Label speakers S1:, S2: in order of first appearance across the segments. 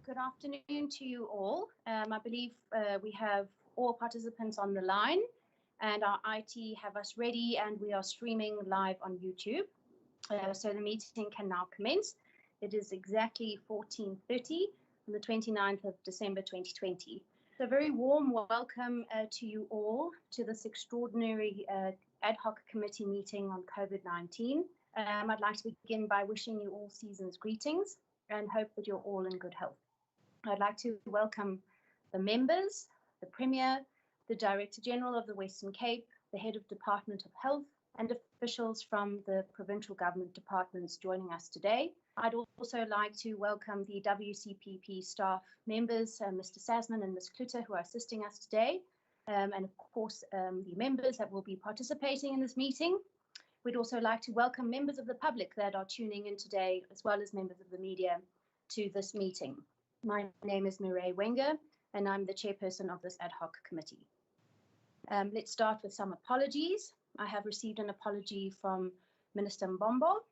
S1: Good afternoon to you all. I believe we have all participants on the line, and our IT have us ready, and we are streaming live on YouTube. So the meeting can now commence. It is exactly 14:30 on the 29th of December 2020. So a very warm welcome to you all to this extraordinary ad hoc committee meeting on COVID-19. I'd like to begin by wishing you all season's greetings and hope that you're all in good health. I'd like to welcome the members, the Premier, the Director General of the Western Cape, the Head of Department of Health, and officials from the provincial government departments joining us today. I'd also like to welcome the WCPP staff members, Mr. Sasman and Ms. Kluter, who are assisting us today, and of course the members that will be participating in this meeting. We'd also like to welcome members of the public that are tuning in today, as well as members of the media, to this meeting. My name is Mireille Wenger, and I'm the chairperson of this ad hoc committee. Let's start with some apologies. I have received an apology from Minister Mbombo,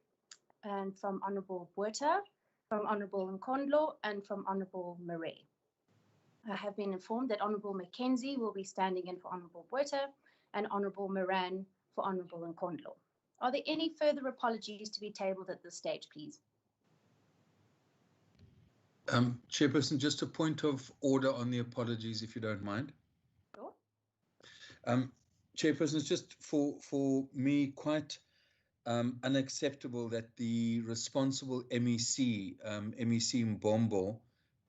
S1: and from Honourable Botha, from Honourable Nkondlo, and from Honourable Murray. I have been informed that Honourable Mackenzie will be standing in for Honourable Botha and Honourable Moran for Honourable Nkondlo. Are there any further apologies to be tabled at this stage, please?
S2: Chairperson, just a point of order on the apologies, if you don't mind.
S1: Sure.
S2: Chairperson, it's just for me quite unacceptable that the responsible MEC, MEC Mbombo,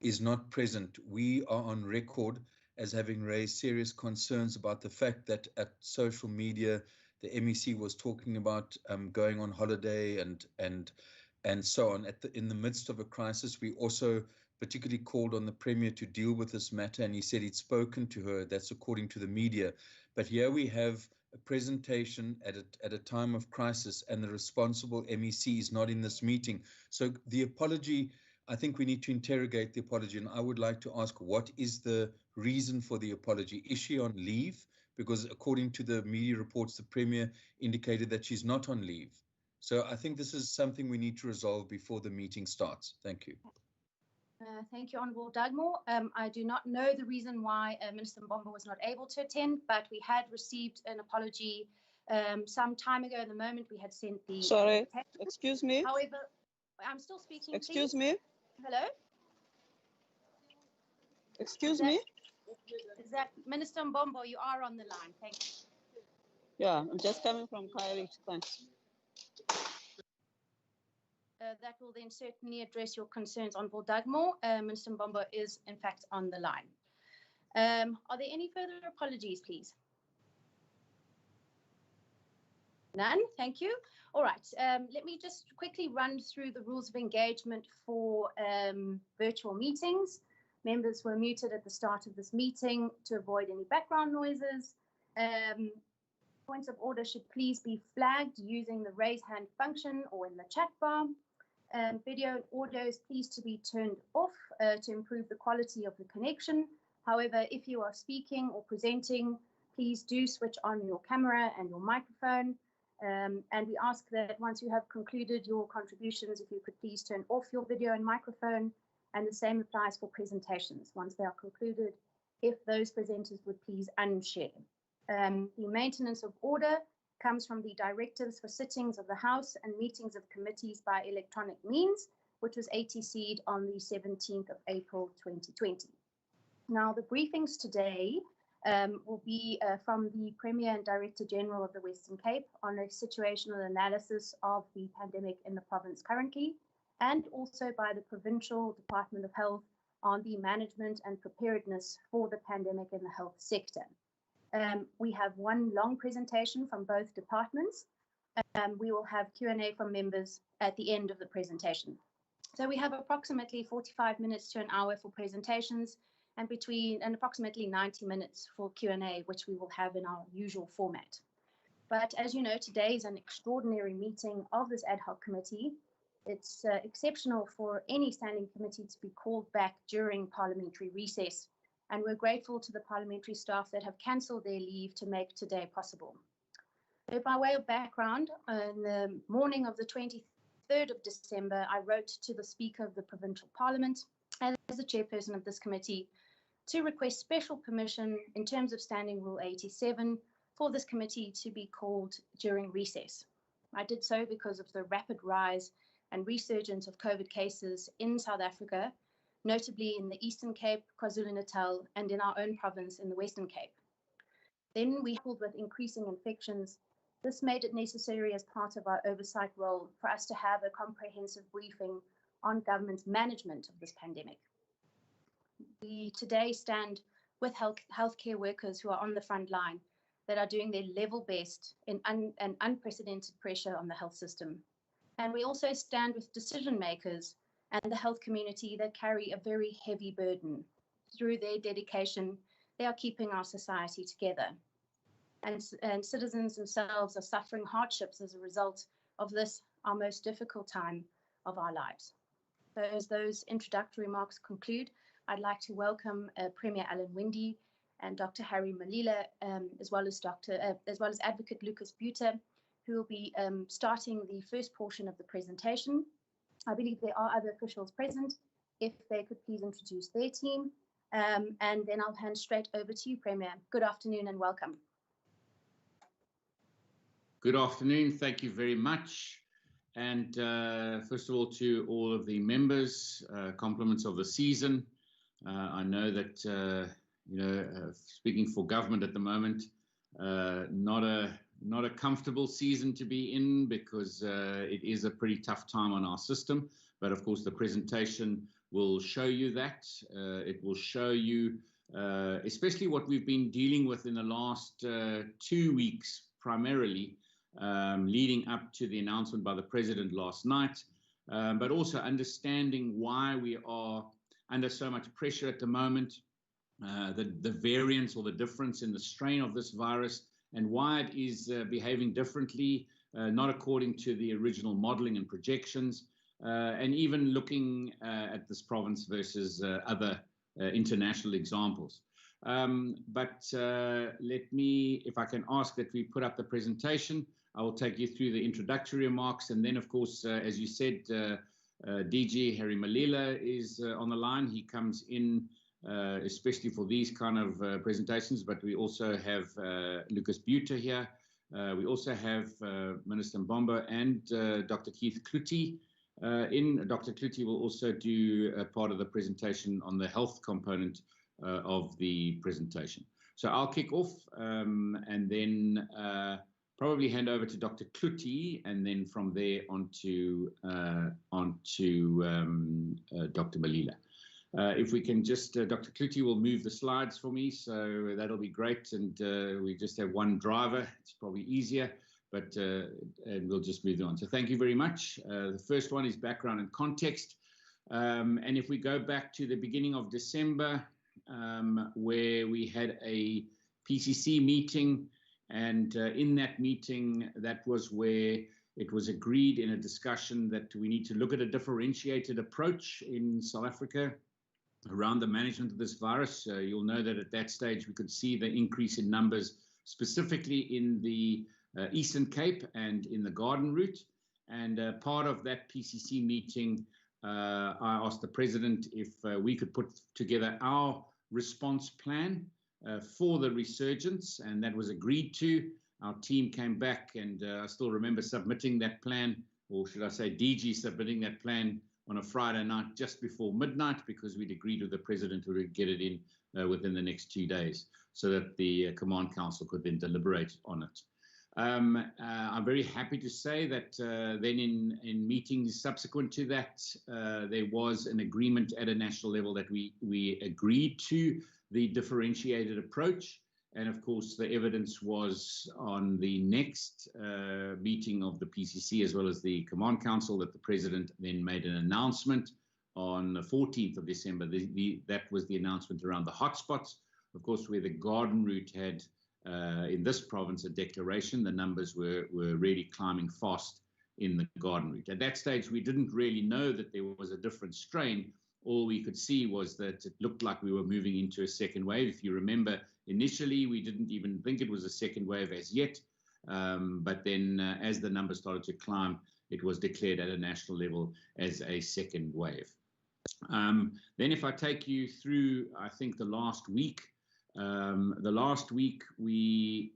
S2: is not present. We are on record as having raised serious concerns about the fact that at social media, the MEC was talking about going on holiday and so on. In the midst of a crisis, we also particularly called on the Premier to deal with this matter, and he said he'd spoken to her. That's according to the media. But here we have a presentation at a time of crisis, and the responsible MEC is not in this meeting. So the apology, I think we need to interrogate the apology, and I would like to ask, what is the reason for the apology? Is she on leave? Because according to the media reports, the Premier indicated that she's not on leave. So I think this is something we need to resolve before the meeting starts. Thank you.
S1: Thank you, Honourable Dugmore. I do not know the reason why Minister Mbombo was not able to attend, but we had received an apology some time ago. At the moment, we had sent the...
S3: Sorry, excuse me.
S1: However, I'm still speaking,
S3: Excuse
S1: please.
S3: me.
S1: Hello?
S3: Excuse me.
S1: Is that Minister Mbombo? You are on the line. Thank you.
S3: Yeah, I'm just coming from Kyrie. Thanks.
S1: That will then certainly address your concerns, Honourable Dugmore. Minister Mbombo is, in fact, on the line. Are there any further apologies, please? None, thank you. All right, let me just quickly run through the rules of engagement for virtual meetings. Members were muted at the start of this meeting to avoid any background noises. Points of order should please be flagged using the raise hand function or in the chat bar. Video and audio is pleased to be turned off to improve the quality of the connection. However, if you are speaking or presenting, please do switch on your camera and your microphone. And we ask that once you have concluded your contributions, if you could please turn off your video and microphone. And the same applies for presentations. Once they are concluded, if those presenters would please unshare. The maintenance of order comes from the directives for sittings of the House and meetings of committees by electronic means, which was ATC'd on the 17th of April 2020. Now, the briefings today will be from the Premier and Director General of the Western Cape on a situational analysis of the pandemic in the province currently, and also by the Provincial Department of Health on the management and preparedness for the pandemic in the health sector. We have one long presentation from both departments. We will have Q&A from members at the end of the presentation. So we have approximately 45 minutes to an hour for presentations and approximately 90 minutes for Q&A, which we will have in our usual format. But as you know, today is an extraordinary meeting of this ad hoc committee. It's exceptional for any standing committee to be called back during parliamentary recess. And we're grateful to the parliamentary staff that have cancelled their leave to make today possible. So by way of background, in the morning of the 23rd of December, I wrote to the Speaker of the Provincial Parliament as the chairperson of this committee, to request special permission in terms of Standing Rule 87 for this committee to be called during recess. I did so because of the rapid rise and resurgence of COVID cases in South Africa, notably in the Eastern Cape, KwaZulu-Natal, and in our own province in the Western Cape. Then we coupled with increasing infections. This made it necessary as part of our oversight role for us to have a comprehensive briefing on government's management of this pandemic. We today stand with healthcare workers who are on the front line that are doing their level best in an unprecedented pressure on the health system. And we also stand with decision makers and the health community that carry a very heavy burden. Through their dedication, they are keeping our society together. And citizens themselves are suffering hardships as a result of this, our most difficult time of our lives. So as those introductory remarks conclude, I'd like to welcome Premier Alan Winde and Dr. Harry Malila, as well as Advocate Lucas Buter, who will be starting the first portion of the presentation. I believe there are other officials present. If they could please introduce their team, and then I'll hand straight over to you, Premier. Good afternoon and welcome.
S4: Good afternoon. Thank you very much. And first of all, to all of the members, compliments of the season. I know that, speaking for government at the moment, not a comfortable season to be in, because it is a pretty tough time on our system. But of course, the presentation will show you that. It will show you especially what we've been dealing with in the last 2 weeks, primarily, leading up to the announcement by the president last night, but also understanding why we are under so much pressure at the moment, the variance or the difference in the strain of this virus, and why it is behaving differently, not according to the original modeling and projections, and even looking at this province versus other international examples. But let me, if I can ask that we put up the presentation, I will take you through the introductory remarks. And then, of course, as you said, DG Harry Malila is on the line. He comes in especially for these kind of presentations, but we also have Lucas Buter here. We also have Minister Mbombo and Dr. Keith Kluti. Dr. Kluti will also do a part of the presentation on the health component of the presentation. So I'll kick off and then probably hand over to Dr. Kluti, and then from there on to Dr. Malila. If we can just, Dr. Kluti will move the slides for me, so that'll be great. And we just have one driver. It's probably easier, but and we'll just move on. So thank you very much. The first one is background and context. And if we go back to the beginning of December, where we had a PCC meeting, and in that meeting, that was where it was agreed in a discussion that we need to look at a differentiated approach in South Africa around the management of this virus. You'll know that at that stage, we could see the increase in numbers, specifically in the Eastern Cape and in the Garden Route. And part of that PCC meeting, I asked the president if we could put together our response plan for the resurgence, and that was agreed to. Our team came back, and I still remember submitting that plan, or should I say DG submitting that plan on a Friday night just before midnight, because we'd agreed with the president we would get it in within the next 2 days, so that the Command Council could then deliberate on it. I'm very happy to say that then in meetings subsequent to that, there was an agreement at a national level that we agreed to the differentiated approach. And of course, the evidence was on the next meeting of the PCC, as well as the Command Council, that the president then made an announcement on the 14th of December. That was the announcement around the hotspots. Of course, where the Garden Route had, in this province, a declaration, the numbers were really climbing fast in the Garden Route. At that stage, we didn't really know that there was a different strain. All we could see was that it looked like we were moving into a second wave. If you remember, initially, we didn't even think it was a second wave as yet. But then as the numbers started to climb, it was declared at a national level as a second wave. Then if I take you through, I think the last week we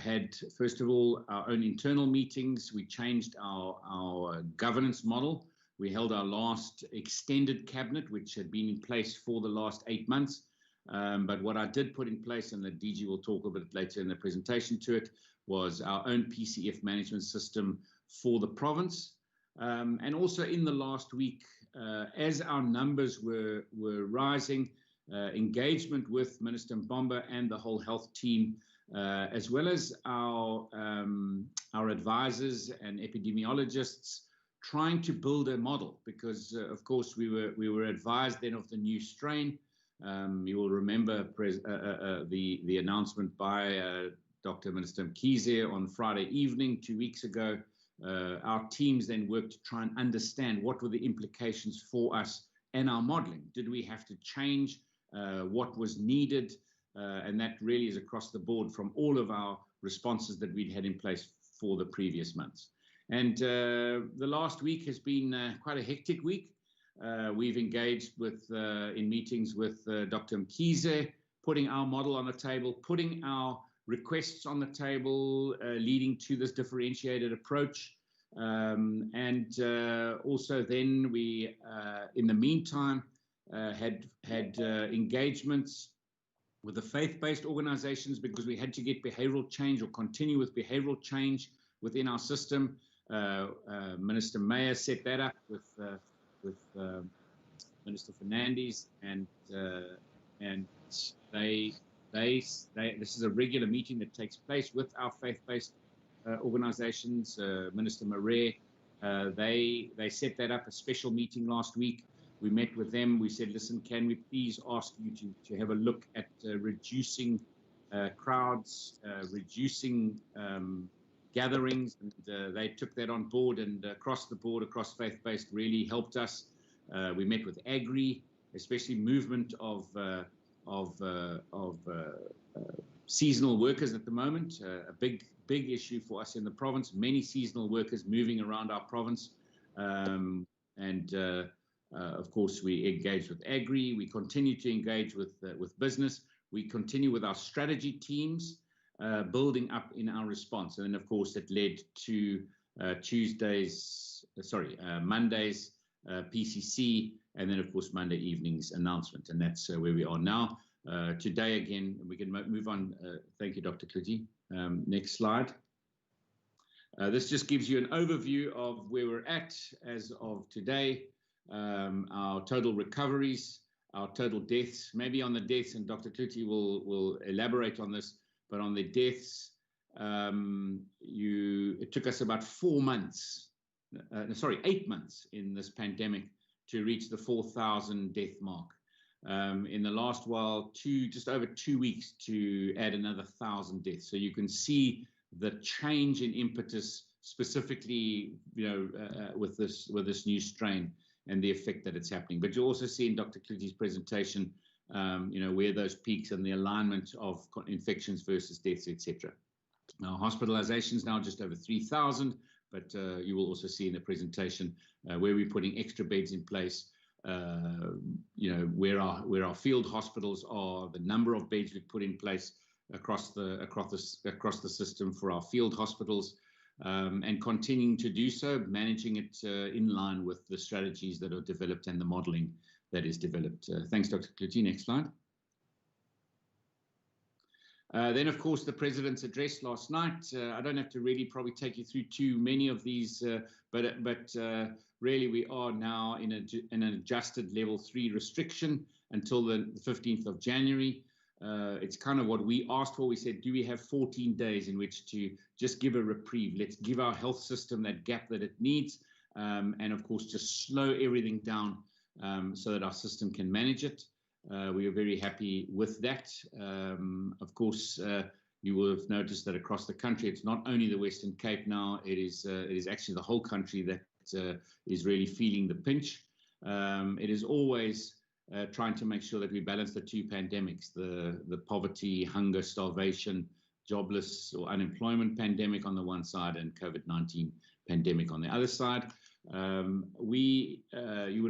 S4: had, first of all, our own internal meetings. We changed our governance model. We held our last extended cabinet, which had been in place for the last 8 months. But what I did put in place, and the DG will talk a bit later in the presentation to it, was our own PCF management system for the province. And also in the last week, as our numbers were rising, engagement with Minister Mbomba and the whole health team, as well as our advisors and epidemiologists, trying to build a model, because of course we were advised then of the new strain. You will remember the announcement by Dr. Minister Mkhize on Friday evening 2 weeks ago. Our teams then worked to try and understand what were the implications for us and our modeling. Did we have to change what was needed? And that really is across the board from all of our responses that we'd had in place for the previous months. And the last week has been quite a hectic week. We've engaged in meetings with Dr. Mkhize, putting our model on the table, putting our requests on the table, leading to this differentiated approach. And also then we, in the meantime, had engagements with the faith-based organizations, because we had to get behavioral change or continue with behavioral change within our system. Minister Mayer set that up with Minister Fernandes, and this is a regular meeting that takes place with our faith-based organizations. Minister Marais, they set that up, a special meeting last week. We met with them. We said, listen, can we please ask you to have a look at reducing crowds, reducing gatherings, and they took that on board, and across the board, across faith-based, really helped us. We met with Agri, especially movement of seasonal workers at the moment, a big issue for us in the province. Many seasonal workers moving around our province, of course, we engaged with Agri. We continue to engage with business. We continue with our strategy teams, building up in our response. And then, of course, it led to Monday's PCC, and then, of course, Monday evening's announcement. And that's where we are now. Today, again, we can move on. Thank you, Dr. Kluti. Next slide. This just gives you an overview of where we're at as of today. Our total recoveries, our total deaths, maybe on the deaths, and Dr. Kluti will elaborate on this, but on the deaths, it took us about 8 months in this pandemic to reach the 4,000 death mark. In the last while, just over 2 weeks to add another 1,000 deaths. So you can see the change in impetus, specifically, with this new strain and the effect that it's happening. But you'll also see in Dr. Kluti's presentation, where those peaks and the alignment of infections versus deaths, etc. Now, hospitalizations now just over 3,000, but you will also see in the presentation where we're putting extra beds in place, where our field hospitals are, the number of beds we've put in place across the system for our field hospitals, and continuing to do so, managing it in line with the strategies that are developed and the modeling that is developed. Thanks, Dr. Kluti. Next slide. Then, of course, the President's address last night. I don't have to really probably take you through too many of these, but really we are now in an adjusted level 3 restriction until the 15th of January. It's kind of what we asked for. We said, do we have 14 days in which to just give a reprieve? Let's give our health system that gap that it needs, and of course, just slow everything down so that our system can manage it. We are very happy with that. Of course, you will have noticed that across the country, it's not only the Western Cape now, it is actually the whole country that is really feeling the pinch. It is always trying to make sure that we balance the two pandemics, the poverty, hunger, starvation, jobless or unemployment pandemic on the one side, and COVID-19 pandemic on the other side. You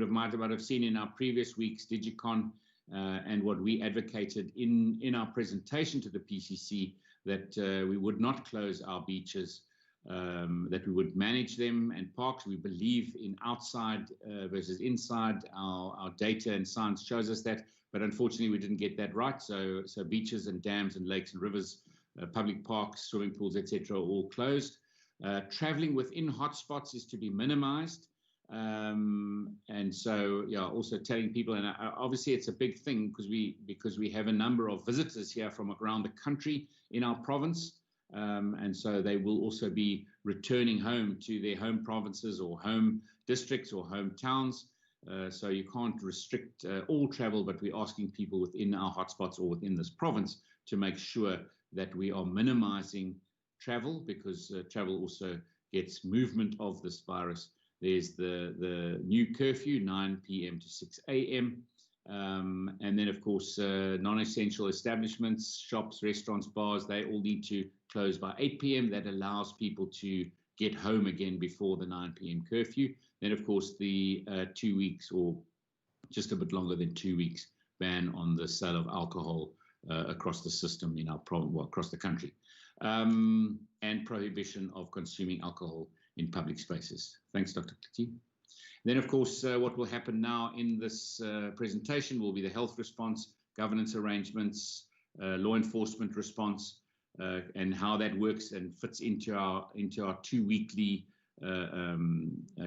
S4: might have seen in our previous week's Digicon and what we advocated in our presentation to the PCC, that we would not close our beaches, that we would manage them, and parks. We believe in outside versus inside. Our data and science shows us that, but unfortunately we didn't get that right. So beaches and dams and lakes and rivers, public parks, swimming pools, etc., are all closed. Traveling within hotspots is to be minimized. And so, yeah, also telling people, and obviously it's a big thing because we have a number of visitors here from around the country in our province. And so they will also be returning home to their home provinces or home districts or home towns. So you can't restrict all travel, but we're asking people within our hotspots or within this province to make sure that we are minimizing travel, because travel also gets movement of this virus. There's the new curfew, 9 p.m. to 6 a.m. And then, of course, non-essential establishments, shops, restaurants, bars, they all need to close by 8 p.m. That allows people to get home again before the 9 p.m. curfew. Then, of course, the 2 weeks or just a bit longer than 2 weeks ban on the sale of alcohol across the system in our province, well, across the country, and prohibition of consuming alcohol in public spaces. Thanks, Dr. Kliti. Then, of course, what will happen now in this presentation will be the health response, governance arrangements, law enforcement response, and how that works and fits into our 2-weekly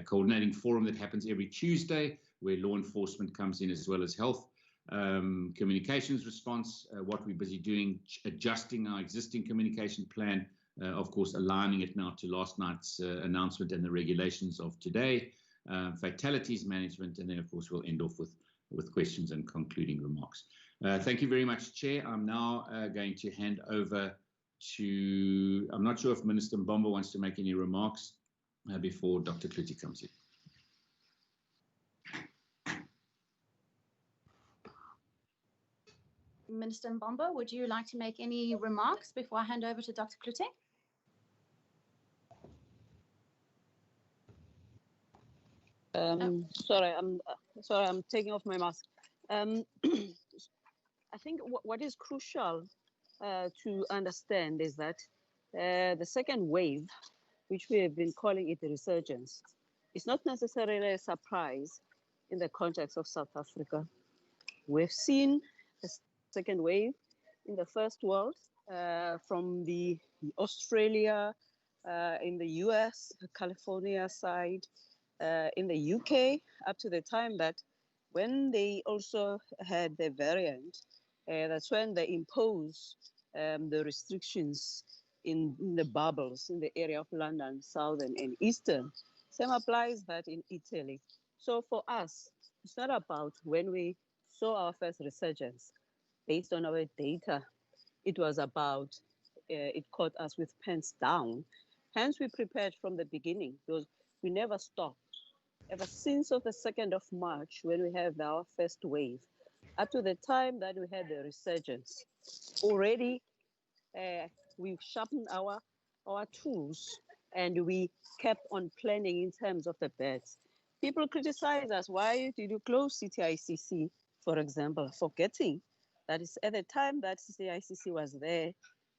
S4: coordinating forum that happens every Tuesday, where law enforcement comes in as well as health. Communications response, what we're busy doing, adjusting our existing communication plan, of course, aligning it now to last night's announcement and the regulations of today, fatalities management, and then, of course, we'll end off with questions and concluding remarks. Thank you very much, Chair. I'm now going to hand over to, I'm not sure if Minister Mbombo wants to make any remarks before Dr. Kliti comes in.
S1: Minister Mbombo, would you like to make any remarks before I hand over to Dr. Kliti?
S3: Sorry, I'm taking off my mask. I think what is crucial to understand is that the second wave, which we have been calling it the resurgence, is not necessarily a surprise in the context of South Africa. We've seen a second wave in the first world, from the Australia, in the US, California side, in the UK, up to the time that when they also had the variant, that's when they imposed the restrictions in the bubbles in the area of London, Southern and Eastern. Same applies that in Italy. So for us, it's not about when we saw our first resurgence. Based on our data, it was about, it caught us with pants down. Hence, we prepared from the beginning, because we never stopped. Ever since of the 2nd of March, when we had our first wave, up to the time that we had the resurgence, already we've sharpened our tools, and we kept on planning in terms of the beds. People criticize us, why did you close CTICC, for example, forgetting that is at the time that CTICC was there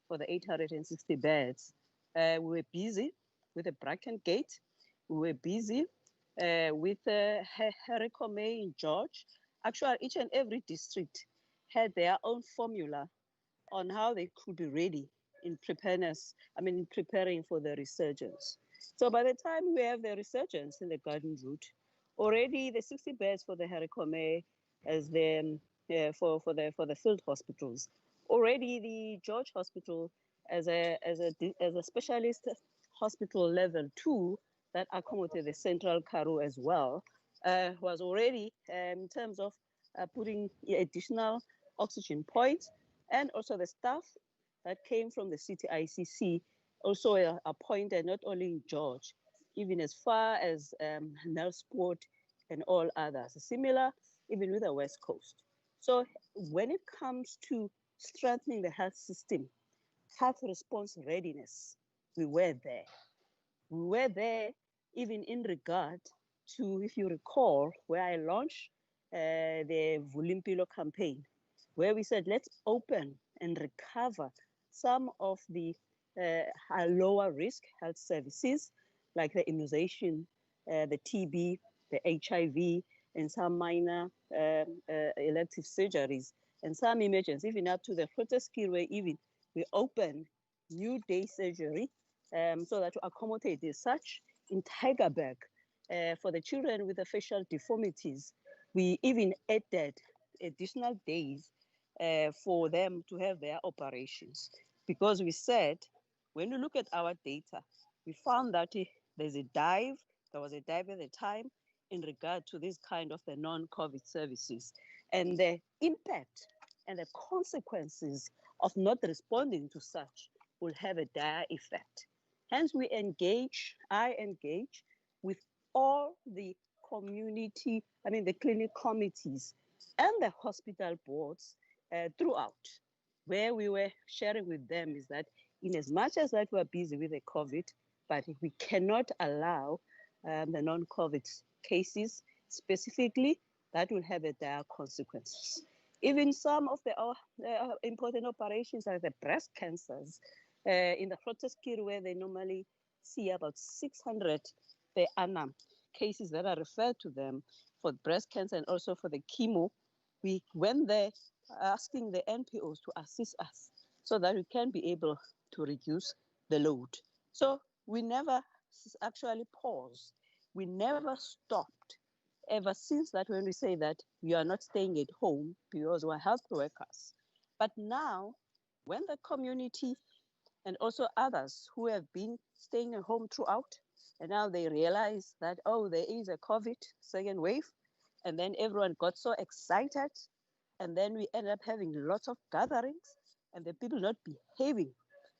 S3: for the 860 beds. We were busy with the Bracken Gate. We were busy with Haricome in George. Actually, each and every district had their own formula on how they could be ready in preparedness, in preparing for the resurgence. So by the time we have the resurgence in the Garden Route, already the 60 beds for the Haricome as the for the field hospitals. Already the George Hospital as a specialist hospital level 2 that accommodated the Central Karoo as well, was already in terms of putting additional oxygen points, and also the staff that came from the CTICC also appointed not only in George, even as far as Nelsport and all others. Similar even with the West Coast. So when it comes to strengthening the health system, health response readiness, we were there. We were there even in regard to, if you recall, where I launched the Vulimpilo campaign, where we said, let's open and recover some of the lower risk health services, like the immunization, the TB, the HIV, and some minor elective surgeries, and some emergencies, even up to the Grooteskier, where even we open new day surgery so that to accommodate this. Such in Tygerberg, for the children with the facial deformities, we even added additional days for them to have their operations. Because we said, when you look at our data, we found that there was a dive at the time in regard to this kind of the non-COVID services. And the impact and the consequences of not responding to such will have a dire effect. Hence, I engage with all the community, the clinic committees and the hospital boards throughout, where we were sharing with them is that in as much as that we're busy with the COVID, but we cannot allow the non-COVID cases specifically, that will have a dire consequences. Even some of the important operations like the breast cancers in the Grooteskier, where they normally see about 600 per annum cases that are referred to them for breast cancer and also for the chemo, we went there asking the NPOs to assist us so that we can be able to reduce the load. So we never actually paused. We never stopped ever since that, when we say that we are not staying at home because we're health workers. But now, when the community and also others who have been staying at home throughout, and now they realize that, oh, there is a COVID second wave, and then everyone got so excited, and then we ended up having lots of gatherings, and the people not behaving.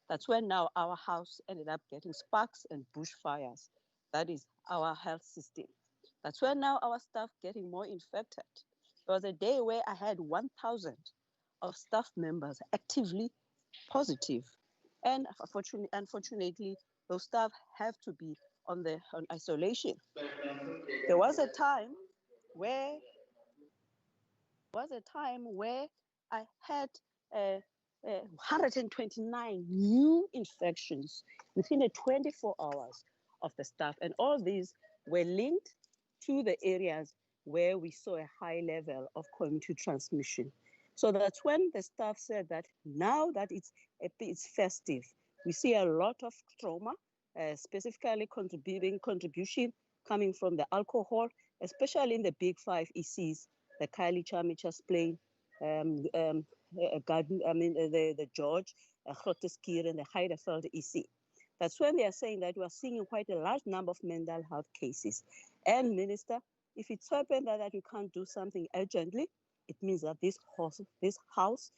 S3: That's when now our house ended up getting sparks and bushfires. That is our health system. That's when now our staff getting more infected. There was a day where I had 1,000 of staff members actively positive. And unfortunately, those staff have to be on isolation. There was a time where I had 129 new infections within the 24 hours of the staff. And all these were linked to the areas where we saw a high level of community transmission. So that's when the staff said that now that it's festive, we see a lot of trauma, specifically contribution coming from the alcohol, especially in the big 5 ECs, the Kylie Chamichas Plain, the George, Grooteskier, and the Heideveld EC. That's when they are saying that we are seeing quite a large number of mental health cases. And Minister, if it's happened that you can't do something urgently, it means that this house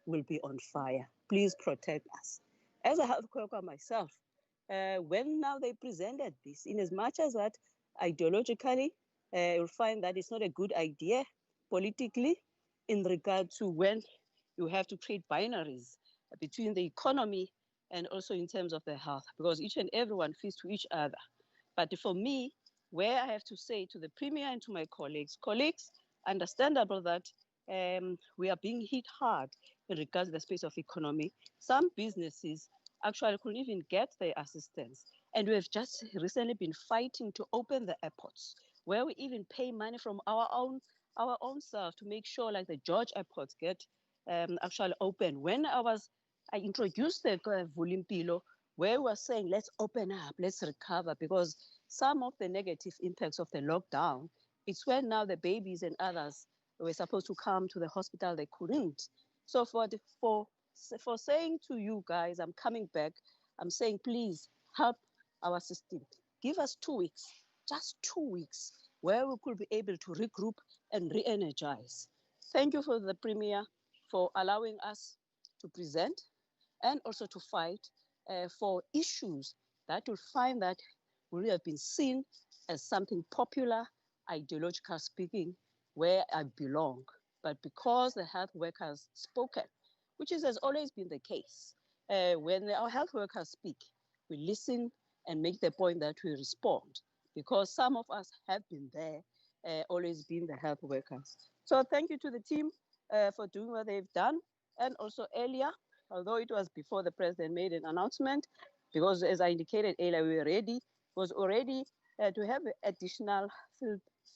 S3: will be on fire. Please protect us. As a health worker myself, when now they presented this, in as much as that ideologically, you'll find that it's not a good idea politically in regard to when you have to create binaries between the economy and also in terms of the health, because each and everyone feeds to each other. But for me, where I have to say to the Premier and to my colleagues, understandable that we are being hit hard in regards to the space of economy. Some businesses actually couldn't even get their assistance. And we have just recently been fighting to open the airports, where we even pay money from our own self to make sure like the George airports get actually open. When I introduced the Vulimpilo, where we were saying, let's open up, let's recover, because some of the negative impacts of the lockdown, it's when now the babies and others were supposed to come to the hospital, they couldn't. So for saying to you guys, I'm coming back, I'm saying, please help our system. Give us 2 weeks, just 2 weeks, where we could be able to regroup and re-energize. Thank you for the Premier for allowing us to present and also to fight for issues that will find that will have been seen as something popular, ideological speaking, where I belong. But because the health workers spoken, which has always been the case, when our health workers speak, we listen and make the point that we respond. because some of us have been there, always been the health workers. So thank you to the team for doing what they've done. And also earlier, although it was before the president made an announcement, because as I indicated earlier, we were ready, was already to have an additional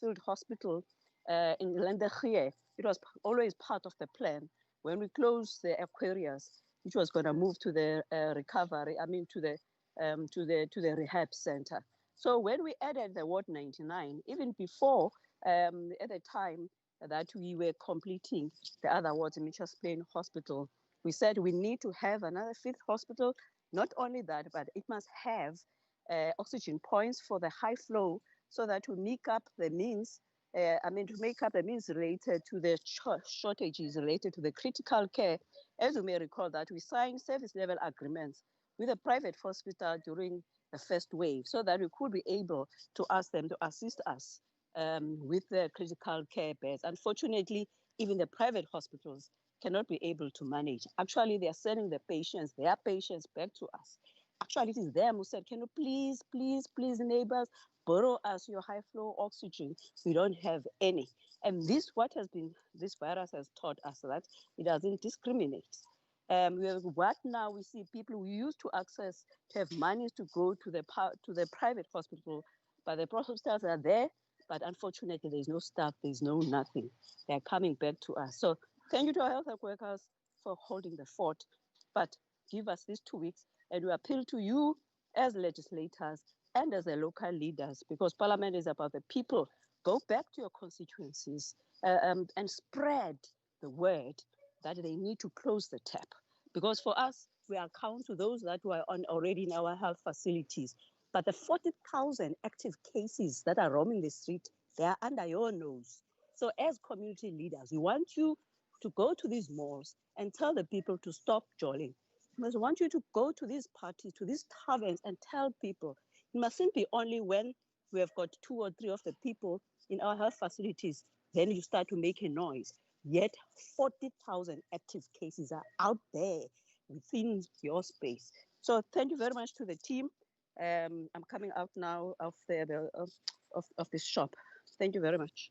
S3: field hospital in Lendegie. It was always part of the plan. When we closed the Aquarius, which was going to move to the recovery, to the rehab center. So when we added the Ward 99, even before at the time that we were completing the other wards in Mitchell's Plain Hospital, we said we need to have another fifth hospital. Not only that, but it must have oxygen points for the high flow, so that to make up the means, related to the shortages related to the critical care. As you may recall that we signed service level agreements with a private hospital during the first wave, so that we could be able to ask them to assist us with the critical care beds. Unfortunately, even the private hospitals cannot be able to manage. Actually, they are sending their patients back to us. Actually, it is them who said, can you please, neighbors, borrow us your high flow oxygen? We don't have any. And this virus has taught us that it doesn't discriminate. We see people who used to access, to have money to go to the private hospital, but the hospitals are there, but unfortunately there's no staff, there's no nothing. They're coming back to us. So thank you to our health workers for holding the fort, but give us these 2 weeks, and we appeal to you as legislators and as the local leaders, because Parliament is about the people. Go back to your constituencies and spread the word that they need to close the tap. Because for us, we account to those that were already in our health facilities. But the 40,000 active cases that are roaming the street, they are under your nose. So as community leaders, we want you to go to these malls and tell the people to stop jolling. We want you to go to these parties, to these taverns, and tell people. It mustn't be only when we have got 2 or 3 of the people in our health facilities, then you start to make a noise. Yet 40,000 active cases are out there within your space. So thank you very much to the team. I'm coming out now of this shop. Thank you very much.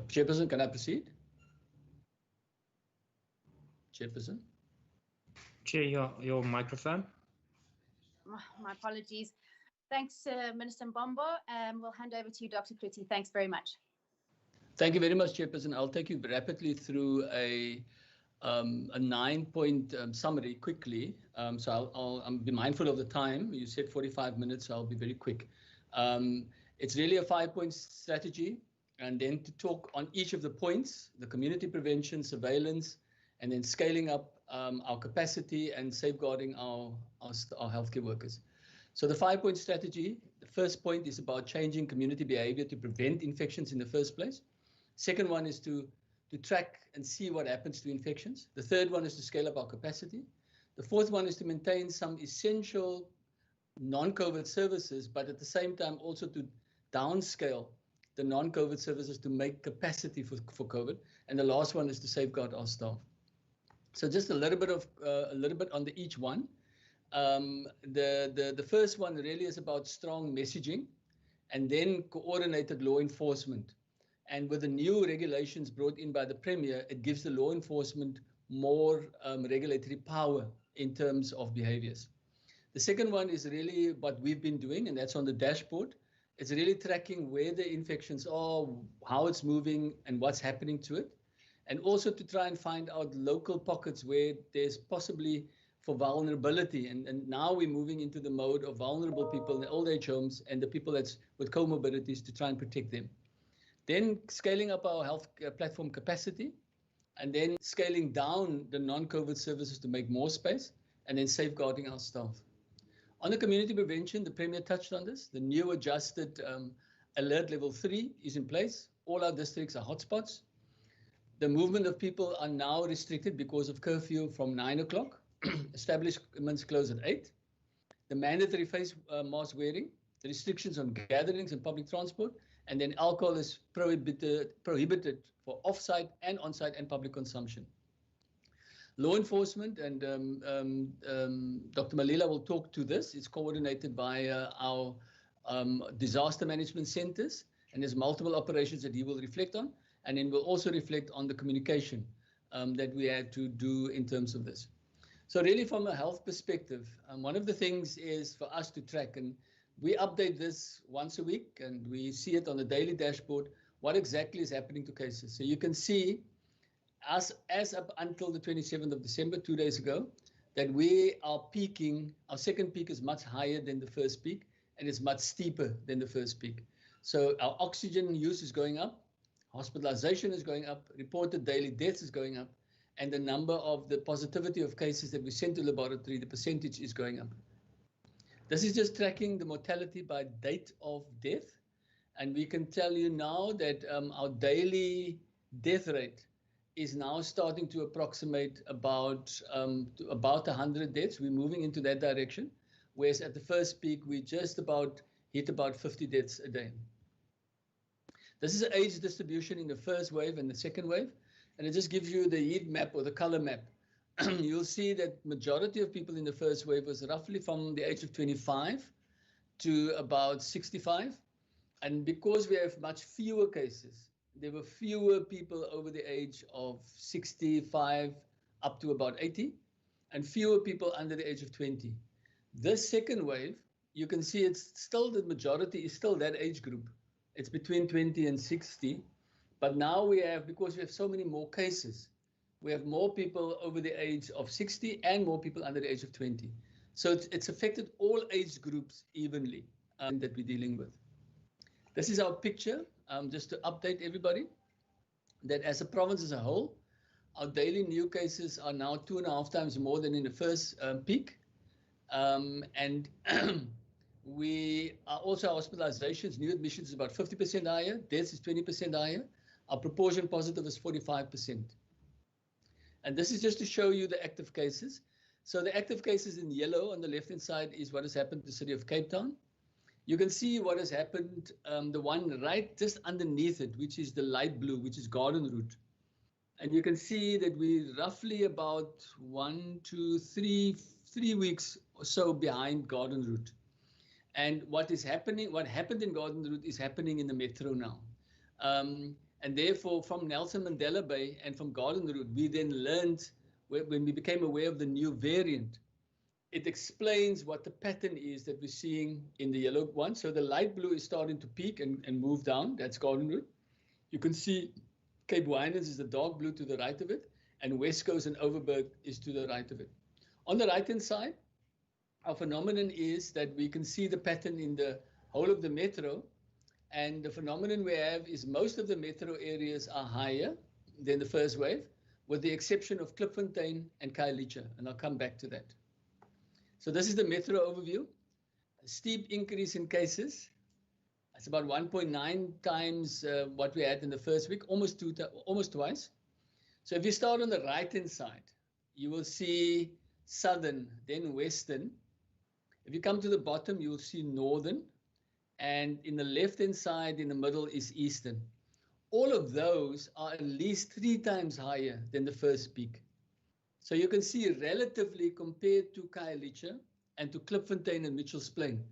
S5: Chairperson, can I proceed? Chairperson?
S6: Chair, your microphone.
S1: My apologies. Thanks, Minister Mbombo. We'll hand over to you, Dr. Kluti. Thanks very much.
S5: Thank you very much, Chairperson. I'll take you rapidly through a 9-point summary quickly. So I'll be mindful of the time. You said 45 minutes, so I'll be very quick. It's really a 5-point strategy, and then to talk on each of the points, the community prevention, surveillance, and then scaling up our capacity and safeguarding our healthcare workers. So the 5-point strategy, the first point is about changing community behavior to prevent infections in the first place. Second one is to track and see what happens to infections. The third one is to scale up our capacity. The fourth one is to maintain some essential non-COVID services, but at the same time also to downscale the non-COVID services to make capacity for COVID. And the last one is to safeguard our staff. So just a little bit on each one. The first one really is about strong messaging and then coordinated law enforcement. And with the new regulations brought in by the Premier, it gives the law enforcement more regulatory power in terms of behaviors. The second one is really what we've been doing, and that's on the dashboard. It's really tracking where the infections are, how it's moving, and what's happening to it. And also to try and find out local pockets where there's possibly for vulnerability. And now we're moving into the mode of vulnerable people in the old age homes and the people that's with comorbidities to try and protect them. Then scaling up our health platform capacity, and then scaling down the non-COVID services to make more space, and then safeguarding our staff. On the community prevention, the Premier touched on this. The new adjusted alert level 3 is in place. All our districts are hotspots. The movement of people are now restricted because of curfew from 9 o'clock. Establishments close at 8. The mandatory face mask wearing, the restrictions on gatherings and public transport, and then alcohol is prohibited for off-site and on-site and public consumption. Law enforcement, and Dr. Malila will talk to this. It's coordinated by our disaster management centers, and there's multiple operations that he will reflect on, and then we'll also reflect on the communication that we had to do in terms of this. So really from a health perspective, one of the things is for us to track, and we update this once a week, and we see it on the daily dashboard, what exactly is happening to cases. So you can see as up until the 27th of December, 2 days ago, that we are peaking. Our second peak is much higher than the first peak, and it's much steeper than the first peak. So our oxygen use is going up, hospitalization is going up, reported daily deaths is going up, and the number of the positivity of cases that we send to laboratory, the percentage is going up. This is just tracking the mortality by date of death. And we can tell you now that our daily death rate is now starting to approximate about 100 deaths. We're moving into that direction, whereas at the first peak, we just about hit about 50 deaths a day. This is an age distribution in the first wave and the second wave, and it just gives you the heat map or the color map. You'll see that majority of people in the first wave was roughly from the age of 25 to about 65. And because we have much fewer cases, there were fewer people over the age of 65 up to about 80, and fewer people under the age of 20. This second wave, you can see it's still the majority is still that age group. It's between 20 and 60. But now we have, because we have so many more cases, we have more people over the age of 60 and more people under the age of 20. So it's affected all age groups evenly that we're dealing with. This is our picture, just to update everybody, that as a province as a whole, our daily new cases are now 2.5 times more than in the first peak. And we are also, hospitalizations, new admissions is about 50% higher, deaths is 20% higher. Our proportion positive is 45%. And this is just to show you the active cases. So the active cases in yellow on the left-hand side is what has happened to the city of Cape Town. You can see what has happened, the one right just underneath it, which is the light blue, which is Garden Route. And you can see that we're roughly about 3 weeks or so behind Garden Route. And what happened in Garden Route is happening in the metro now. And therefore, from Nelson Mandela Bay and from Garden Route, we then learned, when we became aware of the new variant, it explains what the pattern is that we're seeing in the yellow one. So the light blue is starting to peak and move down. That's Garden Route. You can see Cape Winans is the dark blue to the right of it, and West Coast and Overberg is to the right of it. On the right-hand side, our phenomenon is that we can see the pattern in the whole of the metro. And the phenomenon we have is most of the metro areas are higher than the first wave, with the exception of Klipfontein and Khayelitsha, and I'll come back to that. So this is the metro overview. A steep increase in cases. It's about 1.9 times what we had in the first week, almost twice. So if you start on the right-hand side, you will see southern, then western. If you come to the bottom, you will see northern. And in the left-hand side, in the middle, is eastern. All of those are at least 3 times higher than the first peak. So you can see relatively compared to Khayelitsha and to Klipfontein and Mitchell's Plain,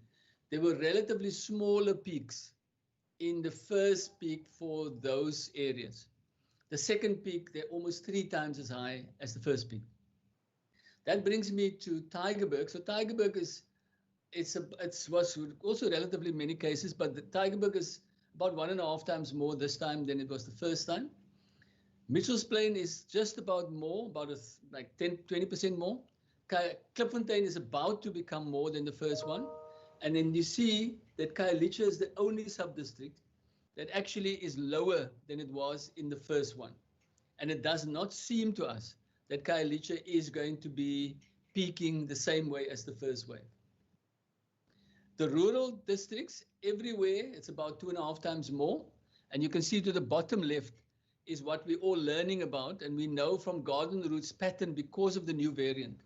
S5: there were relatively smaller peaks in the first peak for those areas. The second peak, they're almost 3 times as high as the first peak. That brings me to Tygerberg. So Tygerberg was also relatively many cases, but the Tygerberg is about 1.5 times more this time than it was the first time. Mitchell's Plain is just about more, like 20% more. Klipfontein is about to become more than the first one. And then you see that Khayelitsha is the only sub-district that actually is lower than it was in the first one. And it does not seem to us that Khayelitsha is going to be peaking the same way as the first wave. The rural districts, everywhere, it's about 2.5 times more. And you can see to the bottom left is what we're all learning about. And we know from Garden Route's pattern, because of the new variant,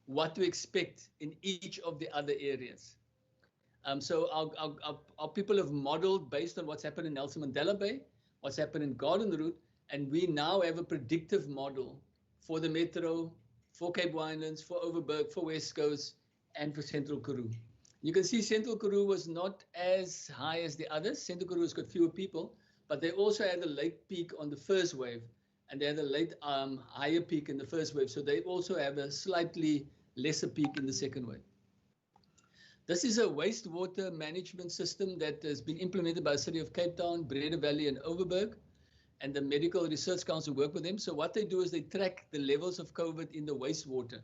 S5: what to expect in each of the other areas. So our people have modeled based on what's happened in Nelson Mandela Bay, what's happened in Garden Route, and we now have a predictive model for the metro for Cape Winelands, for Overberg, for West Coast, and for Central Karoo. You can see Central Karoo was not as high as the others. Central Karoo has got fewer people, but they also had a late peak on the first wave, and they had a late higher peak in the first wave. So they also have a slightly lesser peak in the second wave. This is a wastewater management system that has been implemented by the City of Cape Town, Breda Valley, and Overberg, and the Medical Research Council work with them. So what they do is they track the levels of COVID in the wastewater.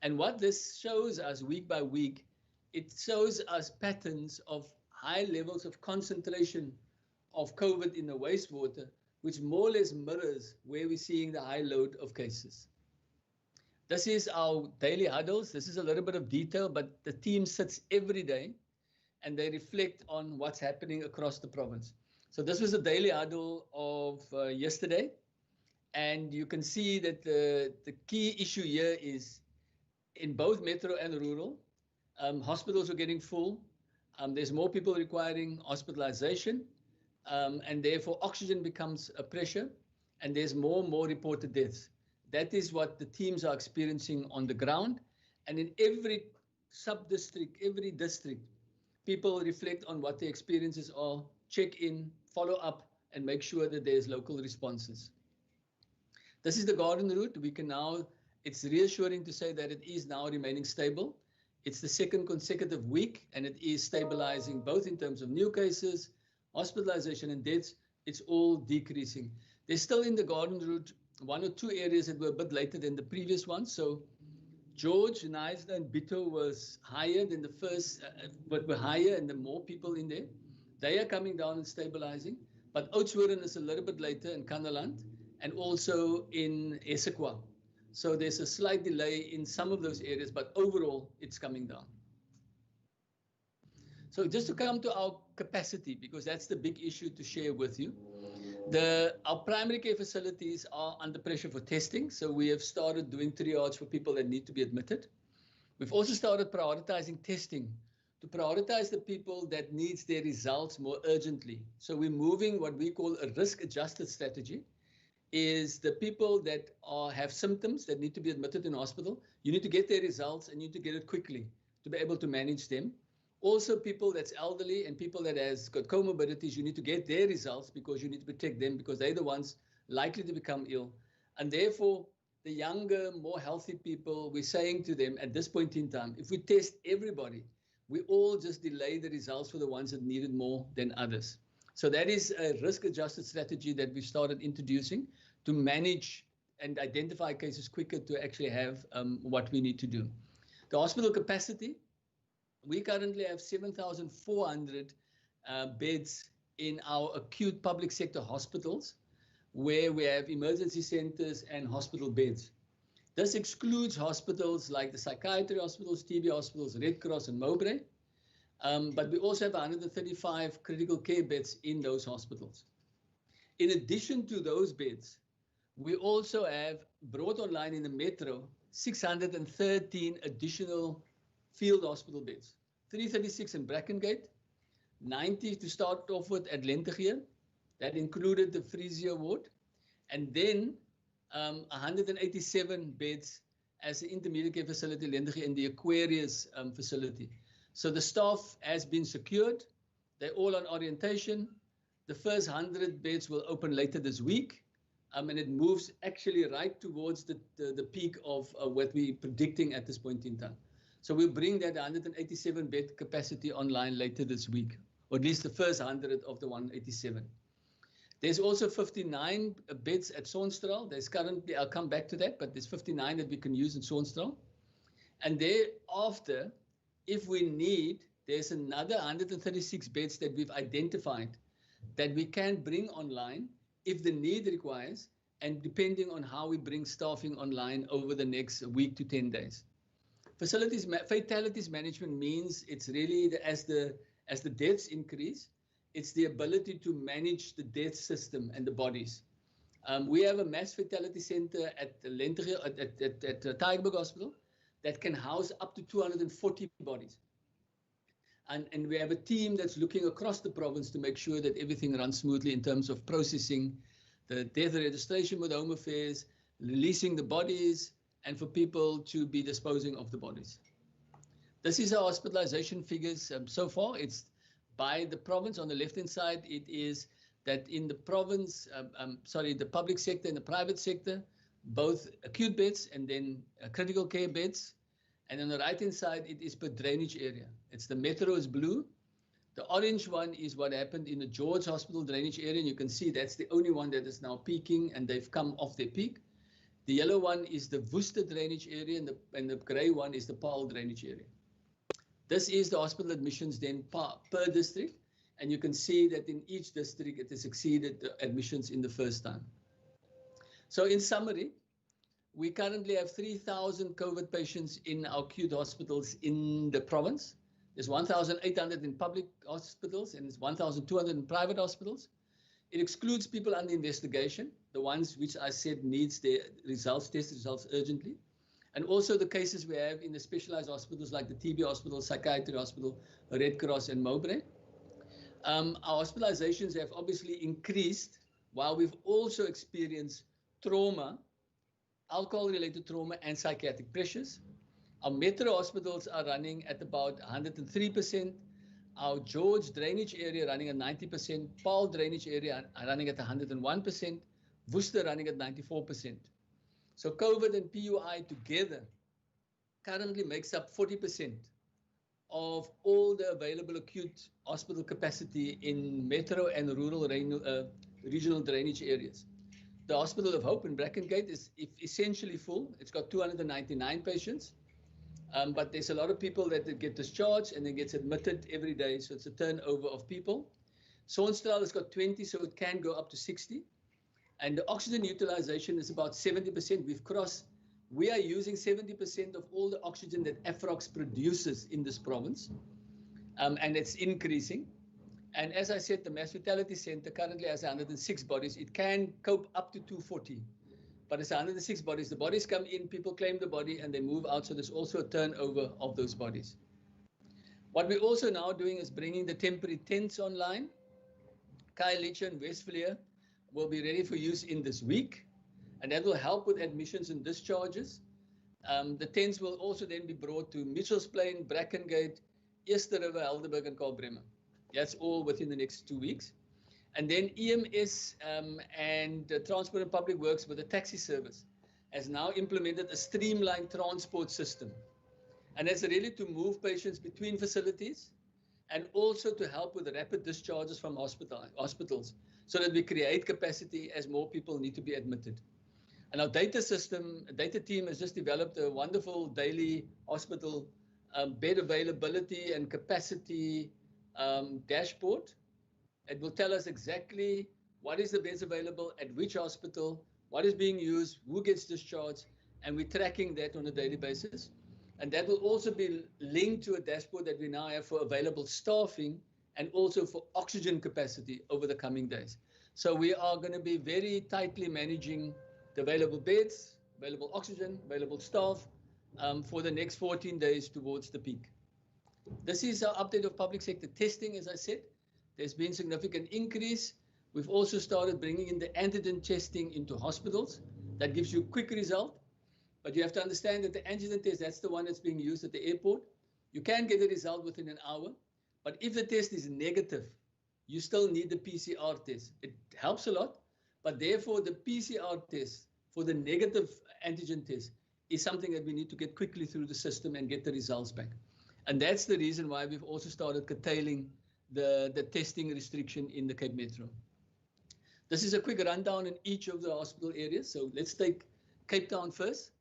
S5: And what this shows us week by week, it shows us patterns of high levels of concentration of COVID in the wastewater, which more or less mirrors where we're seeing the high load of cases. This is our daily huddles. This is a little bit of detail, but the team sits every day and they reflect on what's happening across the province. So this was a daily huddle of yesterday. And you can see that the key issue here is in both metro and rural, hospitals are getting full. There's more people requiring hospitalization, and therefore oxygen becomes a pressure, and there's more and more reported deaths. That is what the teams are experiencing on the ground. And in every sub-district, every district, people reflect on what their experiences are, check in, follow up, and make sure that there's local responses. This is the garden route. We can now, it's reassuring to say that it is now remaining stable. It's the second consecutive week, and it is stabilizing both in terms of new cases, hospitalization, and deaths. It's all decreasing. There's still in the garden route 1 or 2 areas that were a bit later than the previous one. So George, Knysna, and Bito was higher than the first, but were higher and the more people in there. They are coming down and stabilizing. But Oudtshoorn is a little bit later in Kannaland and also in eSequa. So there's a slight delay in some of those areas, but overall it's coming down. So just to come to our capacity, because that's the big issue to share with you. Our primary care facilities are under pressure for testing. So we have started doing triage for people that need to be admitted. We've also started prioritizing testing to prioritize the people that needs their results more urgently. So we're moving what we call a risk-adjusted strategy, is the people that have symptoms that need to be admitted in hospital. You need to get their results and you need to get it quickly to be able to manage them. Also, people that's elderly and people that has got comorbidities, you need to get their results because you need to protect them because they're the ones likely to become ill. And therefore, the younger, more healthy people, we're saying to them at this point in time, if we test everybody, we all just delay the results for the ones that need it more than others. So that is a risk-adjusted strategy that we started introducing to manage and identify cases quicker to actually have what we need to do. The hospital capacity, we currently have 7,400 beds in our acute public sector hospitals, where we have emergency centers and hospital beds. This excludes hospitals like the psychiatry hospitals, TB hospitals, Red Cross and Mowbray. But we also have 135 critical care beds in those hospitals. In addition to those beds, we also have brought online in the metro 613 additional field hospital beds, 336 in Brackengate, 90 to start off with at Lentegeur. That included the Frisia ward, and then 187 beds as an intermediate care facility, Lentegeur, in the Aquarius facility. So the staff has been secured. They're all on orientation. The first 100 beds will open later this week. And it moves actually right towards the peak of what we're predicting at this point in time. So we'll bring that 187 bed capacity online later this week, or at least the first 100 of the 187. There's also 59 beds at Soonstraal. There's currently, I'll come back to that, but there's 59 that we can use in Soonstraal. And thereafter, if we need, there's another 136 beds that we've identified that we can bring online if the need requires, and depending on how we bring staffing online over the next week to 10 days. Fatalities management means it's really as the deaths increase, it's the ability to manage the death system and the bodies. We have a mass fatality center at Lentegeur, at Tygerberg Hospital, that can house up to 240 bodies. And we have a team that's looking across the province to make sure that everything runs smoothly in terms of processing the death registration with Home Affairs, releasing the bodies, and for people to be disposing of the bodies. This is our hospitalization figures so far. It's by the province. On the left-hand side, it is that in the province, the public sector and the private sector, both acute beds and then critical care beds. And on the right-hand side, it is per drainage area. It's the metro is blue. The orange one is what happened in the George Hospital drainage area. And you can see that's the only one that is now peaking, and they've come off their peak. The yellow one is the Worcester drainage area, and the gray one is the Paarl drainage area. This is the hospital admissions then per district. And you can see that in each district, it has exceeded the admissions in the first time. So in summary, we currently have 3,000 COVID patients in our acute hospitals in the province. There's 1,800 in public hospitals and 1,200 in private hospitals. It excludes people under investigation, the ones which I said needs their test results urgently. And also the cases we have in the specialized hospitals like the TB hospital, psychiatry hospital, Red Cross and Mowbray. Our hospitalizations have obviously increased while we've also experienced trauma, alcohol-related trauma and psychiatric pressures. Our metro hospitals are running at about 103%. Our George drainage area running at 90%. Paarl drainage area are running at 101%. Worcester running at 94%. So COVID and PUI together currently makes up 40% of all the available acute hospital capacity in metro and rural regional drainage areas. The Hospital of Hope in Brackengate is essentially full. It's got 299 patients, but there's a lot of people that get discharged and then gets admitted every day, so it's a turnover of people. Sonsstraal has got 20, so it can go up to 60. And the oxygen utilization is about 70%. We are using 70% of all the oxygen that Afrox produces in this province, and it's increasing. And as I said, the Mass Fatality Center currently has 106 bodies. It can cope up to 240, but it's 106 bodies. The bodies come in, people claim the body, and they move out, so there's also a turnover of those bodies. What we're also now doing is bringing the temporary tents online. Khayelitsha and Westvliet will be ready for use in this week, and that will help with admissions and discharges. The tents will also then be brought to Mitchells Plain, Brackengate, Eerste River, Helderberg, and Karl Bremer. That's all within the next 2 weeks. And then EMS and Transport and Public Works with the taxi service has now implemented a streamlined transport system. And that's really to move patients between facilities and also to help with the rapid discharges from hospitals so that we create capacity as more people need to be admitted. And our data team has just developed a wonderful daily hospital bed availability and capacity dashboard. It will tell us exactly what is the beds available at which hospital, what is being used, who gets discharged, and we're tracking that on a daily basis. And that will also be linked to a dashboard that we now have for available staffing and also for oxygen capacity over the coming days. So we are going to be very tightly managing the available beds, available oxygen, available staff for the next 14 days towards the peak. This is our update of public sector testing. As I said, there's been significant increase. We've also started bringing in the antigen testing into hospitals. That gives you a quick result. But you have to understand that the antigen test, that's the one that's being used at the airport. You can get a result within an hour. But if the test is negative, you still need the PCR test. It helps a lot. But therefore, the PCR test for the negative antigen test is something that we need to get quickly through the system and get the results back. And that's the reason why we've also started curtailing the testing restriction in the Cape Metro. This is a quick rundown in each of the hospital areas. So let's take Cape Town first.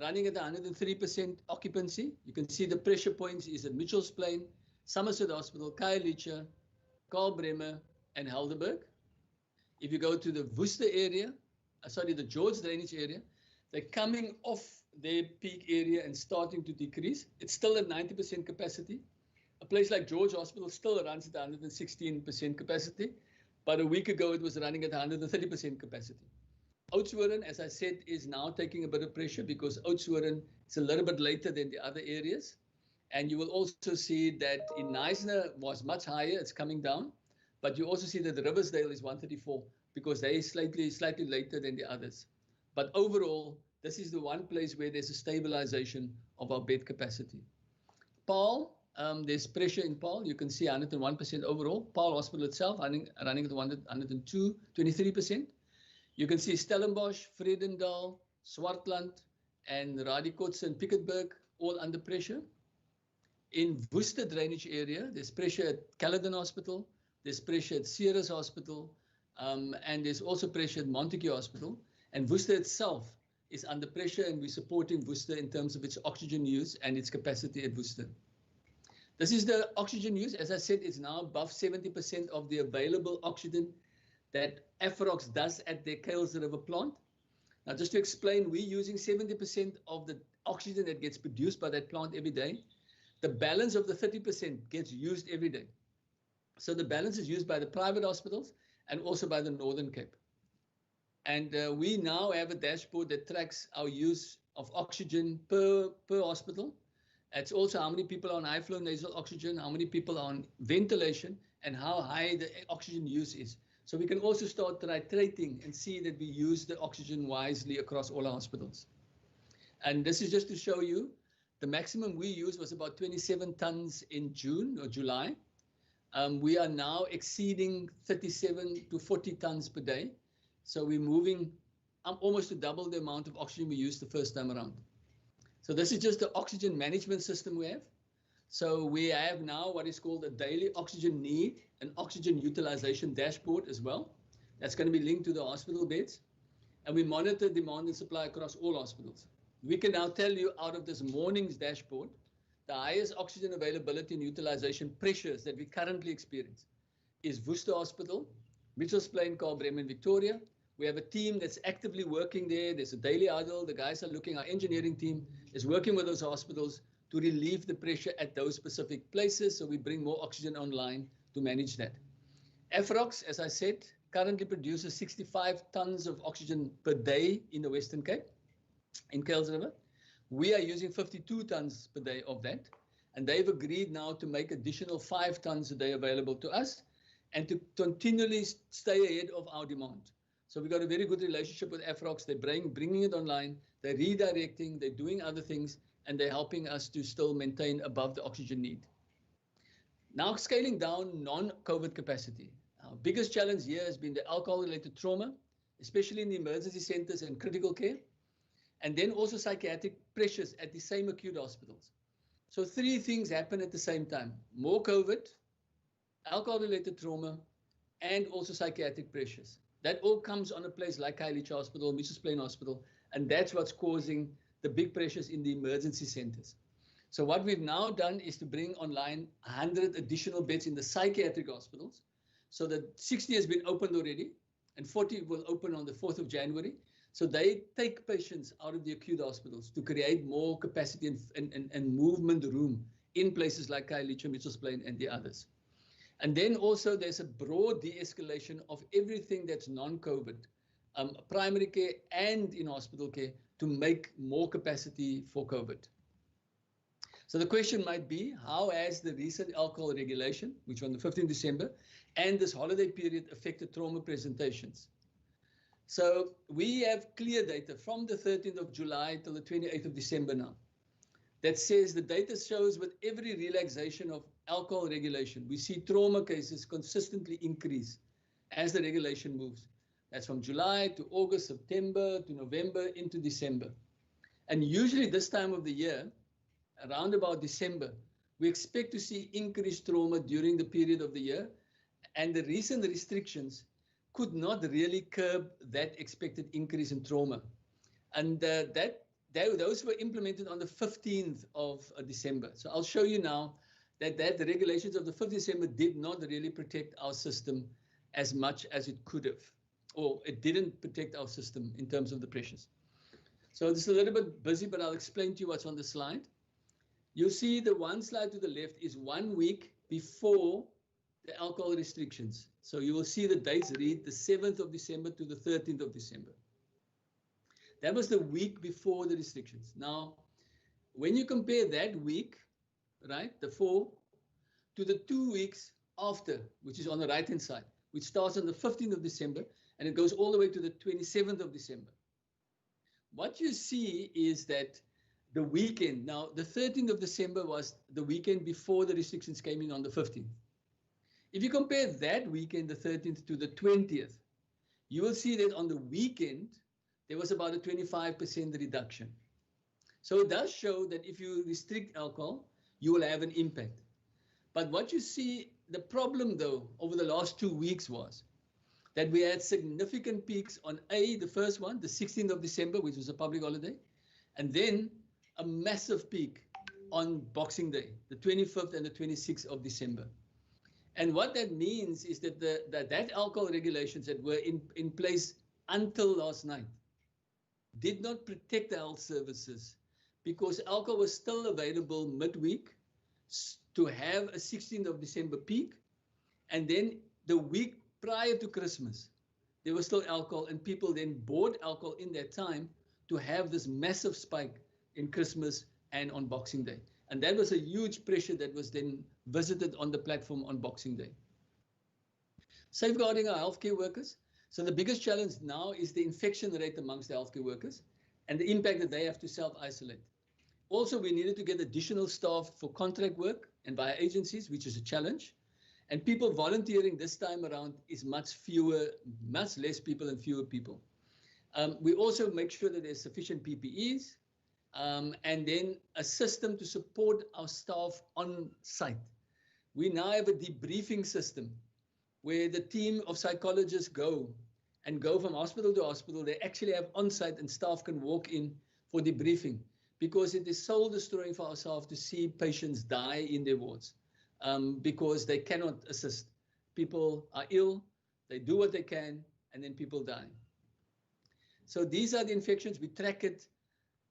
S5: Running at 103% occupancy. You can see the pressure points is at Mitchells Plain, Somerset Hospital, Khayelitsha, Karl Bremer, and Helderberg. If you go to the Worcester area, the George drainage area, they're coming off their peak area and starting to decrease. It's still at 90% capacity. A place like George Hospital still runs at 116% capacity, but a week ago it was running at 130% capacity. Oudtshoorn, as I said, is now taking a bit of pressure because Oudtshoorn is a little bit later than the other areas. And you will also see that in Knysna was much higher, it's coming down. But you also see that the Riversdale is 134 because they are slightly later than the others. But overall, this is the one place where there's a stabilization of our bed capacity. Paarl, there's pressure in Paarl. You can see 101% overall. Paarl Hospital itself running at 102, 23%. You can see Stellenbosch, Vredendal, Swartland, and Radikotse and Piketberg all under pressure. In Worcester drainage area, there's pressure at Caledon Hospital, there's pressure at Ceres Hospital, and there's also pressure at Montague Hospital. And Worcester itself is under pressure, and we're supporting Worcester in terms of its oxygen use and its capacity at Worcester. This is the oxygen use. As I said, it's now above 70% of the available oxygen that Afrox does at their Kuils River plant. Now, just to explain, we're using 70% of the oxygen that gets produced by that plant every day. The balance of the 30% gets used every day. So the balance is used by the private hospitals and also by the Northern Cape. And we now have a dashboard that tracks our use of oxygen per hospital. It's also how many people are on high-flow nasal oxygen, how many people are on ventilation, and how high the oxygen use is. So we can also start titrating and see that we use the oxygen wisely across all our hospitals. And this is just to show you, the maximum we used was about 27 tons in June or July. We are now exceeding 37 to 40 tons per day. So we're moving almost to double the amount of oxygen we used the first time around. So this is just the oxygen management system we have. So we have now what is called a daily oxygen need and oxygen utilization dashboard as well. That's going to be linked to the hospital beds. And we monitor demand and supply across all hospitals. We can now tell you out of this morning's dashboard, the highest oxygen availability and utilization pressures that we currently experience is Worcester Hospital, Mitchells Plain, Karl Bremen, Victoria. We have a team that's actively working there. There's a daily huddle. The guys are looking, our engineering team is working with those hospitals to relieve the pressure at those specific places. So we bring more oxygen online to manage that. Afrox, as I said, currently produces 65 tons of oxygen per day in the Western Cape, in Kuils River. We are using 52 tons per day of that. And they've agreed now to make additional 5 tons a day available to us and to continually stay ahead of our demand. So we've got a very good relationship with Afrox. They're bringing it online, they're redirecting, they're doing other things, and they're helping us to still maintain above the oxygen need. Now scaling down non-COVID capacity. Our biggest challenge here has been the alcohol-related trauma, especially in the emergency centers and critical care, and then also psychiatric pressures at the same acute hospitals. So 3 things happen at the same time: more COVID, alcohol-related trauma, and also psychiatric pressures. That all comes on a place like Khayelitsha Hospital, Mitchells Plain Hospital, and that's what's causing the big pressures in the emergency centers. So what we've now done is to bring online 100 additional beds in the psychiatric hospitals. So that 60 has been opened already, and 40 will open on the 4th of January. So they take patients out of the acute hospitals to create more capacity and movement room in places like Khayelitsha, Mitchells Plain, and the others. And then also there's a broad de-escalation of everything that's non-COVID, primary care and in hospital care, to make more capacity for COVID. So the question might be, how has the recent alcohol regulation, which on the 15th December, and this holiday period affected trauma presentations? So we have clear data from the 13th of July till the 28th of December now, that says the data shows with every relaxation of alcohol regulation, we see trauma cases consistently increase as the regulation moves. That's from July to August, September to November into December. And usually this time of the year, around about December, we expect to see increased trauma during the period of the year. And the recent restrictions could not really curb that expected increase in trauma. And those were implemented on the 15th of December. So I'll show you now that the regulations of the 5th of December did not really protect our system as much as it could have, or it didn't protect our system in terms of the pressures. So this is a little bit busy, but I'll explain to you what's on the slide. You'll see the one slide to the left is 1 week before the alcohol restrictions. So you will see the dates read the 7th of December to the 13th of December. That was the week before the restrictions. Now, when you compare that week, right, the 4, to the 2 weeks after, which is on the right-hand side, which starts on the 15th of December, and it goes all the way to the 27th of December. what you see is that the weekend, now the 13th of December was the weekend before the restrictions came in on the 15th. If you compare that weekend, the 13th, to the 20th, you will see that on the weekend, there was about a 25% reduction. So it does show that if you restrict alcohol, you will have an impact. But what you see, the problem though, over the last 2 weeks was that we had significant peaks on the first one, the 16th of December, which was a public holiday, and then a massive peak on Boxing Day, the 25th and the 26th of December. And what that means is that that alcohol regulations that were in place until last night did not protect the health services, because alcohol was still available midweek to have a 16th of December peak. And then the week prior to Christmas, there was still alcohol, and people then bought alcohol in that time to have this massive spike in Christmas and on Boxing Day. And that was a huge pressure that was then visited on the platform on Boxing Day. Safeguarding our healthcare workers. So the biggest challenge now is the infection rate amongst the healthcare workers and the impact that they have to self-isolate. Also, we needed to get additional staff for contract work and via agencies, which is a challenge. And people volunteering this time around is much less people and fewer people. We also make sure that there's sufficient PPEs, and then a system to support our staff on site. We now have a debriefing system where the team of psychologists go from hospital to hospital. They actually have on-site, and staff can walk in for debriefing, because it is soul destroying for ourselves to see patients die in their wards, because they cannot assist. People are ill, they do what they can, and then people die. So these are the infections. We track it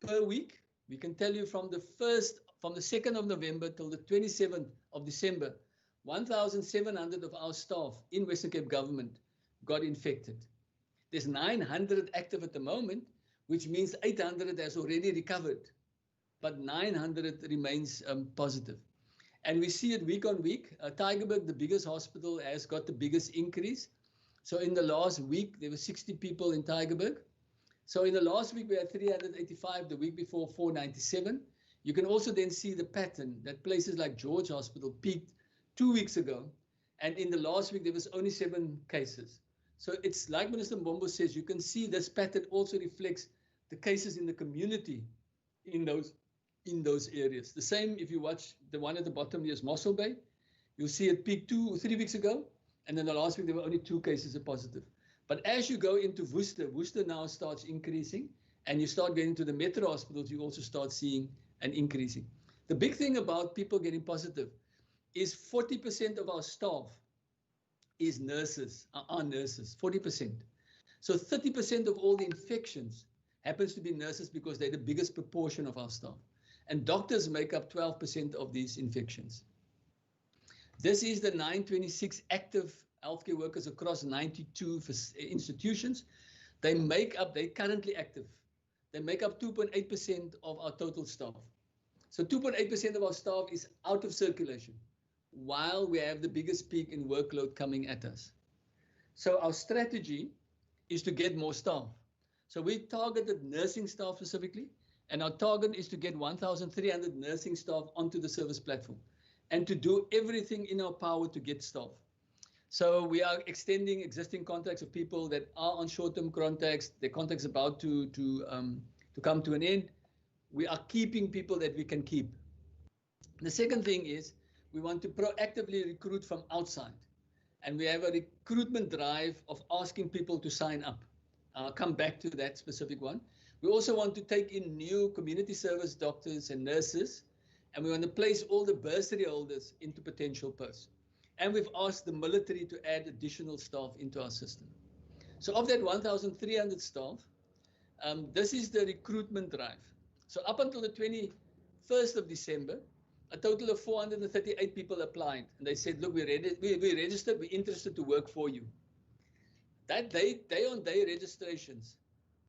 S5: per week. We can tell you from the 2nd of November till the 27th of December, 1,700 of our staff in Western Cape government got infected. There's 900 active at the moment, which means 800 has already recovered, but 900 remains positive. And we see it week on week. Tygerberg, the biggest hospital, has got the biggest increase. So in the last week, there were 60 people in Tygerberg. So in the last week, we had 385, the week before 497. You can also then see the pattern that places like George Hospital peaked 2 weeks ago. And in the last week, there was only 7 cases. So it's like Minister Mbombo says, you can see this pattern also reflects the cases in the community in those areas. The same if you watch the one at the bottom here is Mossel Bay. You'll see it peaked 2 or 3 weeks ago. And then the last week, there were only 2 cases of positive. But as you go into Worcester now starts increasing, and you start getting to the metro hospitals, you also start seeing an increasing. The big thing about people getting positive is 40% of our staff is nurses, are nurses, 40%. So 30% of all the infections happens to be nurses, because they're the biggest proportion of our staff. And doctors make up 12% of these infections. This is the 926 active healthcare workers across 92 institutions. They're currently active. They make up 2.8% of our total staff. So 2.8% of our staff is out of circulation, while we have the biggest peak in workload coming at us. So our strategy is to get more staff. So we targeted nursing staff specifically, and our target is to get 1,300 nursing staff onto the service platform, and to do everything in our power to get staff. So we are extending existing contracts of people that are on short-term contracts. Their contracts about to come to an end. We are keeping people that we can keep. The second thing is we want to proactively recruit from outside. And we have a recruitment drive of asking people to sign up. I'll come back to that specific one. We also want to take in new community service doctors and nurses. And we want to place all the bursary holders into potential posts. And we've asked the military to add additional staff into our system. So of that 1,300 staff, this is the recruitment drive. So up until the 21st of December, a total of 438 people applied. And they said, look, we registered, we're interested to work for you. That day-on-day registrations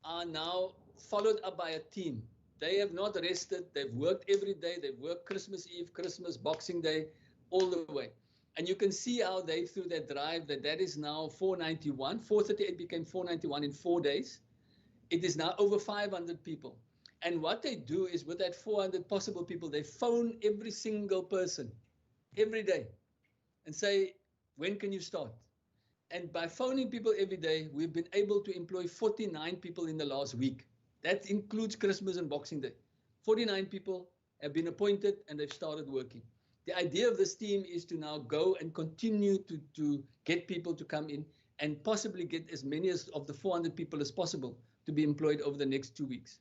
S5: are now followed up by a team. They have not rested. They've worked every day. They've worked Christmas Eve, Christmas, Boxing Day, all the way. And you can see how they, through that drive, that is now 491. 438 became 491 in 4 days. It is now over 500 people. And what they do is with that 400 possible people, they phone every single person every day and say, when can you start? And by phoning people every day, we've been able to employ 49 people in the last week. That includes Christmas and Boxing Day. 49 people have been appointed and they've started working. The idea of this team is to now go and continue to get people to come in and possibly get as many of the 400 people as possible to be employed over the next 2 weeks.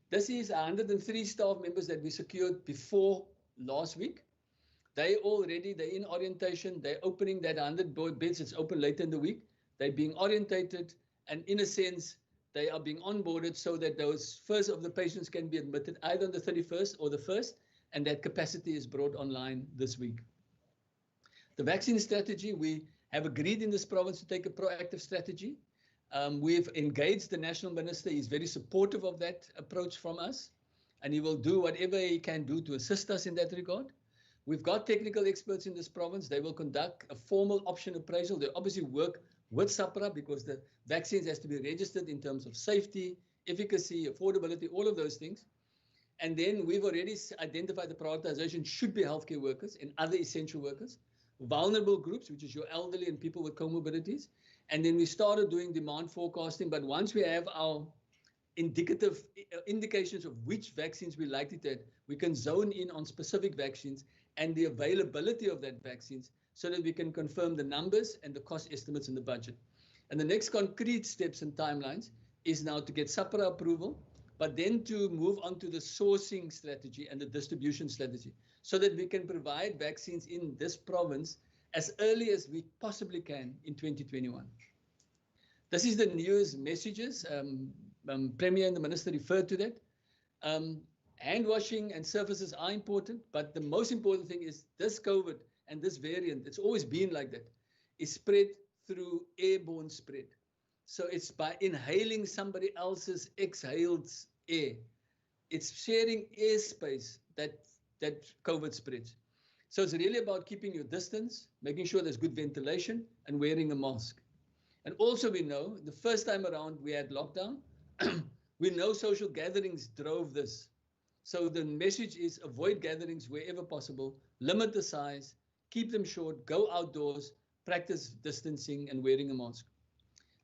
S5: This is 103 staff members that we secured before last week. They're in orientation. They're opening that 100 beds. It's open later in the week. They're being orientated, and in a sense, they are being onboarded so that those first of the patients can be admitted either on the 31st or the 1st, and that capacity is brought online this week. The vaccine strategy, we have agreed in this province to take a proactive strategy. We've engaged the national minister. He's very supportive of that approach from us, and he will do whatever he can do to assist us in that regard. We've got technical experts in this province. They will conduct a formal option appraisal. They obviously work with SAPRA because the vaccines has to be registered in terms of safety, efficacy, affordability, all of those things. And then we've already identified the prioritization should be healthcare workers and other essential workers, vulnerable groups, which is your elderly and people with comorbidities. And then we started doing demand forecasting. But once we have our indications of which vaccines we're likely to have, we can zone in on specific vaccines and the availability of that vaccines so that we can confirm the numbers and the cost estimates in the budget. And the next concrete steps and timelines is now to get SAPRA approval, but then to move on to the sourcing strategy and the distribution strategy so that we can provide vaccines in this province as early as we possibly can in 2021. This is the newest messages. Premier and the Minister referred to that. Hand washing and surfaces are important, but the most important thing is this COVID and this variant, it's always been like that, is spread through airborne spread. So it's by inhaling somebody else's exhaled air. It's sharing airspace that COVID spreads. So it's really about keeping your distance, making sure there's good ventilation, and wearing a mask. And also we know the first time around we had lockdown, we know social gatherings drove this. So the message is avoid gatherings wherever possible, limit the size, keep them short, go outdoors, practice distancing and wearing a mask.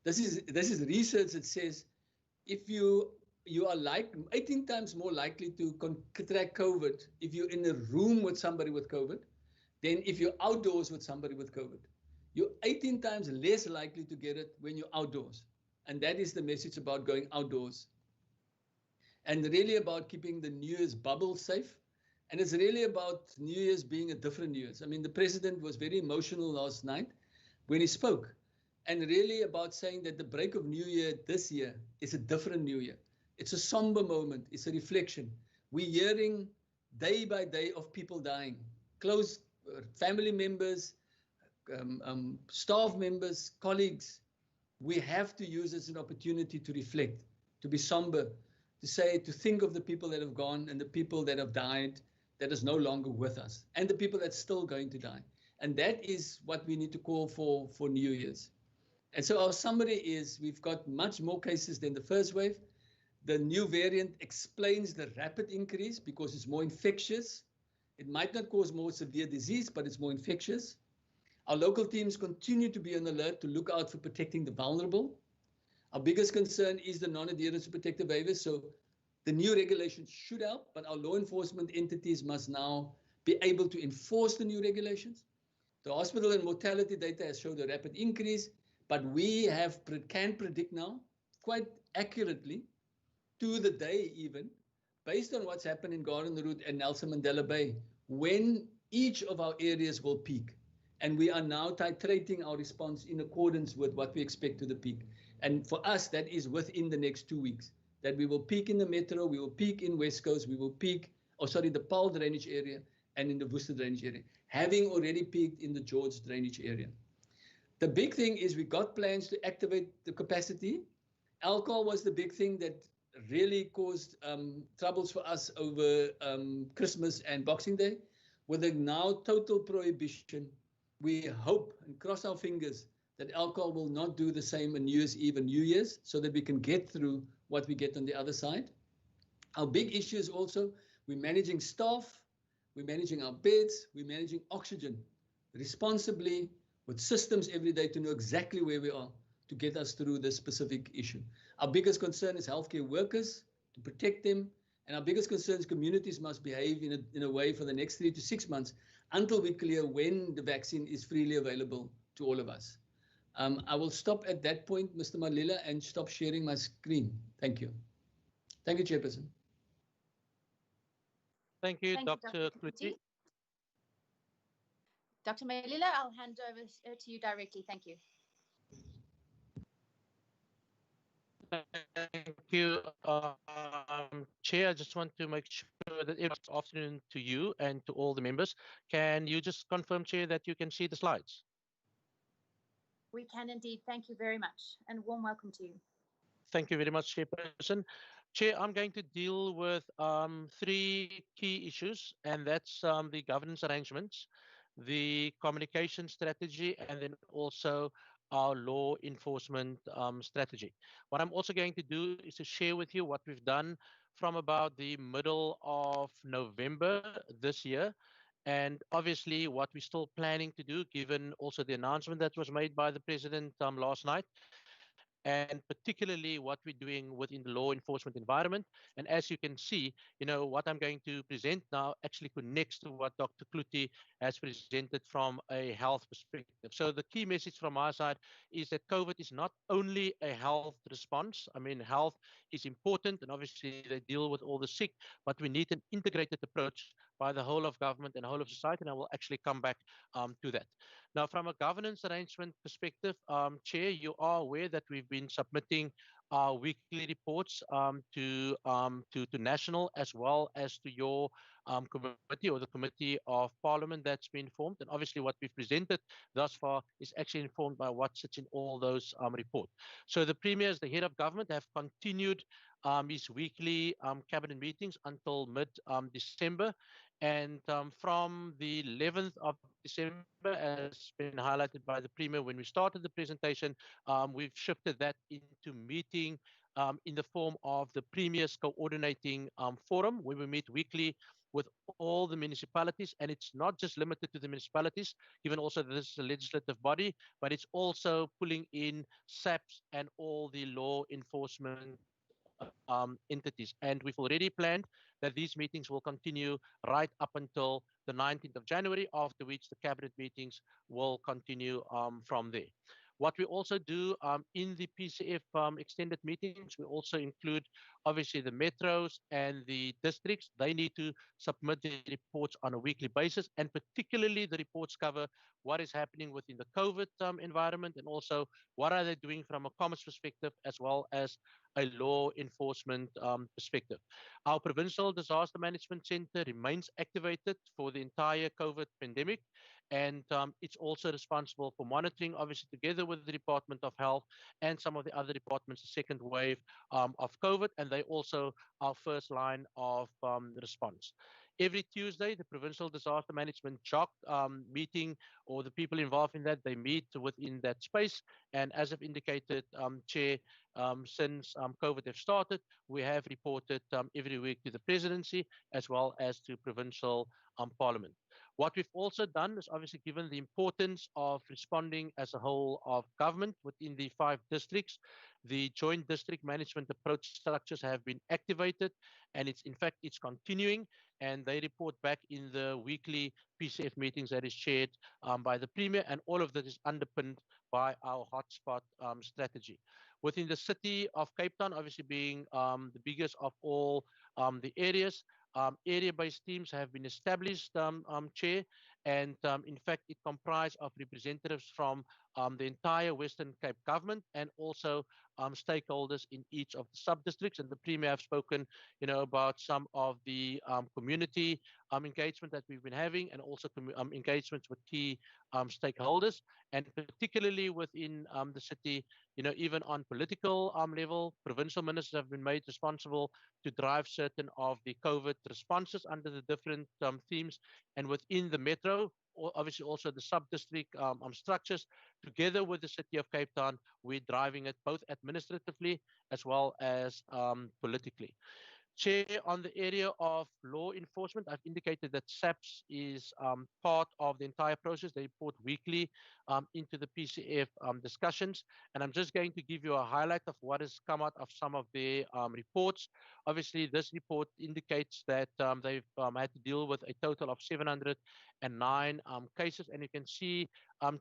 S5: This is research that says if you are 18 times more likely to contract COVID if you're in a room with somebody with COVID than if you're outdoors with somebody with COVID. You're 18 times less likely to get it when you're outdoors. And that is the message about going outdoors. And really about keeping the New Year's bubble safe. And it's really about New Year's being a different New Year's. I mean, the president was very emotional last night when he spoke. And really about saying that the break of New Year this year is a different New Year. It's a somber moment. It's a reflection. We're hearing day by day of people dying. Close family members, staff members, colleagues. We have to use it as an opportunity to reflect, to be somber, to think of the people that have gone and the people that have died, that is no longer with us, and the people that's still going to die. And that is what we need to call for New Year's. And so our summary is we've got much more cases than the first wave. The new variant explains the rapid increase because it's more infectious. It might not cause more severe disease, but it's more infectious. Our local teams continue to be on alert to look out for protecting the vulnerable. Our biggest concern is the non-adherence to protective behaviors. So the new regulations should help, but our law enforcement entities must now be able to enforce the new regulations. The hospital and mortality data has showed a rapid increase, but we can predict now quite accurately to the day even, based on what's happened in Garden Route and Nelson Mandela Bay, when each of our areas will peak. And we are now titrating our response in accordance with what we expect to the peak. And for us, that is within the next 2 weeks, that we will peak in the metro, we will peak in West Coast, we will peak, the Paarl drainage area and in the Worcester drainage area, having already peaked in the George drainage area. The big thing is we got plans to activate the capacity. Alcohol was the big thing that really caused troubles for us over Christmas and Boxing Day. With a now total prohibition, we hope and cross our fingers that alcohol will not do the same on New Year's Eve and New Year's, so that we can get through what we get on the other side. Our big issue is also we're managing staff, we're managing our beds, we're managing oxygen responsibly with systems every day to know exactly where we are to get us through this specific issue. Our biggest concern is healthcare workers, to protect them, and our biggest concern is communities must behave in a way for the next 3 to 6 months until we're clear when the vaccine is freely available to all of us. I will stop at that point, Mr. Malila, and stop sharing my screen. Thank you. Thank you, Chairperson.
S7: Thank you,
S1: Thank you,
S7: Dr. Kluti.
S1: Dr. Malila, I'll hand over to you directly. Thank you.
S7: Thank you, Chair. I just want to make sure that it's afternoon to you and to all the members. Can you just confirm, Chair, that you can see the slides?
S1: We can indeed. Thank you very much, and warm welcome to you.
S7: Thank you very much, Chairperson. Chair, I'm going to deal with 3 key issues, and that's the governance arrangements, the communication strategy, and then also our law enforcement strategy. What I'm also going to do is to share with you what we've done from about the middle of November this year, and obviously what we're still planning to do, given also the announcement that was made by the President last night, and particularly what we're doing within the law enforcement environment. And as you can see, what I'm going to present now actually connects to what Dr. Kluti has presented from a health perspective. So the key message from our side is that COVID is not only a health response. I mean, health is important, and obviously they deal with all the sick, but we need an integrated approach by the whole of government and whole of society, and I will actually come back to that. Now, from a governance arrangement perspective, Chair, you are aware that we've been submitting our weekly reports to national as well as to your committee, or the Committee of Parliament that's been formed. And obviously what we've presented thus far is actually informed by what sits in all those reports. So the Premier, as the head of government, have continued his weekly cabinet meetings until mid-December. And from the 11th of December, as been highlighted by the Premier when we started the presentation, we've shifted that into meeting in the form of the Premier's Coordinating Forum, where we meet weekly with all the municipalities. And it's not just limited to the municipalities, given also that this is a legislative body, but it's also pulling in SAPs and all the law enforcement entities. And we've already planned that these meetings will continue right up until the 19th of January, after which the cabinet meetings will continue from there. What we also do in the PCF extended meetings, we also include obviously the metros and the districts. They need to submit the reports on a weekly basis, and particularly the reports cover what is happening within the COVID environment, and also what are they doing from a commerce perspective as well as a law enforcement perspective. Our Provincial Disaster Management Center remains activated for the entire COVID pandemic, and it's also responsible for monitoring, obviously together with the Department of Health and some of the other departments, the second wave of COVID, and they also our first line of response. Every Tuesday, the Provincial Disaster Management JOC meeting, or the people involved in that, they meet within that space. And as I've indicated, Chair, since COVID have started, we have reported every week to the Presidency as well as to Provincial Parliament. What we've also done is obviously given the importance of responding as a whole of government within the 5 districts, the joint district management approach structures have been activated, and it's continuing, and they report back in the weekly PCF meetings that is chaired by the Premier, and all of that is underpinned by our hotspot strategy. Within the city of Cape Town, obviously being the biggest of all the areas, area-based teams have been established, Chair, and in fact, it comprised of representatives from the entire Western Cape government and also stakeholders in each of the sub-districts. And the Premier have spoken, about some of the community engagement that we've been having, and also engagements with key stakeholders, and particularly within the city, even on political level, provincial ministers have been made responsible to drive certain of the COVID responses under the different themes. And within the metro, obviously also the sub-district structures. Together with the City of Cape Town, we're driving it both administratively as well as politically. Chair, on the area of law enforcement, I've indicated that SAPS is part of the entire process. They report weekly into the PCF discussions. And I'm just going to give you a highlight of what has come out of some of their reports. Obviously, this report indicates that they've had to deal with a total of 709 cases. And you can see,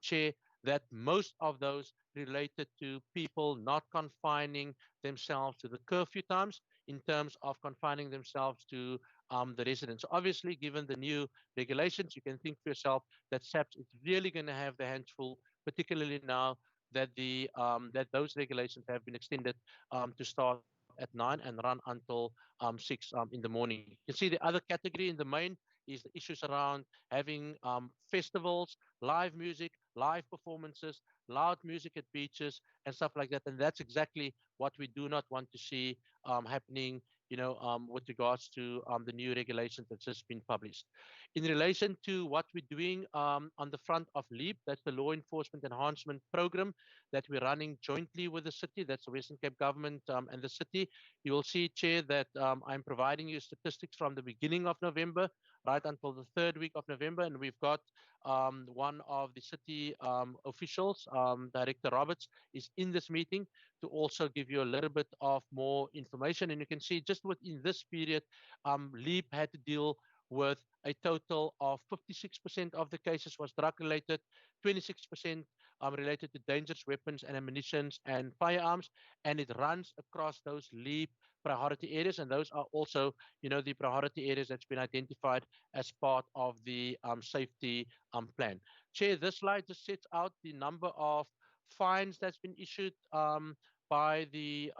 S7: Chair, that most of those related to people not confining themselves to the curfew times in terms of confining themselves to the residents. So obviously, given the new regulations, you can think for yourself that SAPS is really going to have their hands full, particularly now that that those regulations have been extended to start at 9 and run until 6 in the morning. You can see the other category in the main is the issues around having festivals, live music, live performances, loud music at beaches, and stuff like that. And that's exactly what we do not want to see happening, with regards to the new regulations that's just been published. In relation to what we're doing on the front of LEAP, that's the Law Enforcement Enhancement Program that we're running jointly with the city, that's the Western Cape Government and the city. You will see, Chair, that I'm providing you statistics from the beginning of November right until the third week of November, and we've got one of the city officials, Director Roberts, is in this meeting to also give you a little bit of more information. And you can see just within this period, LEAP had to deal with a total of 56% of the cases was drug related, 26% related to dangerous weapons and ammunition and firearms, and it runs across those LEAP priority areas, and those are also, the priority areas that's been identified as part of the safety plan. Chair, this slide just sets out the number of fines that's been issued by the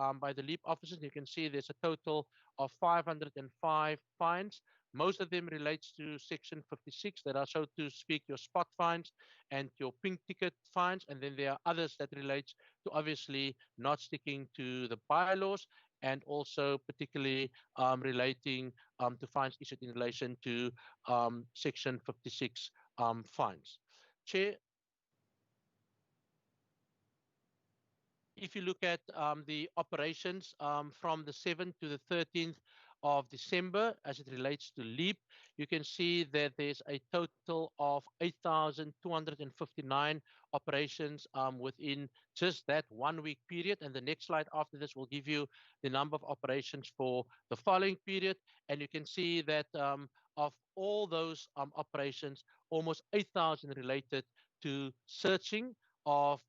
S7: LEAP officers. You can see there's a total of 505 fines. Most of them relates to Section 56 that are, so to speak, your spot fines and your pink ticket fines. And then there are others that relates to obviously not sticking to the bylaws and also particularly relating to fines issued in relation to Section 56 fines. Chair, if you look at the operations from the 7th to the 13th of December as it relates to LEAP, you can see that there's a total of 8,259 operations within just that 1 week period. And the next slide after this will give you the number of operations for the following period. And you can see that of all those operations, almost 8,000 related to searching of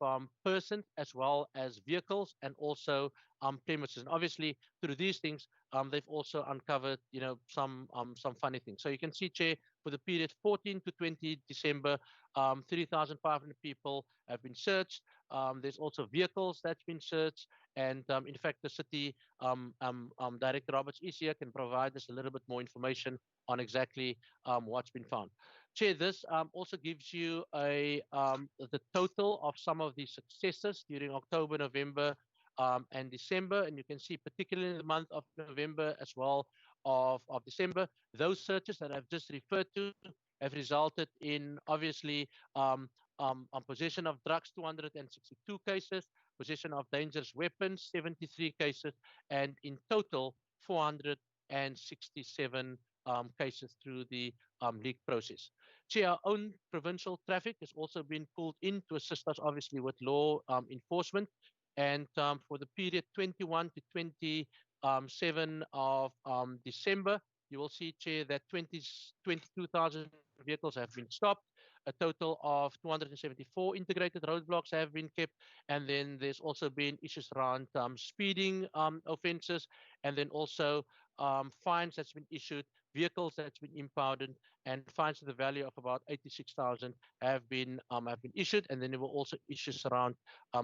S7: persons as well as vehicles and also premises. And obviously through these things, they've also uncovered, some funny things. So you can see, Chair, for the period 14 to 20 December, 3,500 people have been searched. There's also vehicles that's been searched. And in fact, the city Director Roberts is here, can provide us a little bit more information on exactly what's been found. Chair, this also gives you the total of some of the successes during October, November, and December. And you can see particularly in the month of November as well of December, those searches that I've just referred to have resulted in obviously possession of drugs, 262 cases, possession of dangerous weapons, 73 cases, and in total 467 cases through the league process. Chair, our own provincial traffic has also been pulled in to assist us obviously with law enforcement. And for the period 21 to 27 of December, you will see, Chair, that 22,000 vehicles have been stopped. A total of 274 integrated roadblocks have been kept. And then there's also been issues around speeding offenses, and then also fines that's been issued, vehicles that's been impounded, and fines to the value of about 86,000 have been issued. And then there were also issues around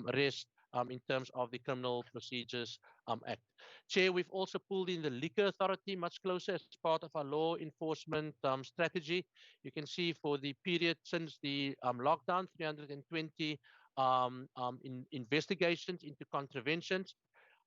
S7: arrest in terms of the Criminal Procedures Act. Chair, we've also pulled in the Liquor Authority much closer as part of our law enforcement strategy. You can see for the period since the lockdown, 320 investigations into contraventions.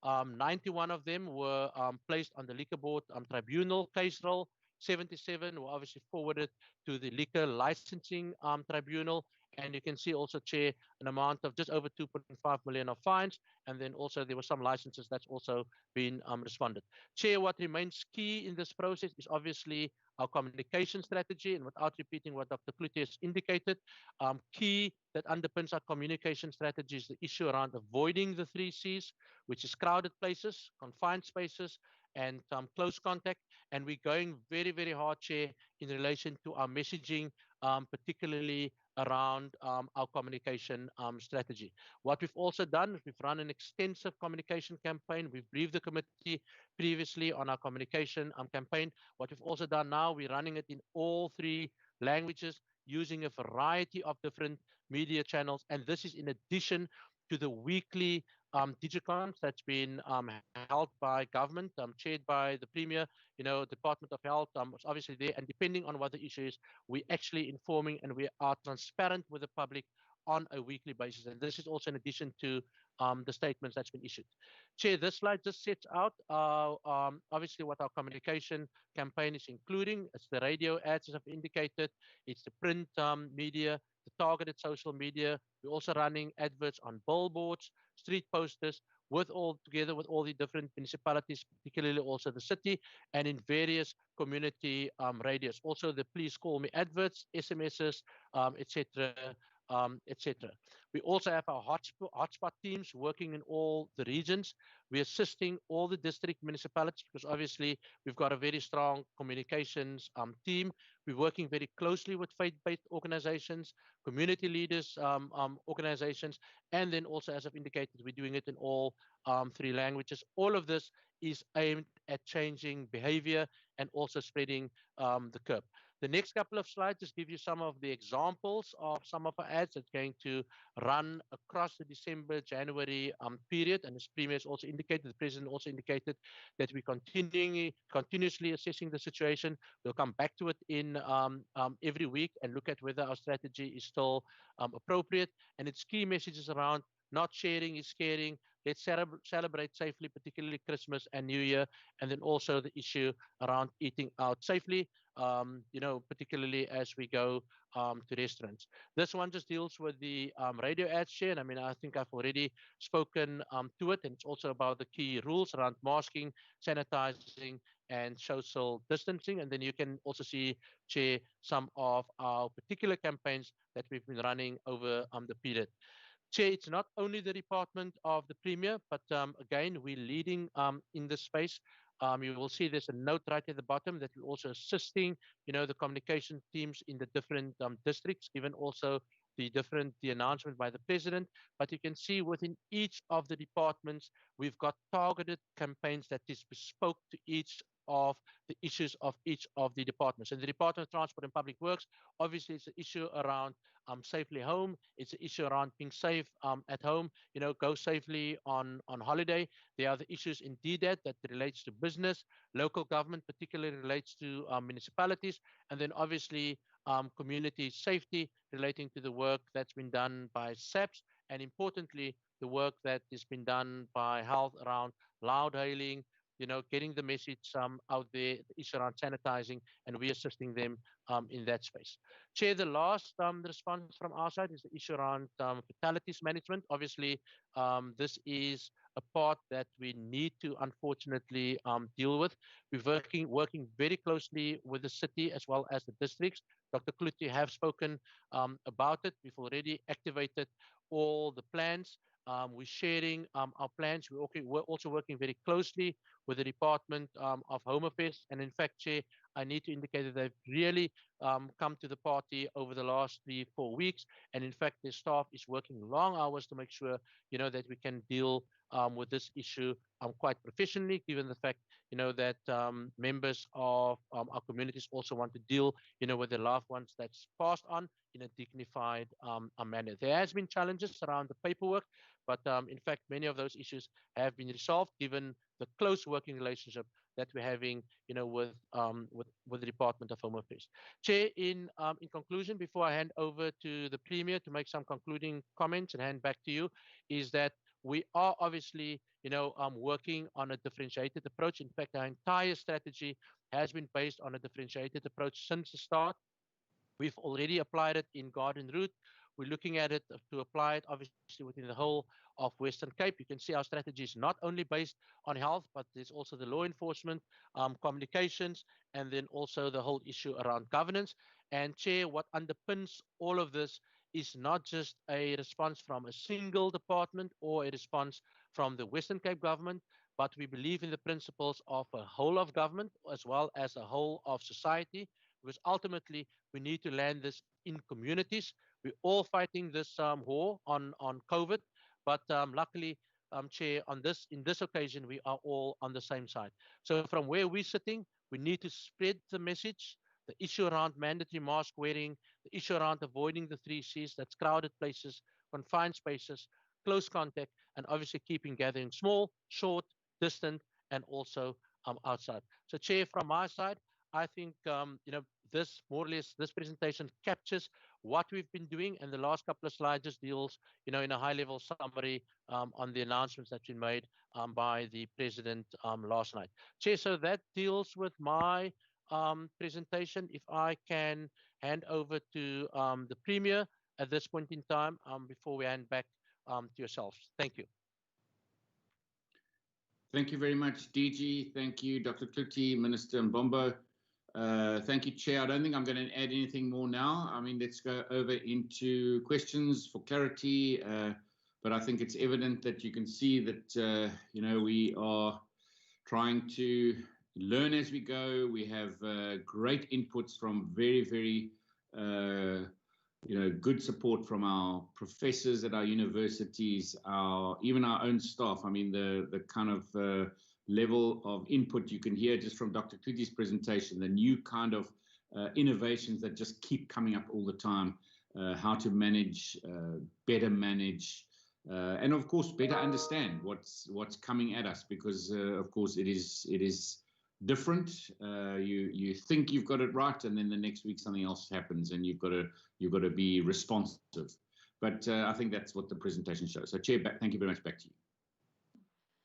S7: 91 of them were placed on the Liquor Board tribunal case roll. 77 were obviously forwarded to the Liquor Licensing Tribunal. And you can see also, Chair, an amount of just over 2.5 million of fines. And then also there were some licenses that's also been responded. Chair, what remains key in this process is obviously our communication strategy. And without repeating what Dr. Klute has indicated, key that underpins our communication strategy is the issue around avoiding the 3 Cs, which is crowded places, confined spaces, and close contact. And we're going very, very hard, Chair, in relation to our messaging, particularly around our communication strategy. What we've also done is we've run an extensive communication campaign. We've briefed the committee previously on our communication campaign. What we've also done now, we're running it in all 3 languages using a variety of different media channels. And this is in addition to the weekly digicons that's been held by government, chaired by the Premier, Department of Health, is obviously there. And depending on what the issue is, we're actually informing and we are transparent with the public on a weekly basis. And this is also in addition to the statements that's been issued. Chair, this slide just sets out obviously what our communication campaign is including. It's the radio ads, as I've indicated. It's the print media, the targeted social media. We're also running adverts on billboards, street posters, together with all the different municipalities, particularly also the city, and in various community radios. Also the Please Call Me adverts, SMSs, etc., etc. We also have our hotspot teams working in all the regions. We're assisting all the district municipalities because obviously we've got a very strong communications team. We're working very closely with faith-based organizations, community leaders organizations, and then also, as I've indicated, we're doing it in all 3 languages. All of this is aimed at changing behavior and also spreading the curve. The next couple of slides just give you some of the examples of some of our ads that's going to run across the December-January period. And as Premier has also indicated, the President also indicated that we're continuously assessing the situation. We'll come back to it in every week and look at whether our strategy is still appropriate. And its key messages around not sharing is caring. Let's celebrate safely, particularly Christmas and New Year. And then also the issue around eating out safely, particularly as we go to restaurants. This one just deals with the radio ads, Chair. And I mean, I think I've already spoken to it. And it's also about the key rules around masking, sanitizing, and social distancing. And then you can also see, Chair, some of our particular campaigns that we've been running over the period. Chair, it's not only the department of the Premier, but again, we're leading in this space. You will see there's a note right at the bottom that we're also assisting, the communication teams in the different districts, given also the announcement by the President. But you can see within each of the departments, we've got targeted campaigns that is bespoke to each of the issues of each of the departments. And the Department of Transport and Public Works, obviously it's an issue around safely home. It's an issue around being safe at home, go safely on holiday. There are the issues in DDAT that relates to business, local government, particularly relates to municipalities, and then obviously community safety relating to the work that's been done by SAPS, and importantly, the work that has been done by health around loud hailing, getting the message out there, the issue around sanitizing, and we assisting them in that space. Chair, the last response from our side is the issue around fatalities management. Obviously, this is a part that we need to unfortunately deal with. We're working very closely with the city as well as the districts. Dr. Klute have spoken about it. We've already activated all the plans. We're sharing our plans. We're also working very closely with the Department of Home Affairs. And in fact, Chair, I need to indicate that they've really come to the party over the last 3-4 weeks. And in fact, their staff is working long hours to make sure, that we can deal with this issue quite professionally, given the fact, that members of our communities also want to deal, with their loved ones that's passed on in a dignified manner. There has been challenges around the paperwork, but in fact, many of those issues have been resolved given the close working relationship that we're having, with the Department of Home Affairs. Chair, in conclusion, before I hand over to the Premier to make some concluding comments and hand back to you, is that we are obviously, working on a differentiated approach. In fact, our entire strategy has been based on a differentiated approach since the start. We've already applied it in Garden Route. We're looking at it to apply it, obviously, within the whole of Western Cape. You can see our strategy is not only based on health, but there's also the law enforcement, communications, and then also the whole issue around governance. And Chair, what underpins all of this is not just a response from a single department or a response from the Western Cape government, but we believe in the principles of a whole of government as well as a whole of society, because ultimately we need to land this in communities. We're all fighting this war on COVID, but luckily, Chair, in this occasion, we are all on the same side. So from where we're sitting, we need to spread the message, the issue around mandatory mask wearing, the issue around avoiding the 3 Cs, that's crowded places, confined spaces, close contact, and obviously keeping gathering small, short, distant, and also outside. So Chair, from my side, I think, this more or less, this presentation captures what we've been doing, and the last couple of slides just deals, in a high-level summary on the announcements that been made by the President last night. Chair, so that deals with my presentation. If I can hand over to the Premier at this point in time before we hand back to yourselves. Thank you.
S4: Thank you very much, DG. Thank you, Dr. Kluti, Minister Mbombo. Thank you, Chair. I don't think I'm going to add anything more now. I mean, let's go over into questions for clarity. But I think it's evident that you can see that, we are trying to learn as we go. We have great inputs from very, very, good support from our professors at our universities, even our own staff. I mean, the kind of level of input you can hear just from Dr. Kluti's presentation, the new kind of innovations that just keep coming up all the time, how to manage, better manage, and of course, better understand what's coming at us, because of course it is different. You think you've got it right, and then the next week something else happens, and you've got to be responsive. But I think that's what the presentation shows. So, Chair, thank you very much. Back to you.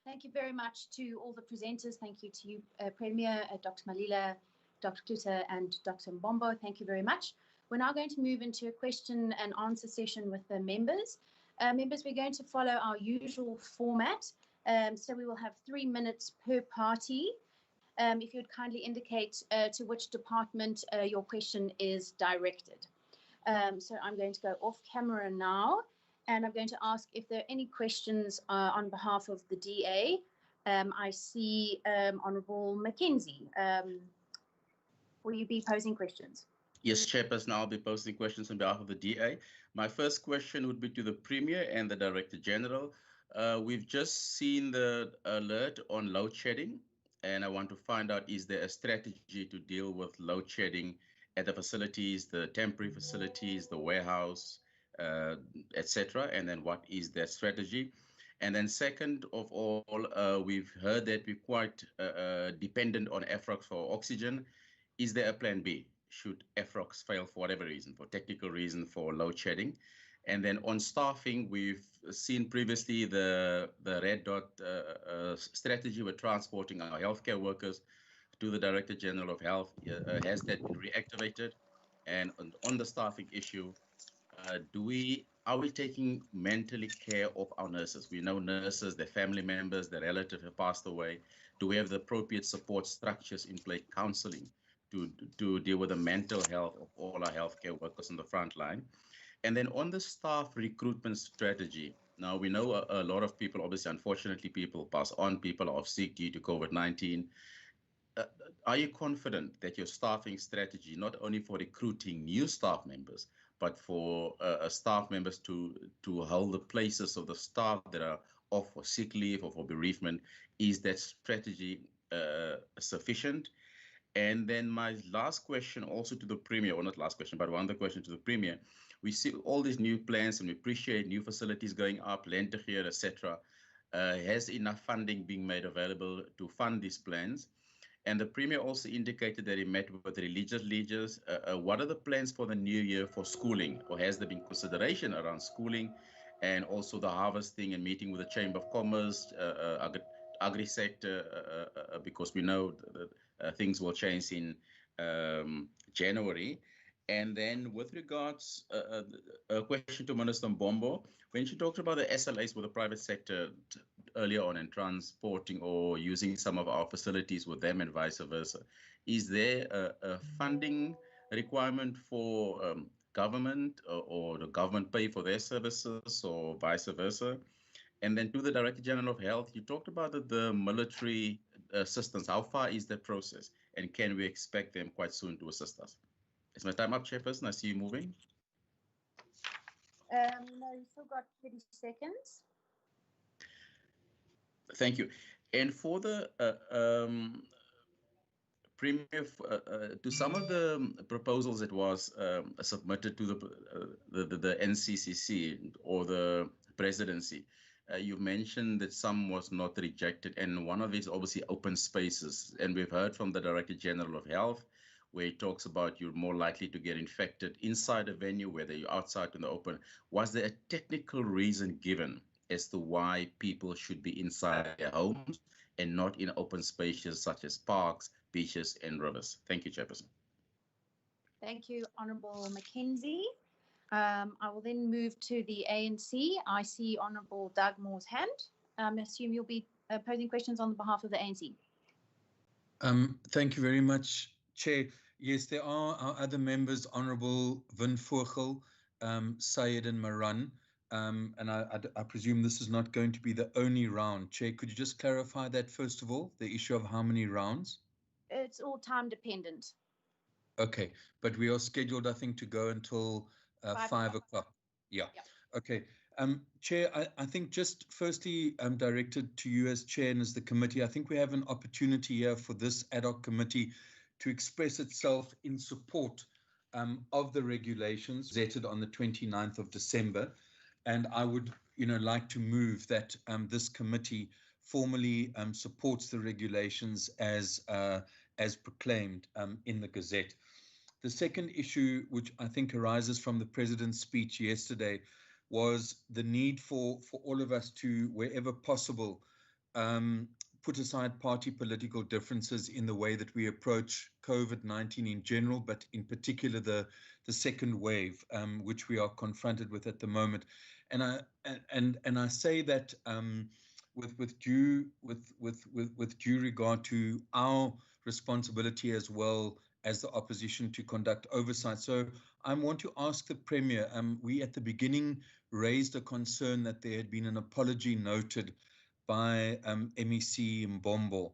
S1: Thank you very much to all the presenters. Thank you to you, Premier, Dr. Malila, Dr. Kluta, and Dr. Mbombo. Thank you very much. We're now going to move into a question and answer session with the members. Members, we're going to follow our usual format. So we will have 3 minutes per party. If you'd kindly indicate to which department your question is directed. So I'm going to go off camera now. And I'm going to ask if there are any questions on behalf of the DA. I see Honourable Mackenzie. Will you be posing questions?
S8: Yes, Chairperson, I'll be posing questions on behalf of the DA. My first question would be to the Premier and the Director General. We've just seen the alert on load shedding, and I want to find out, is there a strategy to deal with load shedding at the facilities, the temporary facilities, the warehouse, etc., and then what is that strategy? And then second of all, we've heard that we're quite dependent on EFROX for oxygen. Is there a plan B should EFROX fail for whatever reason, for technical reason, for load shedding? And then on staffing, we've seen previously the red dot strategy with transporting our healthcare workers to the Director General of Health. Has that been reactivated? And on the staffing issue, are we taking mentally care of our nurses? We know nurses, their family members, their relatives have passed away. Do we have the appropriate support structures in place, counseling, to deal with the mental health of all our healthcare workers on the front line? And then on the staff recruitment strategy, now we know a lot of people, obviously, unfortunately, people pass on, people are off sick due to COVID-19. Are you confident that your staffing strategy, not only for recruiting new staff members, but for staff members to hold the places of the staff that are off for sick leave or for bereavement, is that strategy sufficient? And then my last question also to the Premier, or not last question, but one other question to the Premier. We see all these new plans and we appreciate new facilities going up, Lentegeur, etc. Has enough funding being made available to fund these plans? And the Premier also indicated that he met with religious leaders. What are the plans for the new year for schooling? Or has there been consideration around schooling? and also the harvesting and meeting with the Chamber of Commerce, agri-sector, because we know that things will change in January. And then with regards, a question to Minister Mbombo, when she talked about the SLAs with the private sector earlier on in transporting or using some of our facilities with them and vice versa, is there a funding requirement for government or the government pay for their services or vice versa? And then to the Director General of Health, you talked about the military assistance. How far is that process? And can we expect them quite soon to assist us? Is my time up, Chairperson? I see you moving.
S1: No, you've still got 30 seconds.
S8: Thank you. And for the Premier, to some of the proposals that was submitted to the NCCC or the presidency, you mentioned that some was not rejected, and one of it is obviously open spaces. And we've heard from the Director General of Health, where he talks about you're more likely to get infected inside a venue, whether you're outside in the open. Was there a technical reason given as to why people should be inside their homes and not in open spaces such as parks, beaches, and rivers? Thank you, Chairperson.
S1: Thank you, Honourable Mackenzie. I will then move to the ANC. I see Honourable Doug Moore's hand. I assume you'll be posing questions on behalf of the ANC.
S2: Thank you very much, Chair. Yes, there are our other members, Honourable Vin Vogel, Syed and Maran, and I presume this is not going to be the only round. Chair, could you just clarify that first of all, the issue of how many rounds?
S1: It's all time dependent.
S2: Okay, but we are scheduled, I think, to go until 5 o'clock. Yeah. Yep. Okay. Chair, I think just firstly, directed to you as Chair and as the committee, I think we have an opportunity here for this ad hoc committee to express itself in support of the regulations vetted on the 29th of December. And I would, like to move that this committee formally supports the regulations as proclaimed in the Gazette. The second issue, which I think arises from the President's speech yesterday, was the need for all of us to, wherever possible, put aside party political differences in the way that we approach COVID-19 in general, but in particular the second wave, which we are confronted with at the moment. And I say that with due regard to our responsibility as well as the opposition to conduct oversight. So I want to ask the Premier, we at the beginning raised a concern that there had been an apology noted by MEC Mbombo.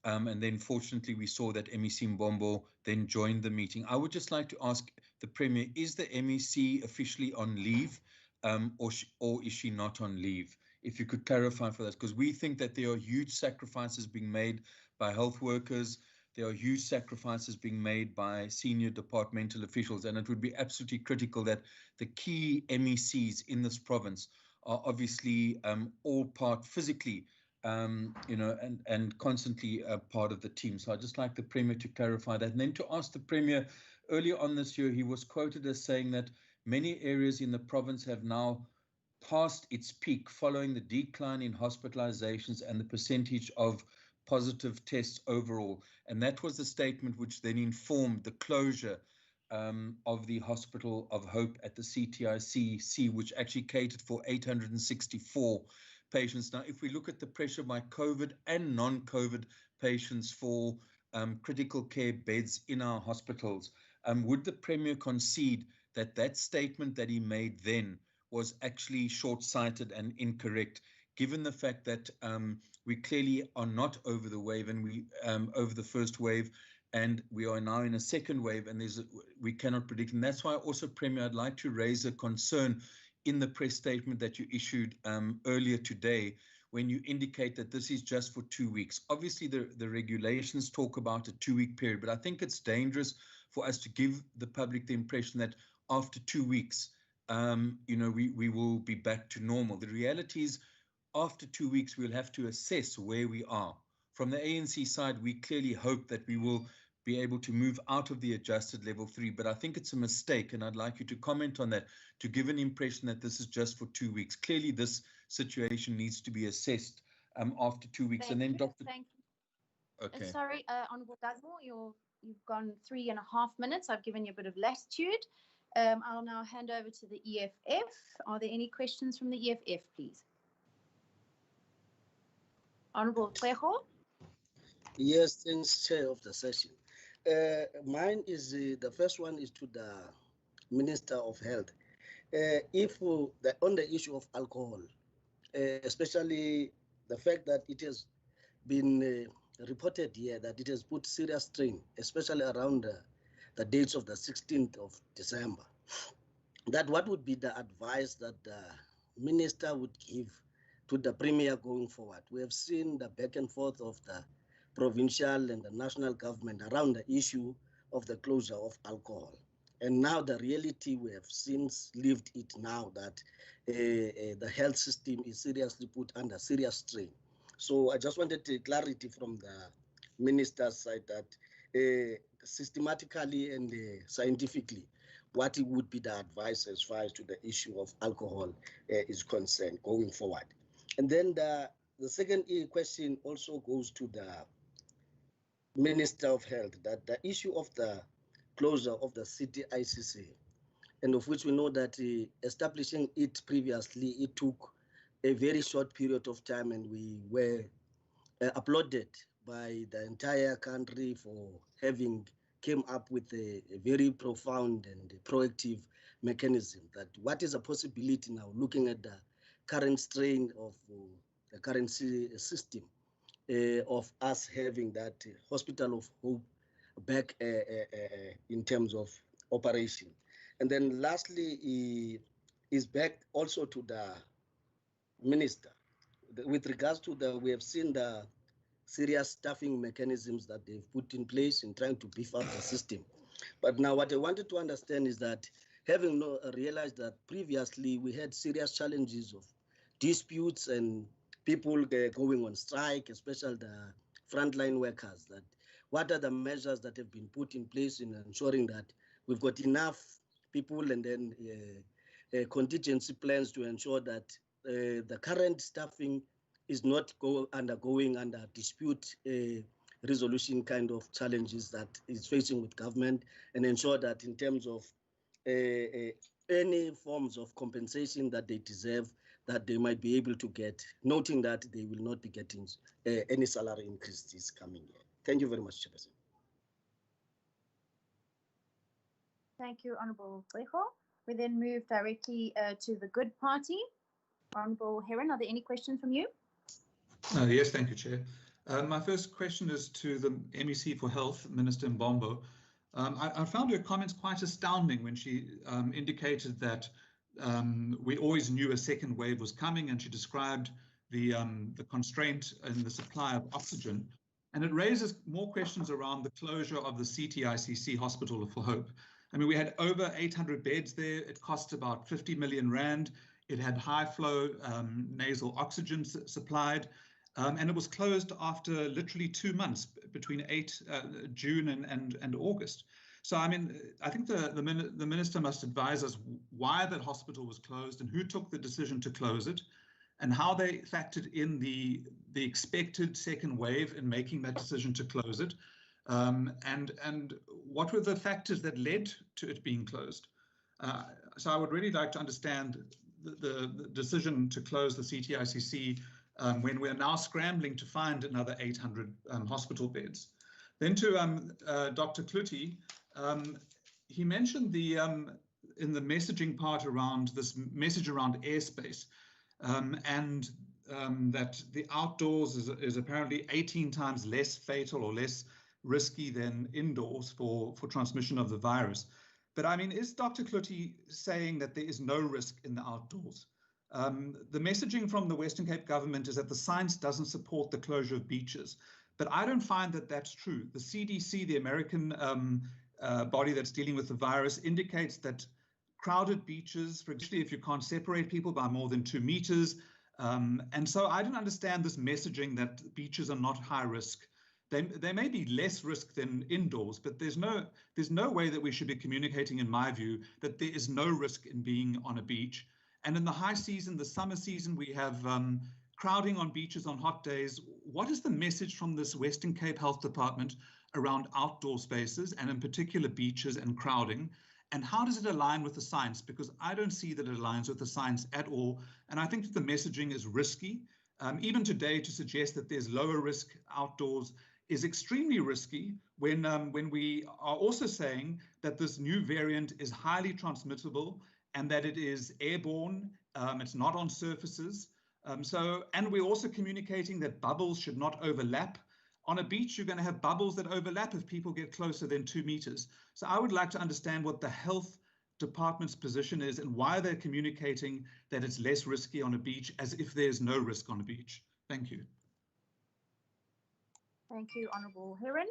S2: And then fortunately we saw that MEC Mbombo then joined the meeting. I would just like to ask the Premier, is the MEC officially on leave or is she not on leave? If you could clarify for us, because we think that there are huge sacrifices being made by health workers. There are huge sacrifices being made by senior departmental officials, and it would be absolutely critical that the key MECs in this province are obviously all part physically, and constantly part of the team. So I'd just like the Premier to clarify that. And then to ask the Premier, earlier on this year, he was quoted as saying that many areas in the province have now passed its peak following the decline in hospitalizations and the percentage of positive tests overall. And that was the statement which then informed the closure of the Hospital of Hope at the CTIC, which actually catered for 864 patients. Now, if we look at the pressure by COVID and non-COVID patients for critical care beds in our hospitals, would the Premier concede that that statement that he made then was actually short-sighted and incorrect, given the fact that we clearly are not over the wave and we over the first wave, and we are now in a second wave, and we cannot predict. And that's why also, Premier, I'd like to raise a concern in the press statement that you issued earlier today, when you indicate that this is just for 2 weeks. Obviously, the regulations talk about a 2-week period, but I think it's dangerous for us to give the public the impression that after 2 weeks, we will be back to normal. The reality is, after 2 weeks, we'll have to assess where we are. From the ANC side, we clearly hope that we will be able to move out of the adjusted level 3. But I think it's a mistake, and I'd like you to comment on that, to give an impression that this is just for 2 weeks. Clearly, this situation needs to be assessed after 2 weeks.
S1: Thank
S2: and then,
S1: you.
S2: Dr.
S1: Thank you.
S2: Okay.
S1: Sorry, Honourable Dazmore, you've gone 3.5 minutes. I've given you a bit of latitude. I'll now hand over to the EFF. Are there any questions from the EFF, please? Honourable Tleho?
S9: Yes, thanks, Chair of the session. Mine is the first one is to the Minister of Health. On the issue of alcohol, especially the fact that it has been reported here that it has put serious strain, especially around the dates of the 16th of December, that what would be the advice that the Minister would give to the Premier going forward? We have seen the back and forth of the provincial and the national government around the issue of the closure of alcohol. And now the reality, we have since lived it now that the health system is seriously put under serious strain. So I just wanted clarity from the minister's side that systematically and scientifically, what it would be the advice as far as to the issue of alcohol is concerned going forward. And then the second question also goes to the Minister of Health, that the issue of the closure of the city ICC, and of which we know that establishing it previously, it took a very short period of time, and we were applauded by the entire country for having came up with a very profound and proactive mechanism. That what is a possibility now, looking at the current strain of the current system, of us having that Hospital of Hope back in terms of operation. And then lastly is back also to the minister. With regards to we have seen the serious staffing mechanisms that they've put in place in trying to beef up the system. But now what I wanted to understand is that having realized that previously we had serious challenges of disputes and people going on strike, especially the frontline workers, that what are the measures that have been put in place in ensuring that we've got enough people, and then contingency plans to ensure that the current staffing is not undergoing under dispute resolution kind of challenges that is facing with government, and ensure that in terms of any forms of compensation that they deserve, that they might be able to get, noting that they will not be getting any salary increases coming year. Thank you very much, Chairperson.
S1: Thank you, Honourable Tleho. We then move directly to the Good Party. Honourable Heron, are there any questions from you?
S10: Yes, thank you, Chair. My first question is to the MEC for Health, Minister Mbombo. I found her comments quite astounding when she indicated that we always knew a second wave was coming, and she described the constraint in the supply of oxygen. And it raises more questions around the closure of the CTICC Hospital for Hope. I mean, we had over 800 beds there. It cost about 50 million rand. It had high flow nasal oxygen supplied. And it was closed after literally 2 months, between June and August. So, I mean, I think the minister must advise us why that hospital was closed and who took the decision to close it, and how they factored in the expected second wave in making that decision to close it, and what were the factors that led to it being closed. So I would really like to understand the decision to close the CTICC when we're now scrambling to find another 800 hospital beds. Then to Dr. Kluti, he mentioned in the messaging part around this message around airspace, and that the outdoors is apparently 18 times less fatal or less risky than indoors for transmission of the virus. But I mean, is Dr. Kluti saying that there is no risk in the outdoors? The messaging from the Western Cape government is that the science doesn't support the closure of beaches, but I don't find that that's true. The CDC, the American body that's dealing with the virus, indicates that crowded beaches, particularly if you can't separate people by more than 2 meters. And so I don't understand this messaging that beaches are not high risk. They may be less risk than indoors, but there's no way that we should be communicating, in my view, that there is no risk in being on a beach. And in the high season, the summer season, we have crowding on beaches on hot days. What is the message from this Western Cape Health Department around outdoor spaces, and in particular beaches and crowding? And how does it align with the science? Because I don't see that it aligns with the science at all. And I think that the messaging is risky. Even today, to suggest that there's lower risk outdoors is extremely risky when we are also saying that this new variant is highly transmittable and that it is airborne, it's not on surfaces. And we're also communicating that bubbles should not overlap. On a beach, you're going to have bubbles that overlap if people get closer than 2 meters. So I would like to understand what the health department's position is and why they're communicating that it's less risky on a beach as if there's no risk on a beach. Thank you.
S1: Thank you, Honourable Heron.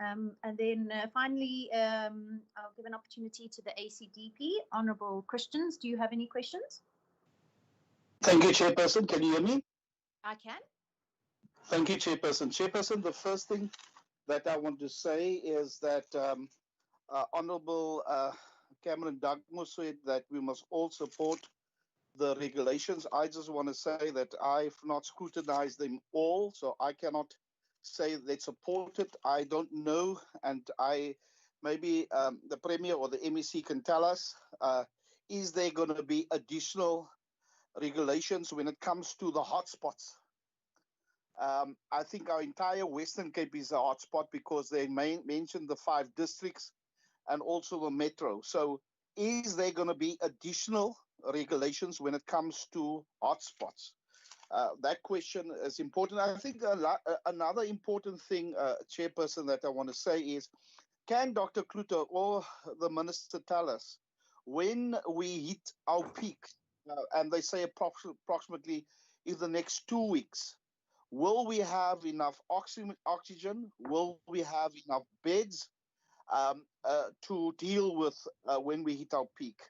S1: And then finally, I'll give an opportunity to the ACDP. Honourable Christians, do you have any questions?
S11: Thank you, Chairperson. Can you hear me?
S1: I can.
S11: Thank you, Chairperson. Chairperson, the first thing that I want to say is that Honourable Cameron Dugmore said that we must all support the regulations. I just want to say that I've not scrutinized them all, so I cannot say they support it. I don't know, and maybe the Premier or the MEC can tell us, is there going to be additional regulations when it comes to the hotspots? I think our entire Western Cape is a hotspot because they mentioned the 5 districts and also the metro. So is there going to be additional regulations when it comes to hotspots? That question is important. I think another important thing, Chairperson, that I want to say is, can Dr. Klute or the Minister tell us when we hit our peak, and they say approximately in the next 2 weeks, will we have enough oxygen? Will we have enough beds to deal with when we hit our peak?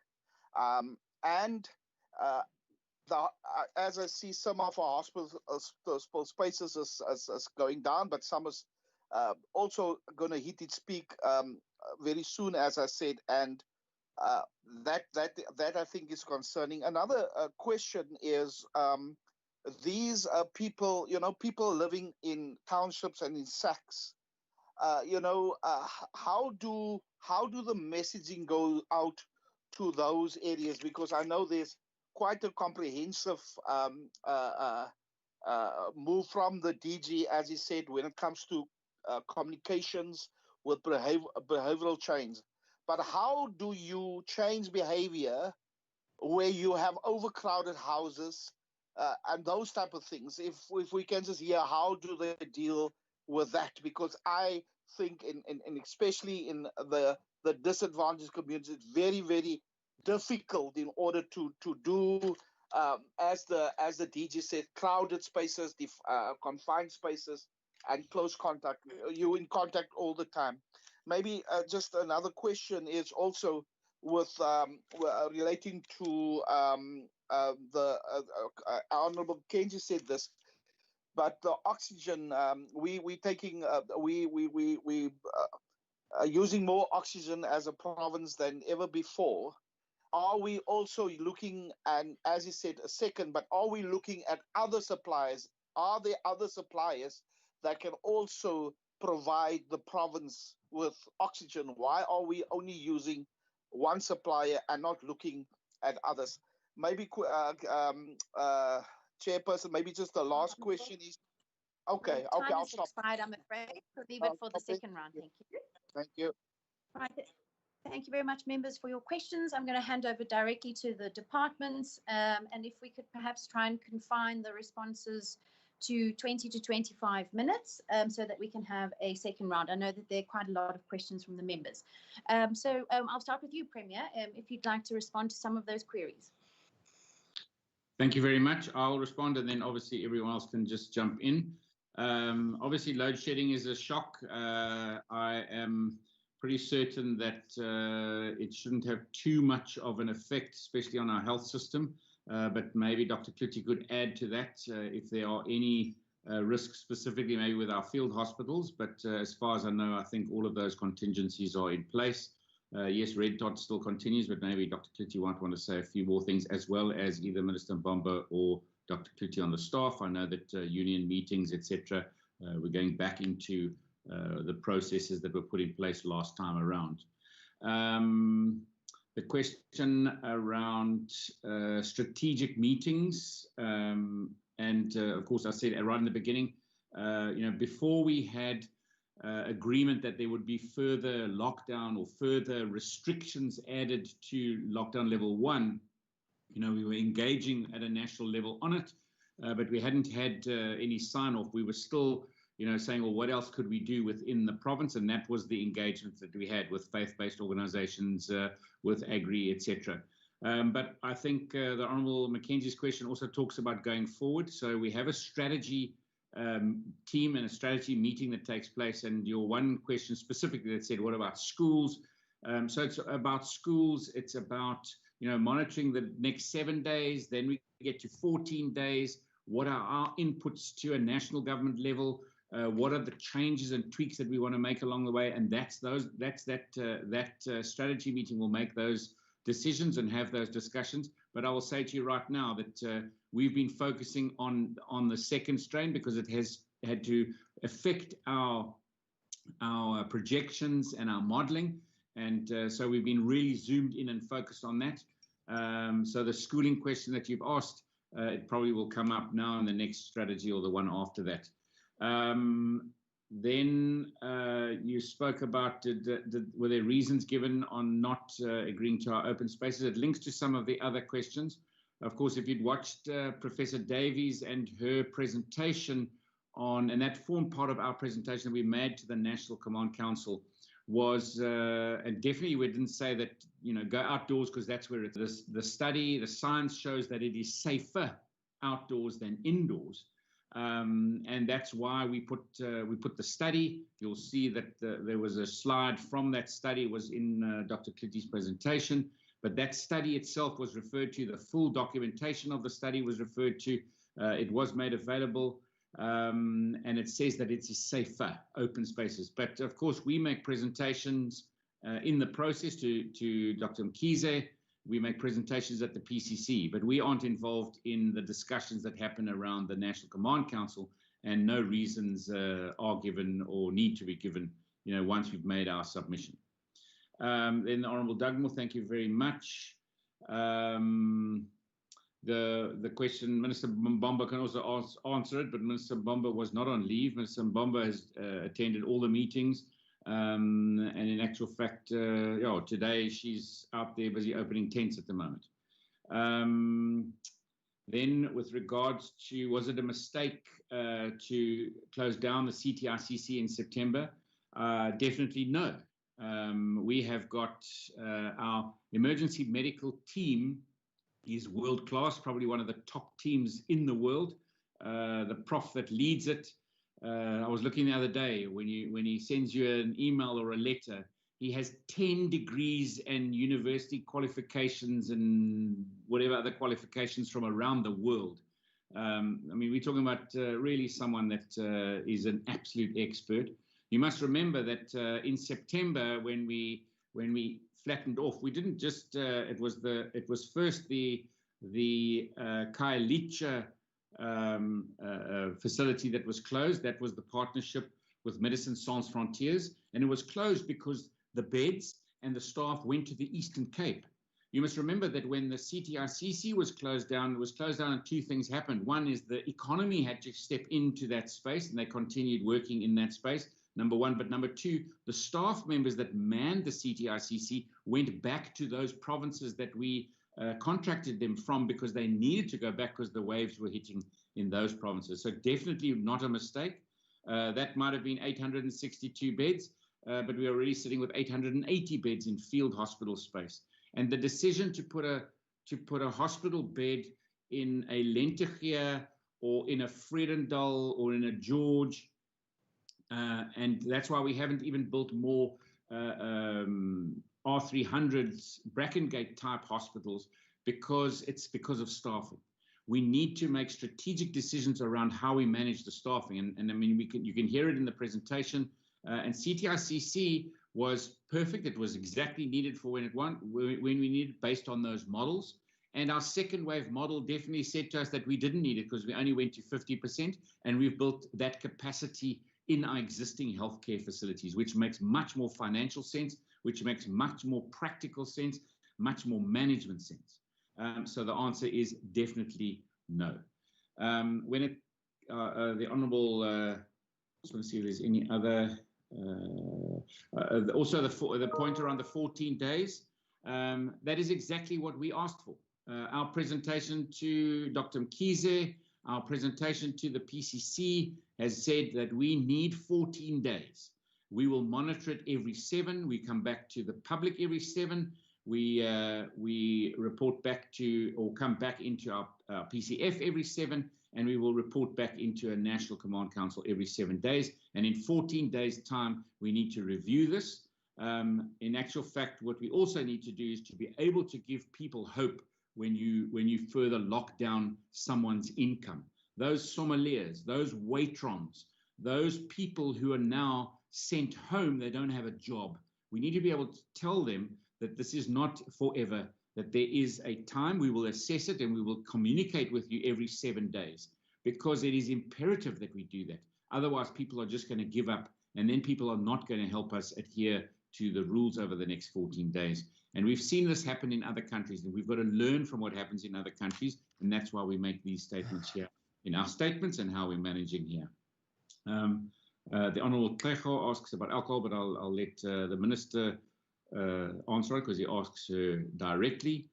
S11: As I see some of our hospital spaces as going down, but some is also going to hit its peak very soon, as I said, and that I think is concerning. Another question is these people, people living in townships and in SACs. How do the messaging go out to those areas? Because I know there's quite a comprehensive move from the DG, as he said, when it comes to communications with behavioral change. But how do you change behavior where you have overcrowded houses and those type of things? If we can just hear, how do they deal with that? Because I think, in especially in the disadvantaged communities, it's very, very difficult in order to do, as the DG said, crowded spaces, confined spaces, and close contact. You're in contact all the time. Maybe just another question is also with relating to the Honourable Kenji said this, but the oxygen, we are using more oxygen as a province than ever before. Are we also looking, and as he said, a second, but are we looking at other suppliers? Are there other suppliers that can also provide the province with oxygen? Why are we only using one supplier and not looking at others? Maybe, Chairperson, maybe just the last question is, okay, I'll stop.
S1: Expired, I'm afraid. We'll leave it for the second round. Thank you.
S11: Thank you.
S1: Right. Thank you very much, members, for your questions. I'm going to hand over directly to the departments, and if we could perhaps try and confine the responses to 20 to 25 minutes so that we can have a second round. I know that there are quite a lot of questions from the members. I'll start with you, Premier, if you'd like to respond to some of those queries.
S4: Thank you very much. I'll respond, and then obviously everyone else can just jump in. Obviously, load shedding is a shock. I am pretty certain that it shouldn't have too much of an effect, especially on our health system. But maybe Dr. Klute could add to that if there are any risk specifically maybe with our field hospitals, but as far as I know, I think all of those contingencies are in place. Yes, red dot still continues, but maybe Dr. Kliti might want to say a few more things, as well as either Minister Mbombo or Dr. Kliti on the staff. I know that union meetings, etc., we're going back into the processes that were put in place last time around. The question around strategic meetings, and of course, I said right in the beginning, before we had agreement that there would be further lockdown or further restrictions added to lockdown level 1, we were engaging at a national level on it, but we hadn't had any sign-off. We were still, saying, well, what else could we do within the province? And that was the engagement that we had with faith-based organizations, with Agri, etc. But I think the Honourable Mackenzie's question also talks about going forward. So we have a strategy team and a strategy meeting that takes place. And your one question specifically that said, what about schools? So it's about schools. It's about, monitoring the next 7 days. Then we get to 14 days. What are our inputs to a national government level? What are the changes and tweaks that we want to make along the way? And that strategy meeting will make those decisions and have those discussions. But I will say to you right now that we've been focusing on the second strain because it has had to affect our projections and our modeling. And so we've been really zoomed in and focused on that. So the schooling question that you've asked, it probably will come up now in the next strategy or the one after that. Then you spoke about were there reasons given on not agreeing to our open spaces? It links to some of the other questions. Of course, if you'd watched Professor Davies and her presentation and that formed part of our presentation that we made to the National Command Council, was, and definitely we didn't say that, go outdoors because that's where it's, the study, the science shows that it is safer outdoors than indoors. And that's why we put the study. You'll see that there was a slide from that study was in Dr. Kliti's presentation, but that study itself was referred to. The full documentation of the study was referred to. It was made available, and it says that it's a safer open spaces. But of course, we make presentations in the process to Dr. Mkhize. We make presentations at the PCC, but we aren't involved in the discussions that happen around the National Command Council, and no reasons are given or need to be given, once we've made our submission. Then the Honourable Dugmore, thank you very much. The question, Minister Mbombo can also answer it, but Minister Mbombo was not on leave. Minister Mbombo has attended all the meetings. And in actual fact, today she's out there busy opening tents at the moment. Then with regards to, was it a mistake to close down the CTICC in September? Definitely no. We have got our emergency medical team is world-class, probably one of the top teams in the world. The prof that leads it, I was looking the other day, when he sends you an email or a letter, he has 10 degrees and university qualifications and whatever other qualifications from around the world. We're talking about really someone that is an absolute expert. You must remember that in September, when we flattened off, we didn't just it was first the Khayelitsha facility that was closed. That was the partnership with Médecins Sans Frontières, and it was closed because the beds and the staff went to the Eastern Cape. You must remember that when the CTICC was closed down, it was closed down and two things happened. One is the economy had to step into that space, and they continued working in that space, number one. But number two, the staff members that manned the CTICC went back to those provinces that we contracted them from, because they needed to go back because the waves were hitting in those provinces. So definitely not a mistake. That might have been 862 beds, but we're already sitting with 880 beds in field hospital space. And the decision to put a hospital bed in a Lentegeur or in a Vredendal or in a George, and that's why we haven't even built more R300s, Brackengate type hospitals, because of staffing. We need to make strategic decisions around how we manage the staffing. And I mean, you can hear it in the presentation. And CTICC was perfect. It was exactly needed for when we needed it based on those models. And our second wave model definitely said to us that we didn't need it because we only went to 50%. And we've built that capacity in our existing healthcare facilities, which makes much more financial sense, which makes much more practical sense, much more management sense. So the answer is definitely no. When it, the Honourable, just want to see if there's any other, also the point around the 14 days, that is exactly what we asked for. Our presentation to Dr. Mkhize, our presentation to the PCC has said that we need 14 days. We will monitor it every 7. We come back to the public every 7. We report back to or come back into our PCF every 7, and we will report back into a National Command Council every 7 days. And in 14 days' time, we need to review this. In actual fact, what we also need to do is to be able to give people hope when you further lock down someone's income. Those sommeliers, those waitrons, those people who are now sent home, they don't have a job. We need to be able to tell them that this is not forever, that there is a time, we will assess it and we will communicate with you every 7 days, because it is imperative that we do that. Otherwise, people are just going to give up, and then people are not going to help us adhere to the rules over the next 14 days. And we've seen this happen in other countries, and we've got to learn from what happens in other countries, and that's why we make these statements here in our statements and how we're managing here. The Honourable Klecho asks about alcohol, but I'll let the Minister answer it because he asks her directly.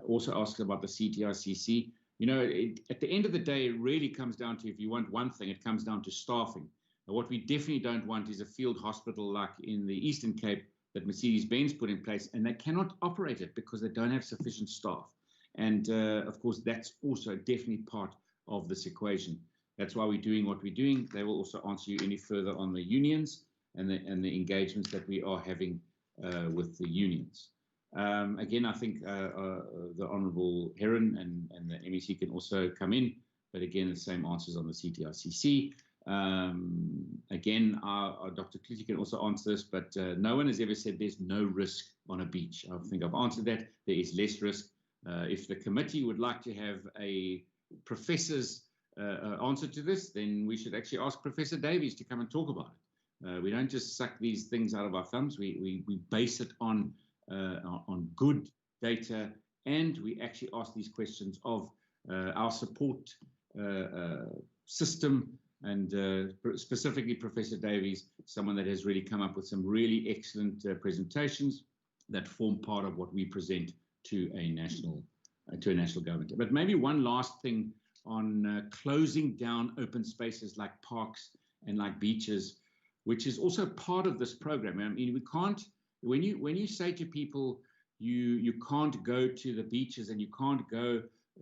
S4: Also asks about the CTICC. You know, at the end of the day, it really comes down to, if you want one thing, it comes down to staffing. Now, what we definitely don't want is a field hospital like in the Eastern Cape that Mercedes-Benz put in place, and they cannot operate it because they don't have sufficient staff. And of course, that's also definitely part of this equation. That's why we're doing what we're doing. They will also answer you any further on the unions and the engagements that we are having with the unions. Again, I think the Honourable Heron and the MEC can also come in, but again, the same answers on the CTICC. Again, our Dr. Kluti can also answer this, but no one has ever said there's no risk on a beach. I think I've answered that. There is less risk. If the committee would like to have a professor's answer to this, then we should actually ask Professor Davies to come and talk about it. We don't just suck these things out of our thumbs. We base it on good data, and we actually ask these questions of our support system, and specifically Professor Davies, someone that has really come up with some really excellent presentations that form part of what we present to a national government. But maybe one last thing on closing down open spaces like parks and like beaches, which is also part of this program. I mean, we can't, when you say to people, you can't go to the beaches and you can't go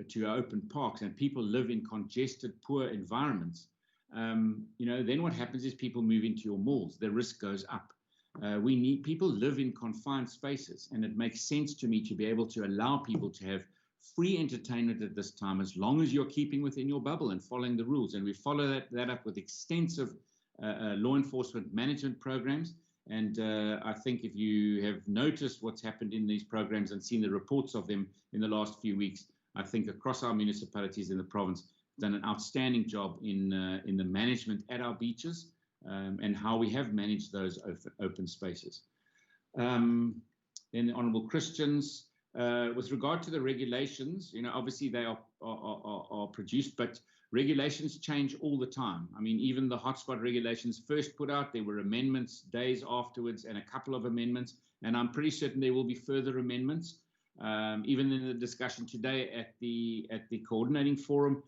S4: to open parks, and people live in congested, poor environments, you know, then what happens is people move into your malls. The risk goes up. We need, people live in confined spaces, and it makes sense to me to be able to allow people to have free entertainment at this time, as long as you're keeping within your bubble and following the rules. And we follow that up with extensive law enforcement management programs. And I think if you have noticed what's happened in these programs and seen the reports of them in the last few weeks, I think across our municipalities in the province done an outstanding job in the management at our beaches and how we have managed those open spaces. Then the Honourable Christians, with regard to the regulations, you know, obviously they are produced, but regulations change all the time. I mean, even the hotspot regulations first put out, there were amendments days afterwards and a couple of amendments, and I'm pretty certain there will be further amendments. Even in the discussion today at the coordinating forum,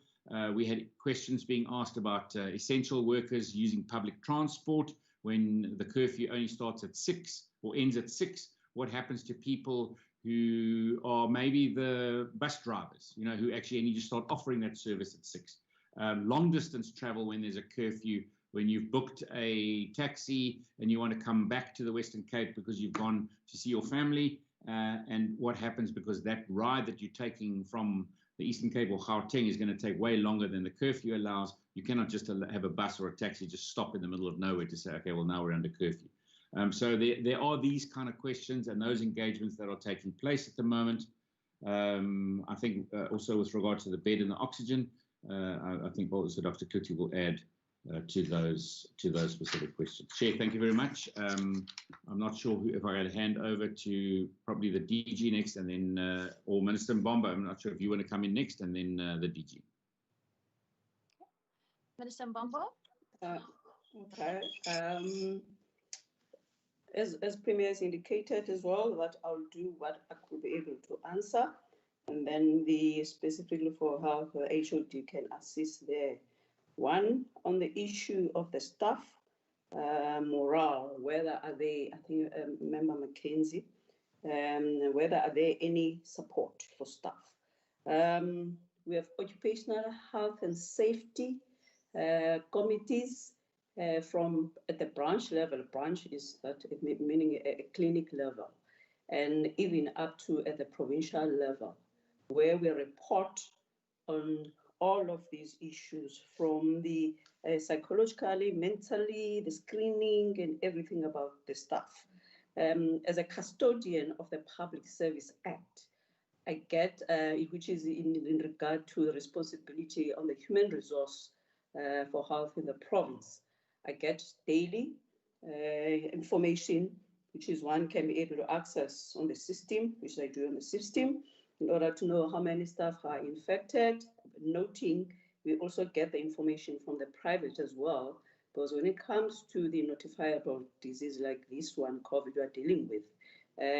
S4: we had questions being asked about essential workers using public transport when the curfew only starts at 6 or ends at 6. What happens to people who are maybe the bus drivers, you know, who actually need to start offering that service at 6? Long distance travel when there's a curfew, when you've booked a taxi and you want to come back to the Western Cape because you've gone to see your family, and what happens because that ride that you're taking from the Eastern Cape or Gauteng is going to take way longer than the curfew allows. You cannot just have a bus or a taxi just stop in the middle of nowhere to say, okay, well, now we're under curfew. So there are these kind of questions and those engagements that are taking place at the moment. I think also with regard to the bed and the oxygen, I think also Dr. Kuti will add to those specific questions. Chair, thank you very much. I'm not sure if I had a hand over to probably the DG next, and then or Minister Mbombo. I'm not sure if you want to come in next, and then the DG.
S1: Minister Mbombo.
S3: Okay. As Premier has indicated as well, that I'll do what I could be able to answer, and then specifically for how the HOD can assist there. One, on the issue of the staff morale, whether are they, I think Member Mackenzie, whether are there any support for staff. We have occupational health and safety committees from at the branch level. Branch is that meaning a clinic level, and even up to at the provincial level, where we report on all of these issues, from the psychologically, mentally, the screening and everything about the staff. As a custodian of the Public Service Act, I get, which is in regard to responsibility on the human resource for health in the province, I get daily information, which is one can be able to access on the system, which I do on the system, in order to know how many staff are infected. Noting, we also get the information from the private as well, because when it comes to the notifiable disease like this one, COVID, you are dealing with,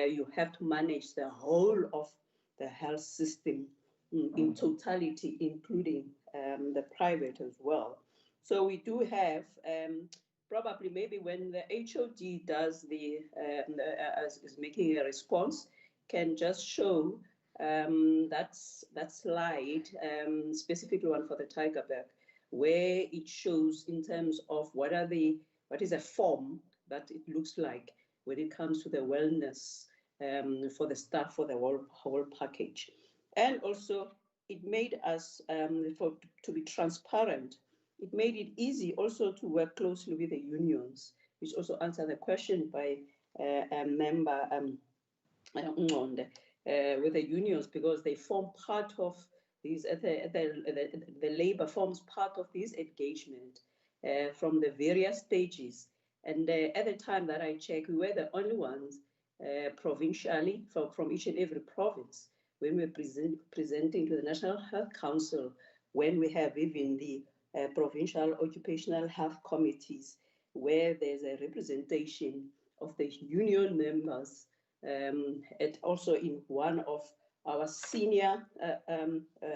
S3: you have to manage the whole of the health system in totality, including the private as well. So we do have probably maybe when the HOD does is making a response, can just show that slide, specifically one for the Tigerberg, where it shows in terms of what is a form that it looks like when it comes to the wellness for the staff for the whole package. And also it made us, to be transparent, it made it easy also to work closely with the unions, which also answered the question by a member with the unions, because they form part of these, the labor forms part of this engagement from the various stages. And at the time that I checked, we were the only ones provincially from each and every province when we're presenting to the National Health Council, when we have even the provincial occupational health committees, where there's a representation of the union members, and also in one of our senior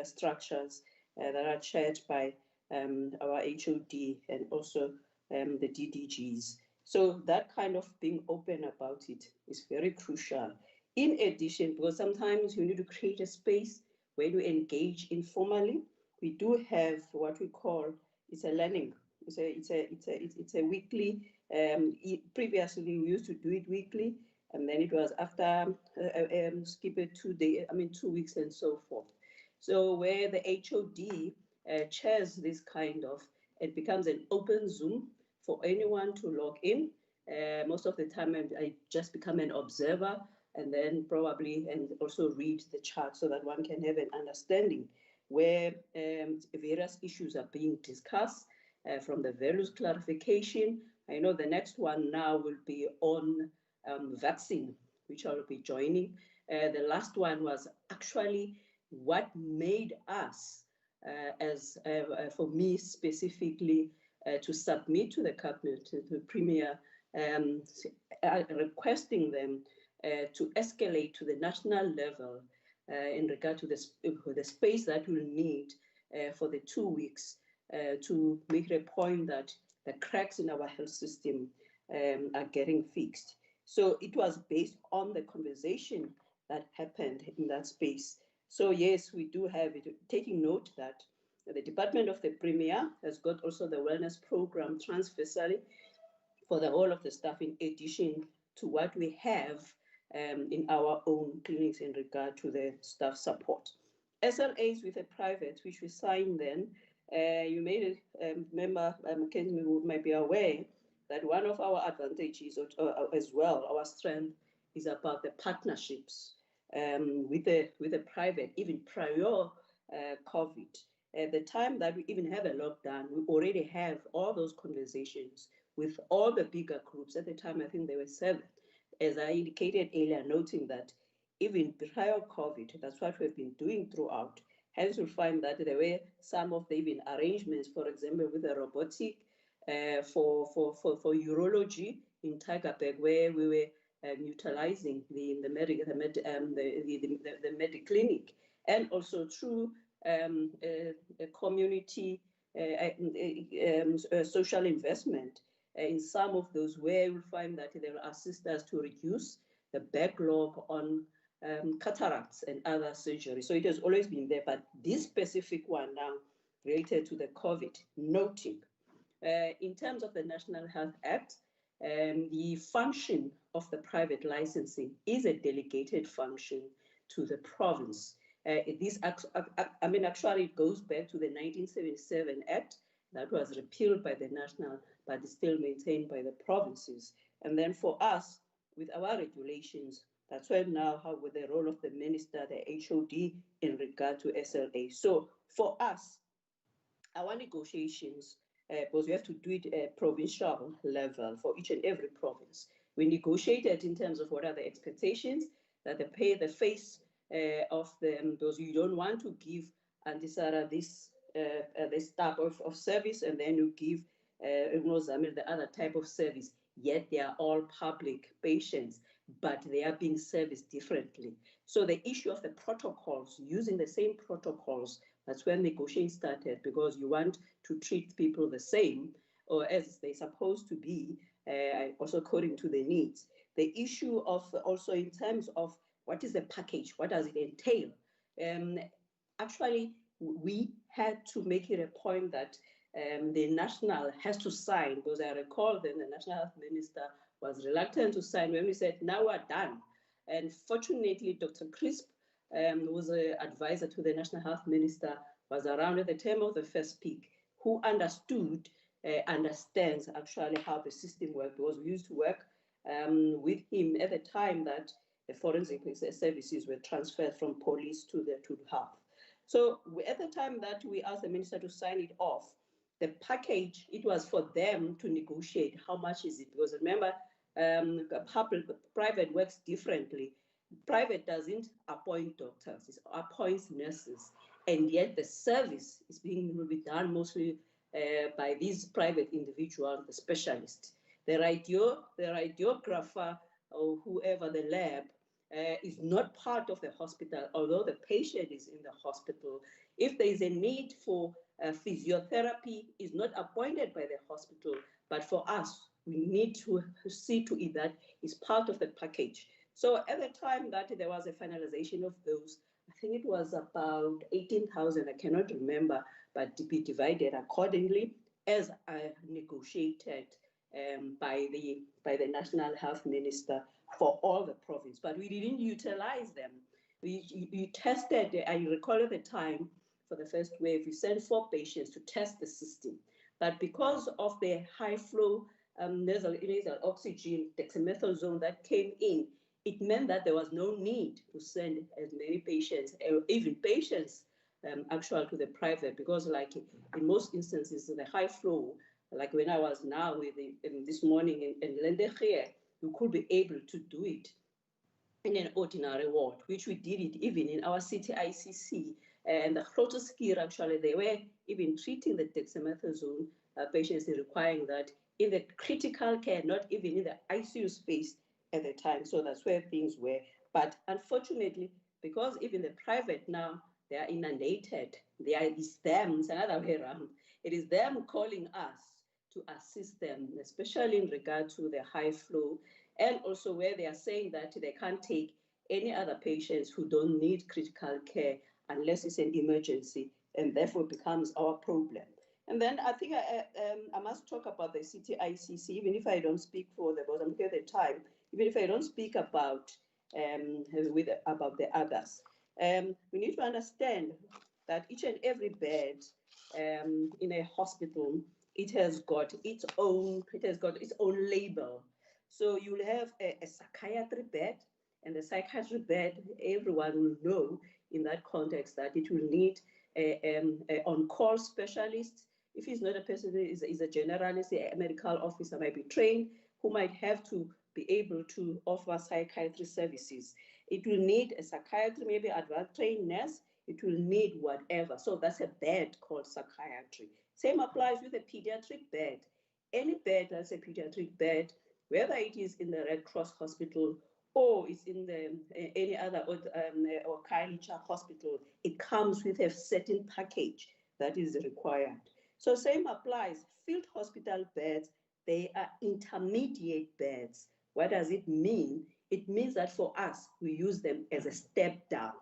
S3: structures that are chaired by our HOD and also the DDGs. So that kind of being open about it is very crucial. In addition, because sometimes you need to create a space where you engage informally. We do have what we call, it's a learning. It's a weekly. Previously we used to do it weekly, and then it was after skip it 2 weeks and so forth. So where the HOD chairs this kind of, it becomes an open Zoom for anyone to log in. Most of the time I just become an observer, and then probably and also read the chart so that one can have an understanding where various issues are being discussed from the various clarification. I know the next one now will be on vaccine, which I'll be joining. The last one was actually what made us, for me specifically, to submit to the cabinet, to the Premier, requesting them to escalate to the national level in regard to the space that we'll need for the 2 weeks to make it a point that the cracks in our health system are getting fixed. So it was based on the conversation that happened in that space. So yes, we do have it, taking note that the Department of the Premier has got also the wellness program transversally for the whole of the staff, in addition to what we have in our own clinics in regard to the staff support. SLAs with a private, which we signed then, you made it, member Mackenzie might be aware that one of our advantages as well, our strength, is about the partnerships with the private, even prior COVID. At the time that we even have a lockdown, we already have all those conversations with all the bigger groups. At the time, I think there were 7, as I indicated earlier, noting that even prior COVID, that's what we've been doing throughout. Hence, you'll find that there were some of the even arrangements, for example, with the robotic for urology in Tigerberg, where we were utilizing the Mediclinic, and also through a community social investment in some of those, where you'll find that they will assist us to reduce the backlog on cataracts and other surgeries. So it has always been there, but this specific one now related to the COVID, noting in terms of the National Health Act, the function of the private licensing is a delegated function to the province. Actually, it goes back to the 1977 Act that was repealed by the national, but is still maintained by the provinces. And then for us, with our regulations, that's why now how with the role of the minister, the HOD, in regard to SLA. So for us, our negotiations, because we have to do it at provincial level for each and every province. We negotiated in terms of what are the expectations that they pay the face of them, because you don't want to give Antisara this type of service, and then you give the other type of service, yet they are all public patients, but they are being serviced differently. So the issue of the protocols, using the same protocols, that's when negotiations started, because you want to treat people the same, or as they're supposed to be, also according to the needs. The issue of also in terms of what is the package, what does it entail? Actually, we had to make it a point that the national has to sign, because I recall then the National Health Minister was reluctant to sign when we said, now we're done. And fortunately, Dr. Crisp, who was an advisor to the National Health Minister, was around at the time of the first peak, who understands actually how the system works, because we used to work with him at the time that the forensic services were transferred from police to the health. So at the time that we asked the minister to sign it off, the package, it was for them to negotiate how much is it, because remember, private works differently. Private doesn't appoint doctors, it appoints nurses, and yet the service is will be done mostly by these private individuals, the specialists. The radiographer or whoever, the lab, is not part of the hospital, although the patient is in the hospital. If there is a need for physiotherapy, is not appointed by the hospital, but for us, we need to see to it that it's part of the package. So at the time that there was a finalization of those, I think it was about 18,000, I cannot remember, but to be divided accordingly as I negotiated by the National Health Minister for all the province. But we didn't utilize them. We tested, I recall at the time, for the first wave, we sent 4 patients to test the system. But because of the high flow nasal oxygen dexamethasone that came in, it meant that there was no need to send as many patients, even patients, actually to the private, because like in most instances, the high flow, like when I was now with this morning in Lendeghe, we could be able to do it in an ordinary ward, which we did it even in our city ICC. And the Grooteskier, actually, they were even treating the dexamethasone patients requiring that in the critical care, not even in the ICU space at the time. So that's where things were. But unfortunately, because even the private now, they are inundated. It's them, it's another way around. It is them calling us to assist them, especially in regard to the high flow, and also where they are saying that they can't take any other patients who don't need critical care unless it's an emergency, and therefore becomes our problem. And then I think I must talk about the CTICC, even if I don't speak for the, because I'm here at the time, even if I don't speak about the others. We need to understand that each and every bed in a hospital, it has got its own label. So you'll have a psychiatry bed, and the psychiatry bed, everyone will know in that context that it will need a on-call specialist. If he's not a person who is a generalist, a medical officer might be trained, who might have to be able to offer psychiatry services. It will need a psychiatry, maybe advanced trained nurse. It will need whatever. So that's a bed called psychiatry. Same applies with a pediatric bed. Any bed that's a pediatric bed, whether it is in the Red Cross Hospital or it's in any other or Khayelitsha Hospital, it comes with a certain package that is required. So same applies. Field hospital beds, they are intermediate beds. What does it mean? It means that for us, we use them as a step down.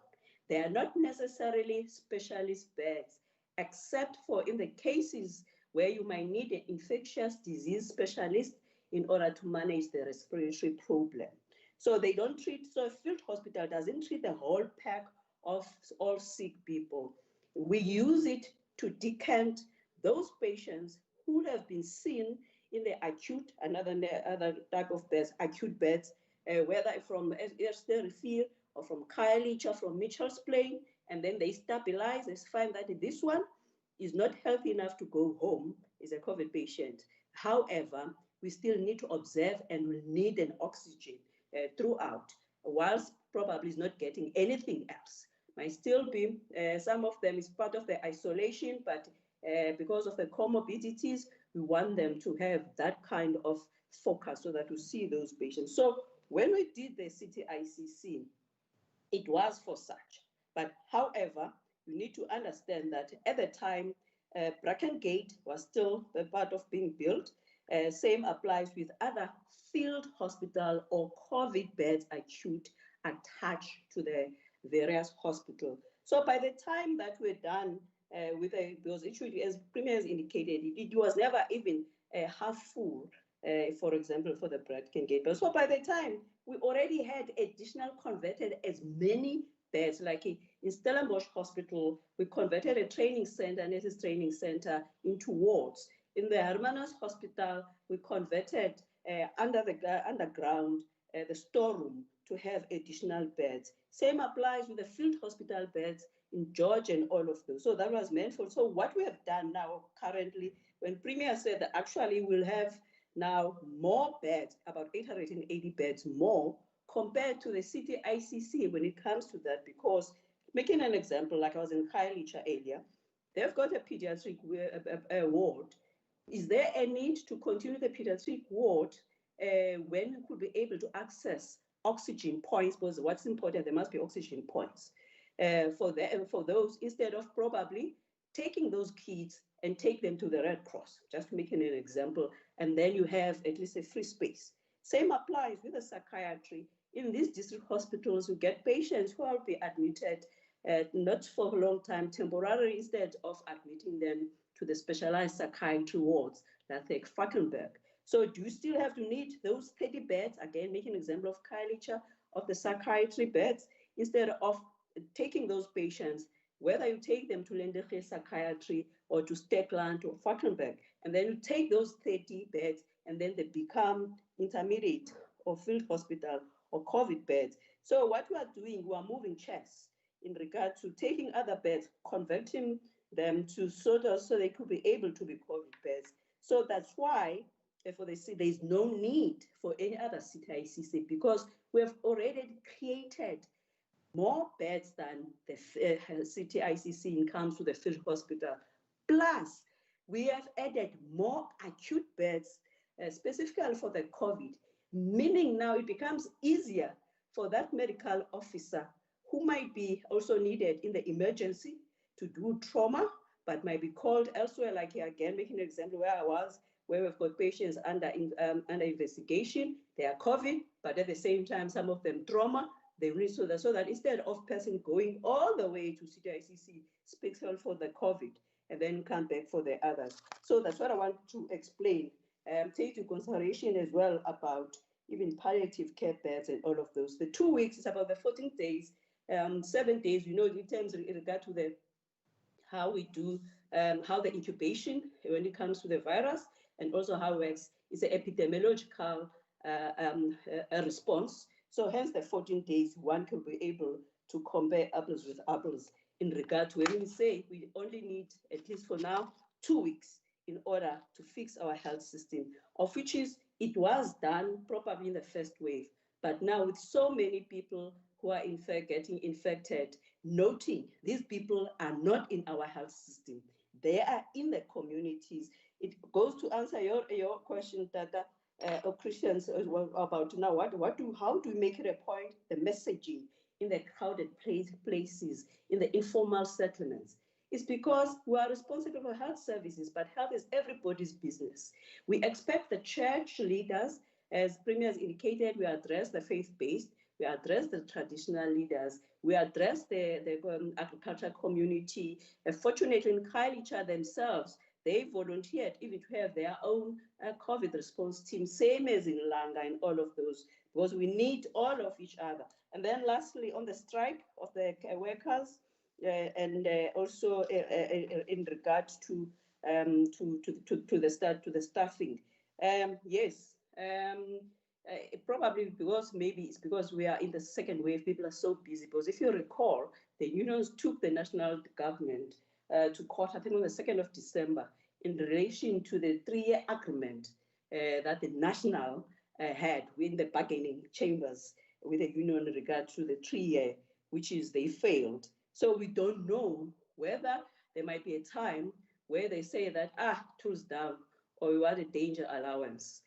S3: They are not necessarily specialist beds, except for in the cases where you might need an infectious disease specialist in order to manage the respiratory problem. So they don't treat, so a field hospital doesn't treat the whole pack of all sick people. We use it to decant those patients who have been seen in the acute, another type of beds, acute beds, whether from Erste or from Khayelitsha, from Mitchell's Plain, and then they stabilize, they find that this one is not healthy enough to go home, is a COVID patient. However, we still need to observe and will need an oxygen throughout, whilst probably is not getting anything else. Might still be, some of them is part of the isolation, but because of the comorbidities, we want them to have that kind of focus so that we see those patients. So when we did the CTICC, it was for such. But however, you need to understand that at the time, Bracken Gate was still a part of being built. Same applies with other field hospital or COVID beds acute attached to the various hospitals. So by the time that we're done with those issues, as Premier has indicated, it was never even half full, for example, for the Bracken Gate. So by the time we already had additional converted as many beds, like in Stellenbosch Hospital, we converted a training center, nurses training center, into wards. In the Hermanus Hospital, we converted underground the storeroom to have additional beds. Same applies with the field hospital beds in George and all of those. So that was meant for. So what we have done now currently, when Premier said that actually we'll have now more beds, about 880 beds more, compared to the CTICC when it comes to that, because making an example, like I was in Khayelitsha earlier, they've got a pediatric ward. Is there a need to continue the pediatric ward when we could be able to access oxygen points? Because what's important, there must be oxygen points for those, instead of probably taking those kids and take them to the Red Cross, just making an example, and then you have at least a free space. Same applies with the psychiatry. In these district hospitals, you get patients who will be admitted not for a long time, temporarily, instead of admitting them to the specialized psychiatry wards, like Falkenberg. So do you still have to need those 30 beds, again, making an example of Khayelitsha, of the psychiatry beds, instead of taking those patients, whether you take them to Lendeche Psychiatry or to Stekland or Falkenberg, and then you take those 30 beds and then they become intermediate or field hospital or COVID beds. So what we are doing, we are moving chess in regard to taking other beds, converting them to so they could be able to be COVID beds. So that's why, therefore, they say there's no need for any other CTICC, because we have already created more beds than the CTICC in comes to the field hospital. Plus, we have added more acute beds specifically for the COVID, meaning now it becomes easier for that medical officer who might be also needed in the emergency to do trauma, but might be called elsewhere, like here again, making an example where I was, where we've got patients under investigation. They are COVID, but at the same time, some of them trauma. They really so that instead of person going all the way to CTICC, speaks for the COVID, and then come back for the others. So that's what I want to explain. Take into consideration as well about even palliative care beds and all of those. The 2 weeks is about the 14 days
S12: 7 days, in terms in regard to how we do, how the incubation when it comes to the virus, and also how it works. It's an epidemiological response. So hence the 14 days, one can be able to compare apples with apples in regard to when we say we only need, at least for now, 2 weeks in order to fix our health system, of which it was done probably in the first wave. But now with so many people who are in fact getting infected, noting these people are not in our health system, they are in the communities. It goes to answer your question, Tata, Christians, about now how do we make it a point, the messaging in the crowded places, in the informal settlements? It's because we are responsible for health services, but health is everybody's business. We expect the church leaders, as Premier has indicated, we address the faith-based, we address the traditional leaders, we address the agricultural community. Fortunately, in Khayelitsha themselves, they volunteered even to have their own COVID response team, same as in Langa and all of those, because we need all of each other. And then lastly, on the strike of the workers, and also in regards to the staffing, yes. Probably maybe it's because we are in the second wave, people are so busy. Because if you recall, the unions took the national government to court, I think on the 2nd of December, in relation to the 3-year agreement that the national had with the bargaining chambers with the union in regard to the 3-year, which is they failed. So we don't know whether there might be a time where they say that, tools down, or we want a danger allowance.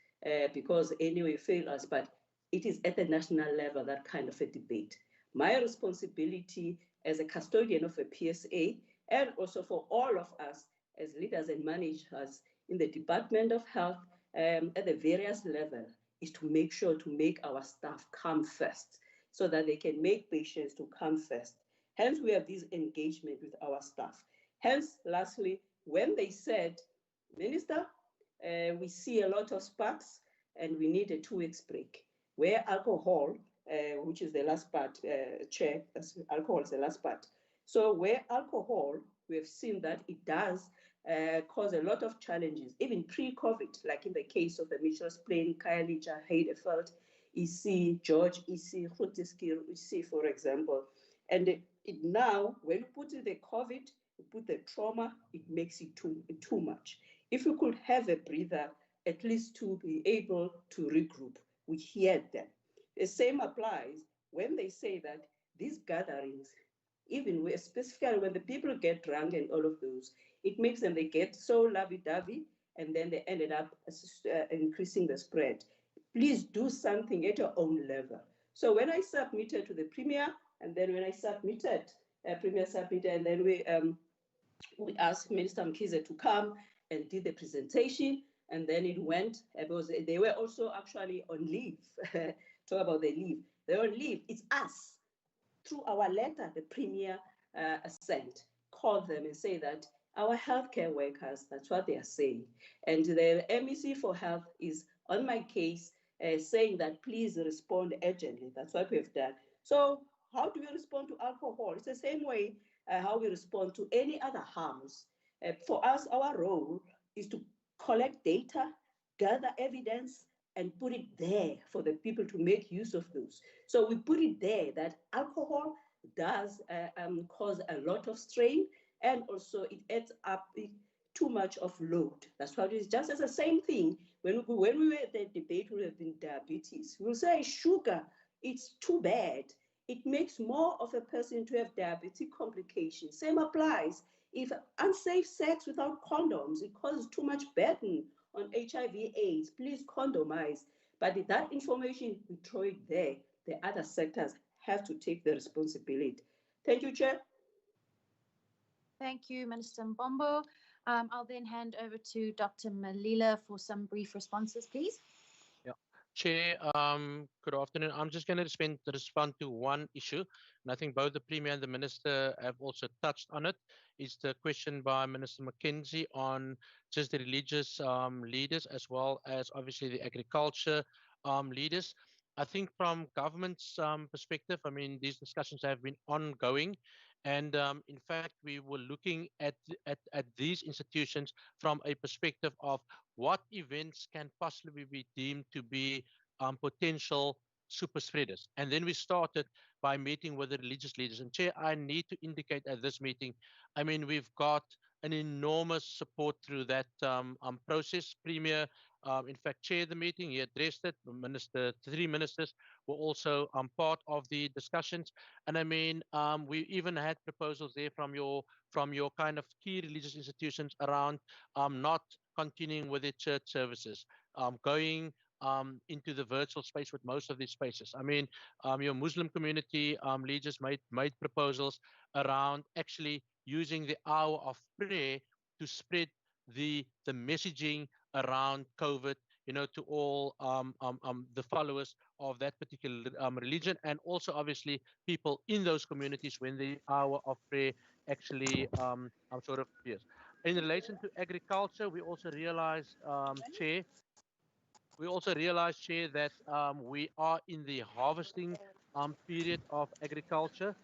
S12: Because anyway fail us, but it is at the national level, that kind of a debate. My responsibility as a custodian of a PSA, and also for all of us as leaders and managers in the Department of Health at the various levels, is to make sure to make our staff come first, so that they can make patients to come first. Hence, we have this engagement with our staff. Hence, lastly, when they said, Minister, we see a lot of sparks and we need a 2 weeks break. Where alcohol, which is the last part, Chair, alcohol is the last part. So where alcohol, we have seen that it does cause a lot of challenges, even pre-COVID, like in the case of the Mitchell's Plain, Khayelitsha, Heideveld, EC, George, EC, Grooteskiel, EC, for example. And now, when you put in the COVID, you put the trauma, it makes it too much. If we could have a breather, at least to be able to regroup, we hear them. The same applies when they say that these gatherings, even specifically when the people get drunk and all of those, it makes them, they get so lovey-dovey, and then they ended up increasing the spread. Please do something at your own level. So when I submitted to the Premier, and then when I submitted, Premier submitted, and then we asked Minister Mkhize to come and did the presentation, and then it went, because they were also actually on leave. Talk about the leave. They're on leave. It's us. Through our letter, the Premier sent, called them and say that our healthcare workers, that's what they are saying. And the MEC for Health is on my case, saying that please respond urgently. That's what we've done. So how do we respond to alcohol? It's the same way how we respond to any other harms. For us, our role is to collect data, gather evidence, and put it there for the people to make use of those. So we put it there that alcohol does cause a lot of strain, and also it adds up too much of load. That's what it is. Just as the same thing, when we were at the debate with diabetes, we'll say sugar, it's too bad. It makes more of a person to have diabetic complications. Same applies. If unsafe sex without condoms, it causes too much burden on HIV/AIDS. Please condomize. But that information, we throw it there. The other sectors have to take the responsibility. Thank you, Chair.
S1: Thank you, Minister Mbombo. I'll then hand over to Dr. Malila for some brief responses, please.
S7: Yeah. Chair, good afternoon. I'm just going to respond to one issue, and I think both the Premier and the Minister have also touched on it. It's the question by Minister McKenzie on just the religious leaders, as well as obviously the agriculture leaders. I think from government's perspective, I mean, these discussions have been ongoing. And in fact, we were looking at these institutions from a perspective of what events can possibly be deemed to be potential super spreaders. And then we started by meeting with the religious leaders. And Chair, I need to indicate at this meeting, I mean, we've got an enormous support through that process. Premier, in fact, chaired the meeting. He addressed it. Three ministers were also part of the discussions. And I mean, we even had proposals there from your kind of key religious institutions around not continuing with their church services, going into the virtual space with most of these spaces. I mean, your Muslim community leaders made proposals around actually using the hour of prayer to spread the messaging around COVID, you know, to all the followers of that particular religion, and also obviously people in those communities when the hour of prayer actually sort of appears. In relation to agriculture, we also realize, Chair, that we are in the harvesting period of agriculture,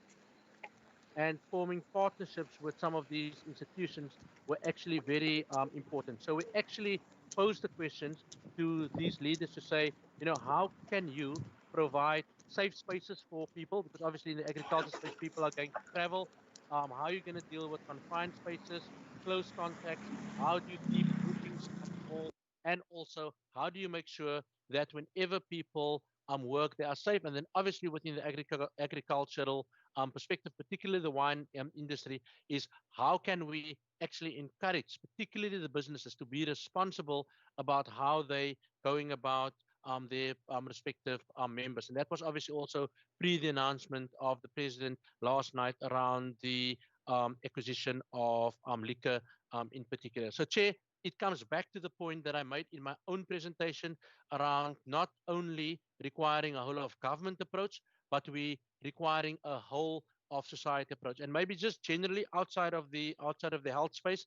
S7: and forming partnerships with some of these institutions were actually very important. So we actually posed the questions to these leaders to say, you know, how can you provide safe spaces for people? Because obviously in the agriculture space, people are going to travel. How are you going to deal with confined spaces, close contacts? How do you keep groupings small? And also, how do you make sure that whenever people work, they are safe? And then obviously within the agricultural perspective, particularly the wine industry, is how can we actually encourage, particularly the businesses, to be responsible about how they going about their respective members. And that was obviously also pre the announcement of the president last night around the acquisition of liquor in particular. So, Chair, it comes back to the point that I made in my own presentation around not only requiring a whole of government approach, but we requiring a whole of society approach. And maybe just generally outside of the health space,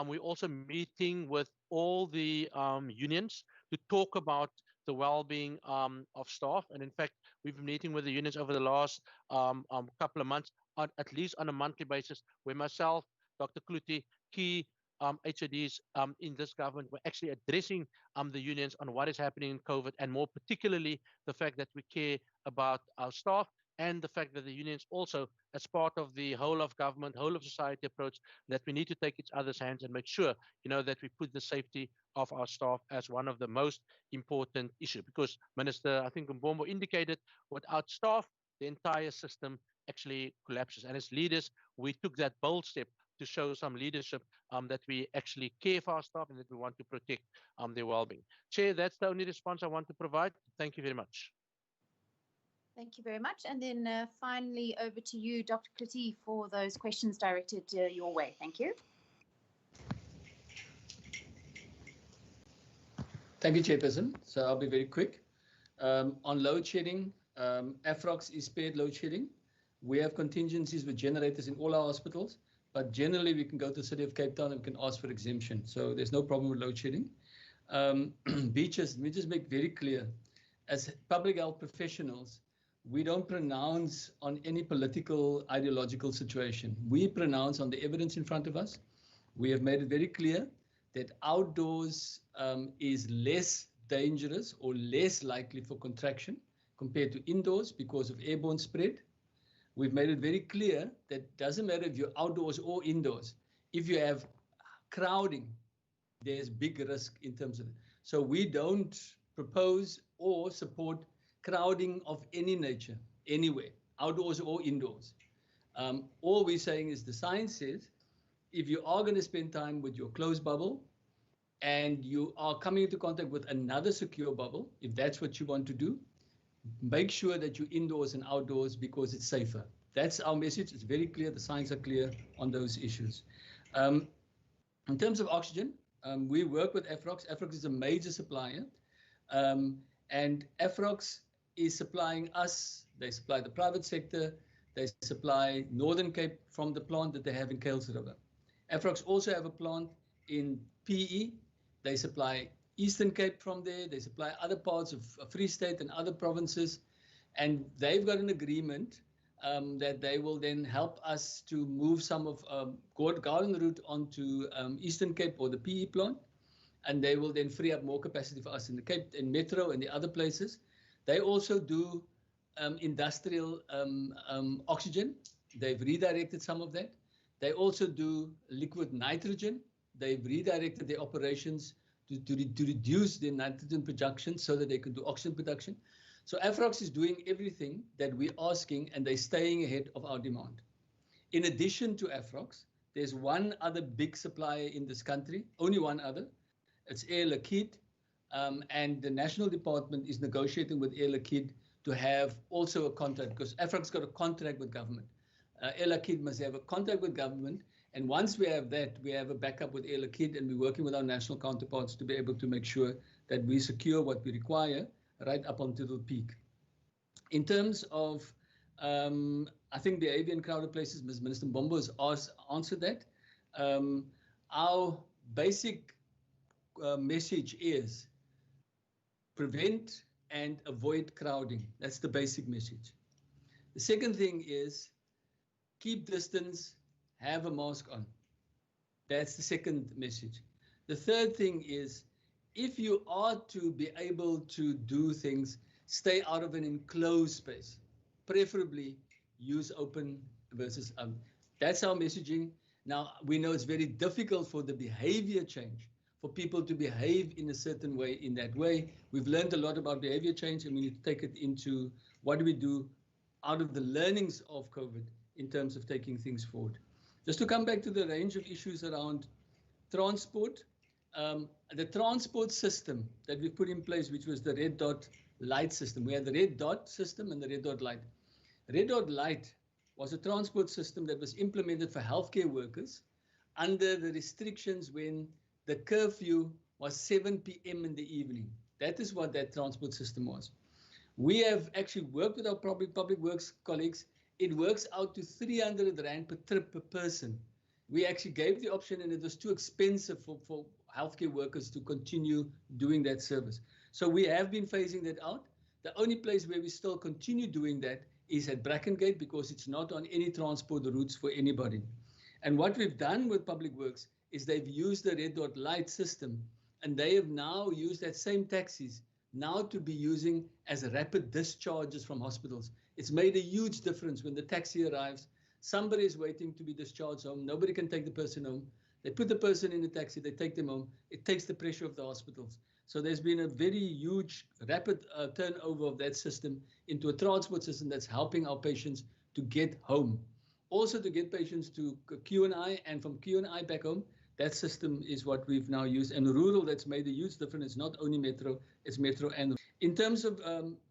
S7: we're also meeting with all the unions to talk about the well-being of staff. And in fact, we've been meeting with the unions over the last couple of months, at least on a monthly basis, where myself, Dr. Kluti, key HODs in this government were actually addressing the unions on what is happening in COVID, and more particularly the fact that we care about our staff, and the fact that the unions also, as part of the whole of government, whole of society approach, that we need to take each other's hands and make sure, you know, that we put the safety of our staff as one of the most important issues. Because Minister, I think Mbombo indicated, without staff, the entire system actually collapses. And as leaders, we took that bold step to show some leadership that we actually care for our staff and that we want to protect their well-being. Chair, that's the only response I want to provide. Thank you very much.
S1: Thank you very much. And then finally over to you, Dr. Kluti, for those questions directed your way. Thank you.
S5: Thank you, Chairperson. So I'll be very quick. On load shedding, AFROX is spared load shedding. We have contingencies with generators in all our hospitals, but generally we can go to the city of Cape Town and we can ask for exemption. So there's no problem with load shedding. Beaches, let me just make very clear, as public health professionals, we don't pronounce on any political, ideological situation. We pronounce on the evidence in front of us. We have made it very clear that outdoors is less dangerous or less likely for contraction compared to indoors because of airborne spread. We've made it very clear that it doesn't matter if you're outdoors or indoors. If you have crowding, there's big risk in terms of it. So we don't propose or support crowding of any nature, anywhere, outdoors or indoors. All we're saying is the science says, if you are going to spend time with your closed bubble and you are coming into contact with another secure bubble, if that's what you want to do, make sure that you're indoors and outdoors because it's safer. That's our message. It's very clear. The signs are clear on those issues. In terms of oxygen, we work with AFROX. AFROX is a major supplier. And AFROX is supplying us. They supply the private sector. They supply Northern Cape from the plant that they have in Kuilsriver. AFROX also have a plant in PE. They supply Eastern Cape from there. They supply other parts of Free State and other provinces. And they've got an agreement that they will then help us to move some of garden route onto Eastern Cape or the PE plant. And they will then free up more capacity for us in the Cape, in Metro and the other places. They also do industrial oxygen. They've redirected some of that. They also do liquid nitrogen. They've redirected their operations to reduce the nitrogen production so that they can do oxygen production. So Afrox is doing everything that we're asking, and they're staying ahead of our demand. In addition to Afrox, there's one other big supplier in this country, only one other. It's Air Liquide, and the National Department is negotiating with Air Liquide to have also a contract, because Afrox got a contract with government. Air Liquide must have a contract with government, and once we have that, we have a backup with Air Liquide, and we're working with our national counterparts to be able to make sure that we secure what we require right up until the peak. In terms of, I think behavior in crowded places, Ms. Minister Mbombo has answered that. Our basic message is prevent and avoid crowding. That's the basic message. The second thing is keep distance, have a mask on. That's the second message. The third thing is, if you are to be able to do things, stay out of an enclosed space. Preferably use open versus that's our messaging. Now, we know it's very difficult for the behavior change, for people to behave in a certain way in that way. We've learned a lot about behavior change, and we need to take it into what do we do out of the learnings of COVID in terms of taking things forward. Just to come back to the range of issues around transport, the transport system that we put in place, which was the red dot light system. We had the red dot system and the red dot light. Red dot light was a transport system that was implemented for healthcare workers under the restrictions when the curfew was 7 p.m. in the evening. That is what that transport system was. We have actually worked with our public works colleagues. It works out to 300 Rand per trip per person. We actually gave the option, and it was too expensive for healthcare workers to continue doing that service. So we have been phasing that out. The only place where we still continue doing that is at Brackengate, because it's not on any transport routes for anybody. And what we've done with public works is they've used the red dot light system, and they have now used that same taxis now to be using as rapid discharges from hospitals. It's made a huge difference. When the taxi arrives, somebody is waiting to be discharged home. Nobody can take the person home. They put the person in the taxi, they take them home. It takes the pressure off the hospitals. So there's been a very huge, rapid turnover of that system into a transport system that's helping our patients to get home. Also to get patients to Q&I, and from Q&I back home. That system is what we've now used. And rural, that's made a huge difference. It's not only Metro, it's Metro and... In terms of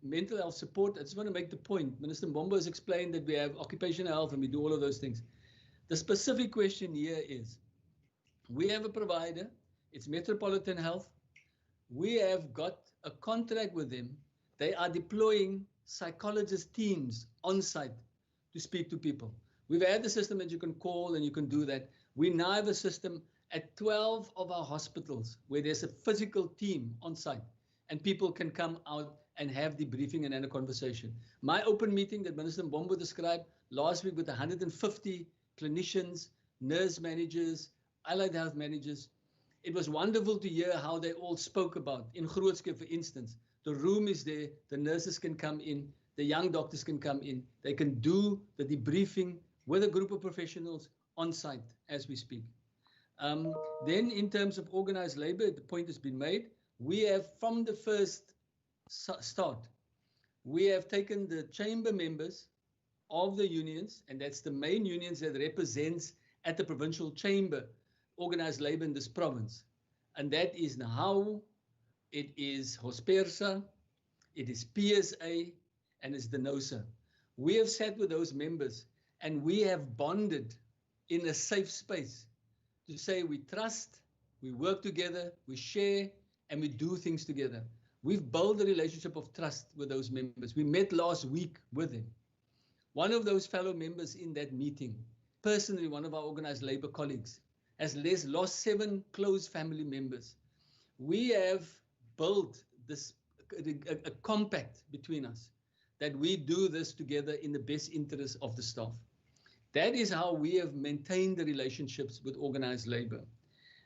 S5: mental health support, I just want to make the point. Minister Mbombo has explained that we have occupational health and we do all of those things. The specific question here is, we have a provider, it's Metropolitan Health. We have got a contract with them. They are deploying psychologist teams on site to speak to people. We've had the system that you can call and you can do that. We now have a system at 12 of our hospitals where there's a physical team on site and people can come out and have the briefing and then a conversation. My open meeting that Minister Mbombo described last week with 150 clinicians, nurse managers, allied health managers, it was wonderful to hear how they all spoke about. In Grootske, for instance, the room is there, the nurses can come in, the young doctors can come in, they can do the debriefing with a group of professionals on site as we speak. Then in terms of organized labor, the point has been made. We have, from the first start, we have taken the chamber members of the unions, and that's the main unions that represents at the provincial chamber organized labor in this province. And that is NAHAU, it is HOSPERSA, it is PSA, and it's the NOSA. We have sat with those members and we have bonded in a safe space to say we trust, we work together, we share, and we do things together. We've built a relationship of trust with those members. We met last week with them. One of those fellow members in that meeting, personally, one of our organized labor colleagues, has lost 7 close family members. We have built this a compact between us that we do this together in the best interest of the staff. That is how we have maintained the relationships with organized labor.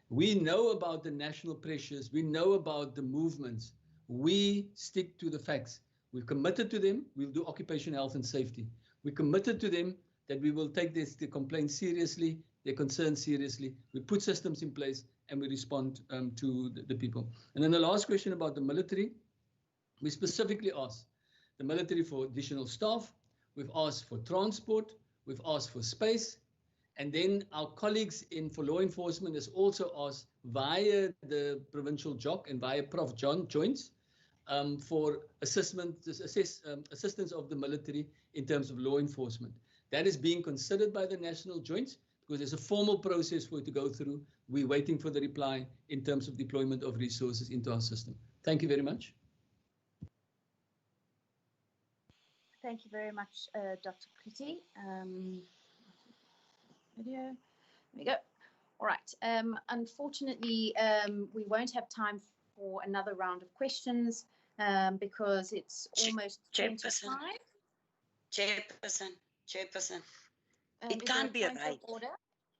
S5: We know about the national pressures. We know about the movements. We stick to the facts. We've committed to them. We'll do occupational health and safety. We committed to them that we will take their complaints seriously, their concerns seriously. We put systems in place and we respond to the people. And then the last question about the military, we specifically asked the military for additional staff. We've asked for transport. We've asked for space. And then our colleagues for law enforcement has also asked via the provincial JOC and via Prof. Joints for assistance of the military in terms of law enforcement. That is being considered by the national joints because there's a formal process for it to go through. We're waiting for the reply in terms of deployment of resources into our system. Thank you very much.
S1: Thank you very much, Dr. Kriti. Video. There we go. All right. Unfortunately, we won't have time for another round of questions because it's almost 25.
S13: Chairperson. It can't be right.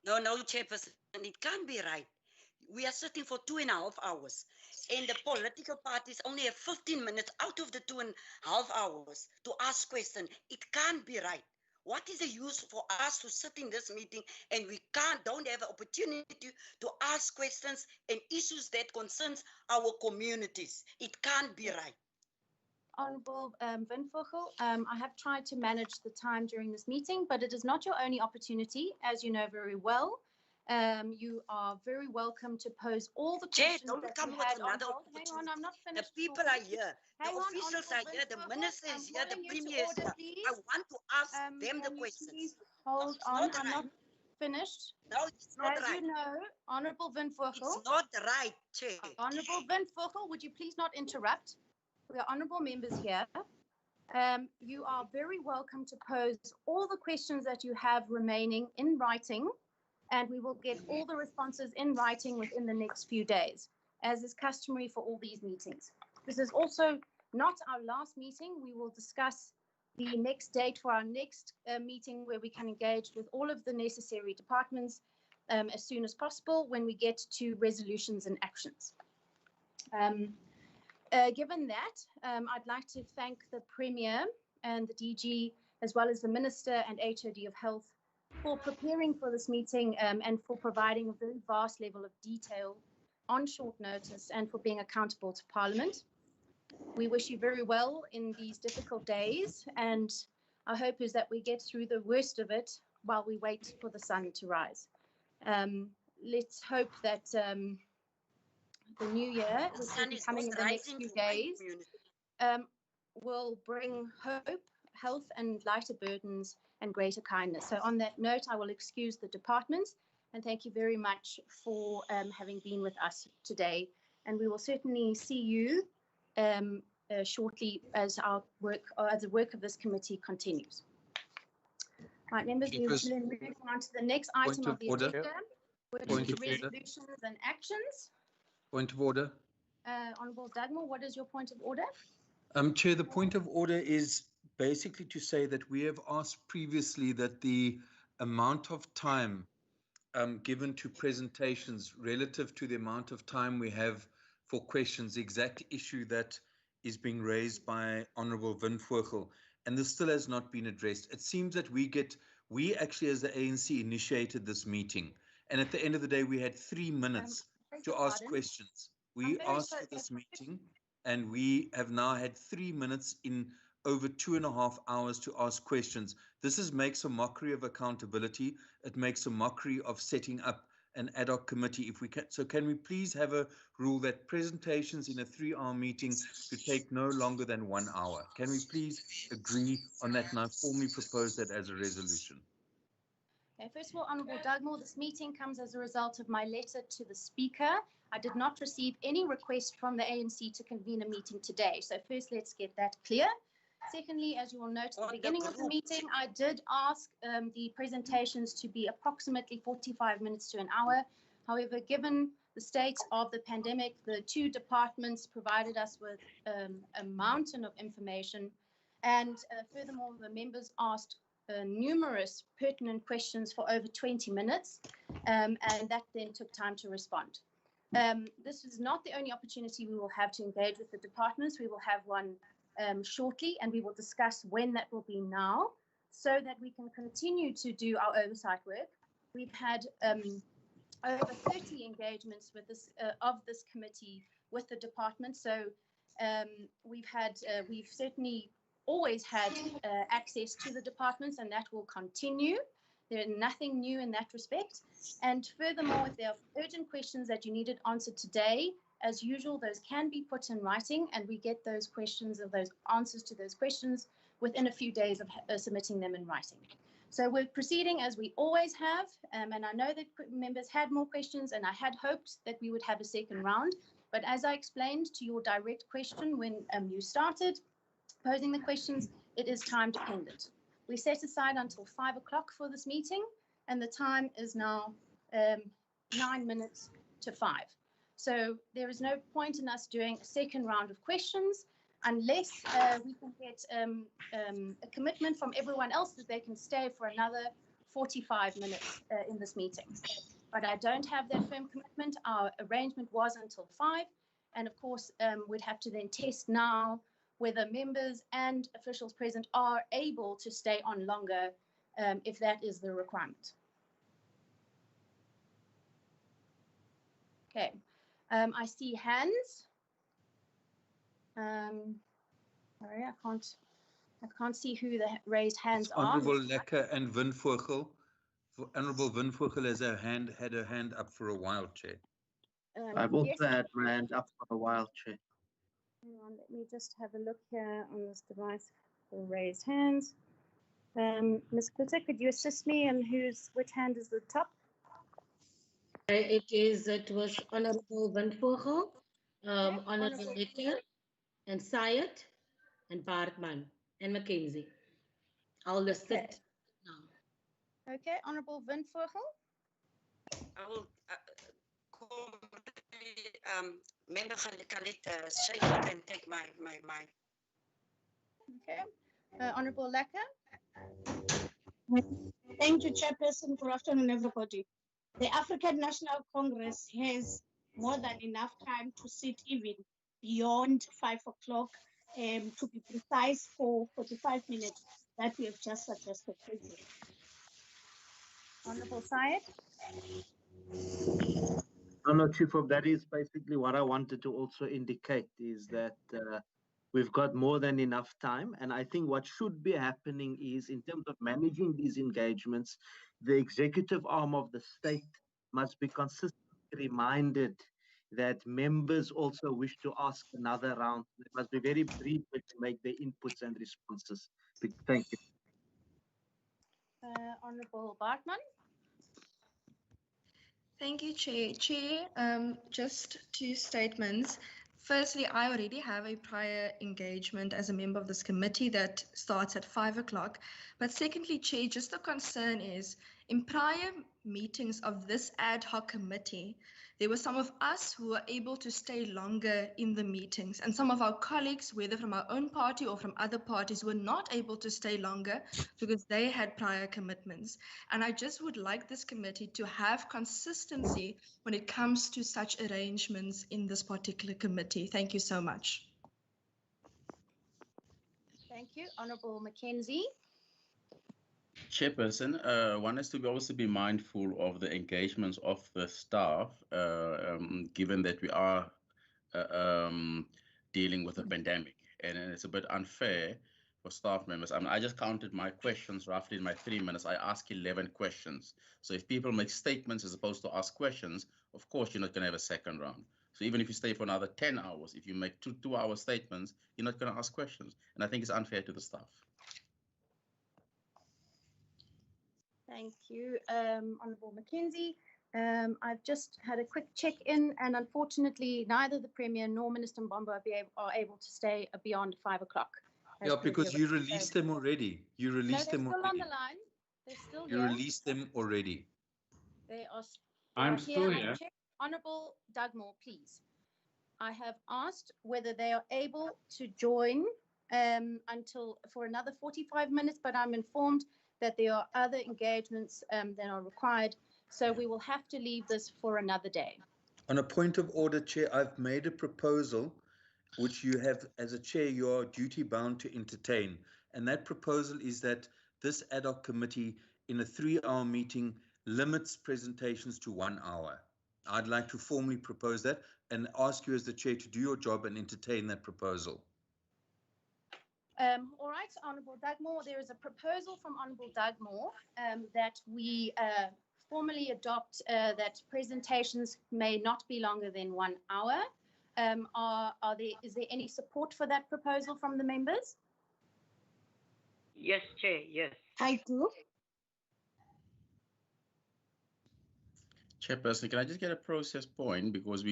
S13: No, Chairperson, it can't be right. We are sitting for 2.5 hours and the political parties only have 15 minutes out of the 2.5 hours to ask questions. It can't be right. What is the use for us to sit in this meeting and we don't have an opportunity to ask questions and issues that concerns our communities? It can't be right.
S1: Honourable Windvogel, I have tried to manage the time during this meeting, but it is not your only opportunity, as you know very well. You are very welcome to pose all the questions
S13: don't
S1: that
S13: come
S1: you
S13: with
S1: had
S13: another
S1: on hold. Hang on, I'm not finished.
S13: The people are here. The officials are here. The minister is here. The premier is here. I want to ask them the questions.
S1: Hold on, I'm not finished.
S13: No, it's not
S1: right. As you know, Honourable Windvogel.
S13: It's not right, Chair.
S1: Honourable Windvogel, would you please not interrupt? We are honourable members here. You are very welcome to pose all the questions that you have remaining in writing, and we will get all the responses in writing within the next few days, as is customary for all these meetings. This is also not our last meeting. We will discuss the next date for our next meeting where we can engage with all of the necessary departments as soon as possible when we get to resolutions and actions. Given that, I'd like to thank the Premier and the DG, as well as the Minister and HOD of Health, for preparing for this meeting and for providing a very vast level of detail on short notice and for being accountable to Parliament. We wish you very well in these difficult days, and our hope is that we get through the worst of it while we wait for the sun to rise. Let's hope that the new year, which will be coming in the next few days, will bring hope, health, and lighter burdens and greater kindness. So on that note, I will excuse the departments and thank you very much for having been with us today. And we will certainly see you shortly as our work, or as the work of this committee continues. Right, members, we will move on to the next item of the agenda, which is resolutions and actions.
S2: Point of order.
S1: Honourable Dugmore, what is your point of order?
S2: Chair, the point of order is basically to say that we have asked previously that the amount of time given to presentations relative to the amount of time we have for questions, the exact issue that is being raised by Honourable Windvogel, and this still has not been addressed. It seems that we actually as the ANC initiated this meeting, and at the end of the day we had 3 minutes to ask questions. We asked for this meeting and we have now had 3 minutes in over 2.5 hours to ask questions. This makes a mockery of accountability. It makes a mockery of setting up an ad hoc committee. If we can, so can we please have a rule that presentations in a 3-hour meeting should take no longer than 1 hour? Can we please agree on that? And I formally propose that as a resolution.
S1: Okay, first of all, Honourable Dugmore, this meeting comes as a result of my letter to the Speaker. I did not receive any request from the ANC to convene a meeting today. So first, let's get that clear. Secondly, as you will note at the beginning of the meeting, I did ask the presentations to be approximately 45 minutes to an hour. However, given the state of the pandemic, the two departments provided us with a mountain of information. And furthermore, the members asked numerous pertinent questions for over 20 minutes, and that then took time to respond. This is not the only opportunity we will have to engage with the departments. We will have one shortly, and we will discuss when that will be now, so that we can continue to do our oversight work. We've had over 30 engagements with this committee with the department. So we've certainly always had access to the departments, and that will continue. There's nothing new in that respect. And furthermore, if there are urgent questions that you needed answered today, as usual, those can be put in writing, and we get those questions or those answers to those questions within a few days of submitting them in writing. So we're proceeding as we always have, and I know that members had more questions, and I had hoped that we would have a second round. But as I explained to your direct question when you started posing the questions, it is time dependent. We set aside until 5 o'clock for this meeting, and the time is now 9 minutes to 5. So there is no point in us doing a second round of questions unless we can get a commitment from everyone else that they can stay for another 45 minutes in this meeting. But I don't have that firm commitment. Our arrangement was until 5. And of course, we'd have to then test now whether members and officials present are able to stay on longer if that is the requirement. Okay, I see hands. Sorry, I can't see who the raised hands are.
S2: Honourable Lekker and Windvogel. Honourable Windvogel has had her hand up for a while, Chair.
S14: I've also had my hand up for a while, Chair.
S1: Hang on, let me just have a look here on this device for raised hands. Ms. Klitter, could you assist me and which hand is the top?
S15: It was Honourable Windvogel, Honourable Lekker, and Syed, and Baartman, and Mackenzie. I'll list it now.
S1: Okay, Honourable Windvogel.
S13: I will call Member Khalid Shaykh and take my.
S1: Okay, Honourable Lekker.
S16: Thank you, Chairperson. Good afternoon, everybody. The African National Congress has more than enough time to sit even beyond 5 o'clock, to be precise, for 45 minutes that we have just suggested. Thank you.
S1: Honourable Syed.
S14: No, Chief, that is basically what I wanted to also indicate, is that we've got more than enough time. And I think what should be happening is, in terms of managing these engagements, the executive arm of the state must be consistently reminded that members also wish to ask another round. They must be very brief to make their inputs and responses. Thank you.
S1: Honourable Baartman.
S17: Thank you, Chair. Chair, just two statements. Firstly, I already have a prior engagement as a member of this committee that starts at 5 o'clock. But secondly, Chair, just the concern is, in prior meetings of this ad hoc committee, there were some of us who were able to stay longer in the meetings, and some of our colleagues, whether from our own party or from other parties, were not able to stay longer because they had prior commitments. And I just would like this committee to have consistency when it comes to such arrangements in this particular committee. Thank you so much.
S1: Thank you. Honourable Mackenzie.
S8: Chairperson, one has to also be mindful of the engagements of the staff, given that we are dealing with a pandemic, and it's a bit unfair for staff members. I mean, I just counted my questions roughly in my 3 minutes. I asked 11 questions. So if people make statements as opposed to ask questions, of course, you're not going to have a second round. So even if you stay for another 10 hours, if you make two-hour statements, you're not going to ask questions. And I think it's unfair to the staff.
S1: Thank you, Honourable Mackenzie. I've just had a quick check-in, and unfortunately, neither the Premier nor Minister Mbombo are able to stay beyond 5 o'clock.
S2: Yeah, because you released them already. You released them already.
S1: No, they're still on the line. They're still here.
S2: You released them already.
S1: They are.
S4: I'm still here.
S1: Honourable Dugmore, please. I have asked whether they are able to join for another 45 minutes, but I'm informed that there are other engagements that are required, so we will have to leave this for another day.
S2: On a point of order, Chair, I've made a proposal which you have, as a chair, you are duty bound to entertain. And that proposal is that this ad hoc committee in a 3-hour meeting limits presentations to 1 hour. I'd like to formally propose that and ask you as the chair to do your job and entertain that proposal.
S1: All right, Honourable Dugmore, there is a proposal from Honourable Dugmore that we formally adopt that presentations may not be longer than 1 hour. Is there any support for that proposal from the members?
S18: Yes, Chair, yes.
S16: I do.
S8: Chairperson, can I just get a process point, because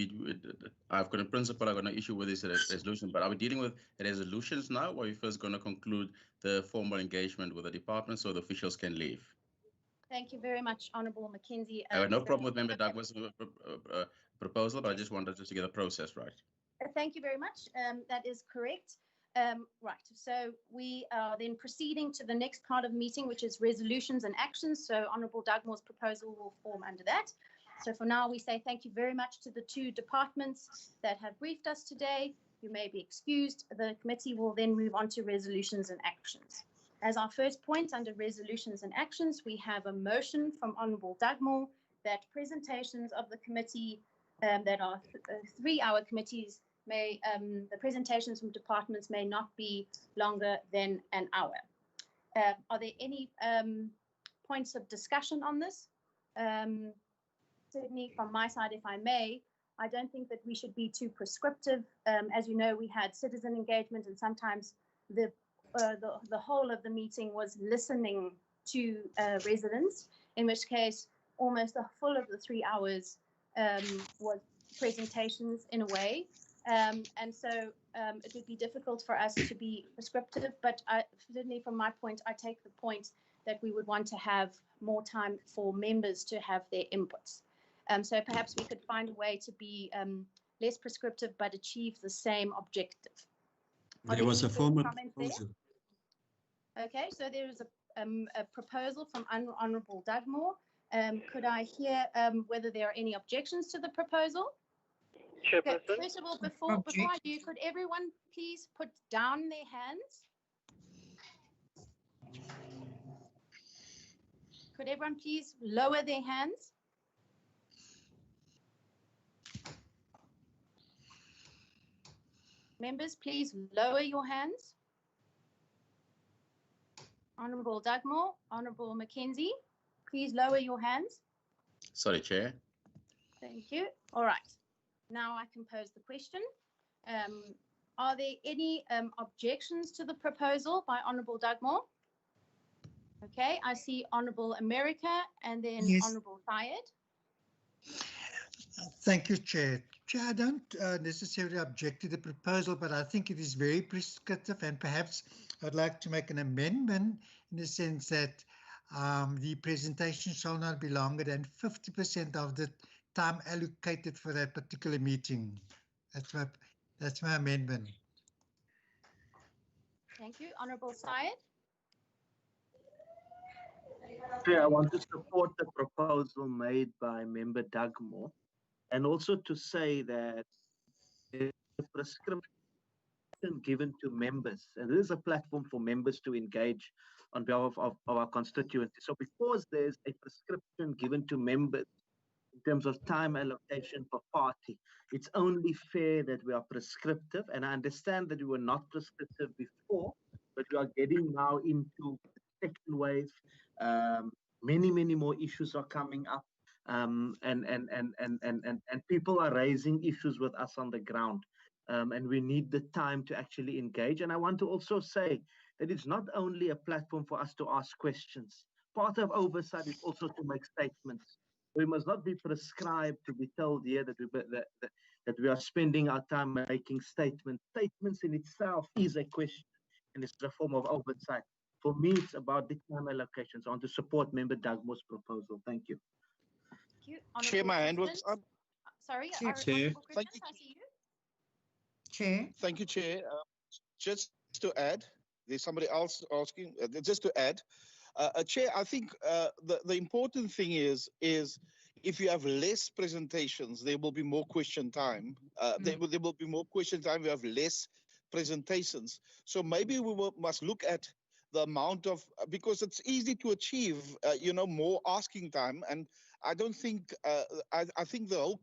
S8: I've got a principle I've got an issue with this resolution, but are we dealing with resolutions now, or are we first going to conclude the formal engagement with the department so the officials can leave?
S1: Thank you very much, Honourable Mackenzie.
S8: I have no problem with Member Douglas' proposal, but I just wanted to get the process right.
S1: Thank you very much. That is correct. Right, so we are then proceeding to the next part of the meeting, which is resolutions and actions. So Honourable Dugmore's proposal will form under that. So for now, we say thank you very much to the 2 departments that have briefed us today. You may be excused. The committee will then move on to resolutions and actions. As our first point under resolutions and actions, we have a motion from Honourable Dugmore that presentations of the committee that are 3-hour committees the presentations from departments may not be longer than an hour. Are there any points of discussion on this? Certainly from my side, if I may, I don't think that we should be too prescriptive. As you know, we had citizen engagement, and sometimes the whole of the meeting was listening to residents, in which case almost the full of the 3 hours was presentations in a way. And so it would be difficult for us to be prescriptive, but certainly from my point, I take the point that we would want to have more time for members to have their inputs. So perhaps we could find a way to be less prescriptive, but achieve the same objective.
S19: There was a formal proposal.
S1: Okay, so there is a proposal from Honourable Dugmore. Could I hear whether there are any objections to the proposal? Okay, first of all, before I do, could everyone please put down their hands? Could everyone please lower their hands? Members, please lower your hands. Honourable Dugmore, Honourable Mackenzie, please lower your hands.
S8: Sorry, Chair.
S1: Thank you. All right. Now I can pose the question. Are there any objections to the proposal by Honourable Dugmore? Okay, I see Honourable America and then yes. Honourable Syed.
S19: Thank you, Chair. Chair, I don't necessarily object to the proposal, but I think it is very prescriptive, and perhaps I'd like to make an amendment in the sense that the presentation shall not be longer than 50% of the time allocated for that particular meeting. That's my amendment.
S1: Thank you. Honourable Syed.
S14: I want to support the proposal made by Member Dugmore, and also to say that the prescription given to members, and this is a platform for members to engage on behalf of our constituency. So because there's a prescription given to members in terms of time allocation per party, it's only fair that we are prescriptive. And I understand that we were not prescriptive before, but we are getting now into the second wave. Many more issues are coming up, and people are raising issues with us on the ground, and we need the time to actually engage. And I want to also say that it's not only a platform for us to ask questions. Part of oversight is also to make statements. We must not be prescribed to be told here that we are spending our time making statements. Statements in itself is a question, and it's a form of oversight. For me, it's about the time allocations. I want to support Member Dugmore's proposal. Thank you.
S1: you.
S11: Chair, my hand was up.
S1: Sorry,
S11: Chair.
S1: Honourable
S11: Thank
S1: Christian, I see you.
S11: Chair. Thank you, Chair. Just to add, there's somebody else asking, just to add, Chair, I think the important thing is if you have less presentations, there will be more question time. There will be more question time. We have less presentations. So maybe we must look at the amount of, because it's easy to achieve, more asking time. And I don't think, I think the whole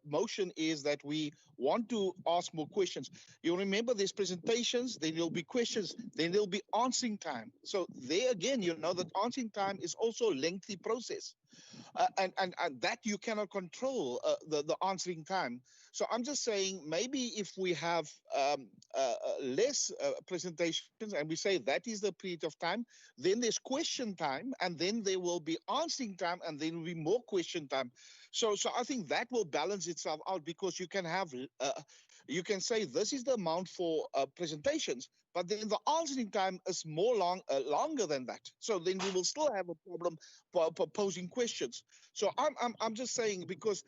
S11: motion is that we want to ask more questions. You remember there's presentations, then there'll be questions, then there'll be answering time. So there again, that answering time is also a lengthy process. And that you cannot control, the answering time. So I'm just saying, maybe if we have less presentations and we say that is the period of time, then there's question time, and then there will be answering time, and then will be more question time. So I think that will balance itself out, because you can have, you can say this is the amount for presentations, but then the answering time is longer than that. So then we will still have a problem posing questions. So I'm just saying, because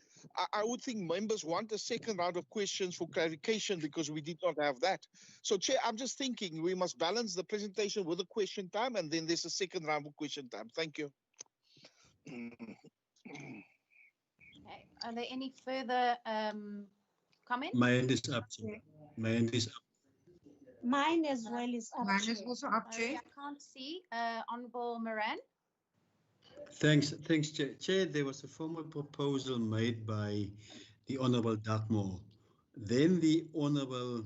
S11: I would think members want a second round of questions for clarification, because we did not have that. So Chair, I'm just thinking we must balance the presentation with the question time, and then there's a second round of question time. Thank you.
S1: Okay. Are there any further comments?
S2: My hand is up, Chair. My hand is up.
S16: Mine as well is up.
S18: Mine is also up,
S1: Sorry,
S18: Chair.
S1: I can't see. Honourable Moran.
S2: Thanks, Chair. Chair, there was a formal proposal made by the Honourable Dartmoor. Then the Honourable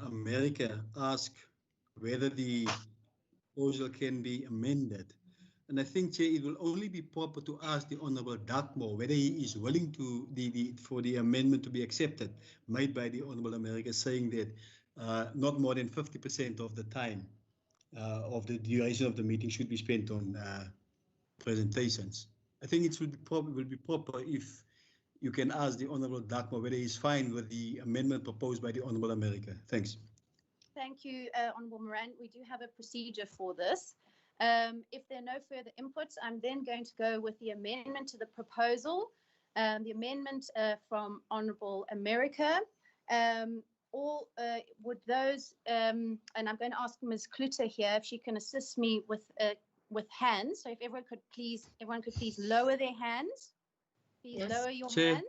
S2: America asked whether the proposal can be amended. And I think, Chair, it will only be proper to ask the Honourable Dartmoor whether he is willing to for the amendment to be accepted, made by the Honourable America, saying that not more than 50% of the time of the duration of the meeting should be spent on presentations. I think it will be proper if you can ask the Honourable Dartmoor whether he's fine with the amendment proposed by the Honourable America. Thanks.
S1: Thank you, Honourable Moran. We do have a procedure for this. If there are no further inputs, I'm then going to go with the amendment to the proposal, the amendment from Honourable America. Would those, and I'm going to ask Ms. Kluter here if she can assist me with hands. So if everyone could please lower their hands. Please lower your hands.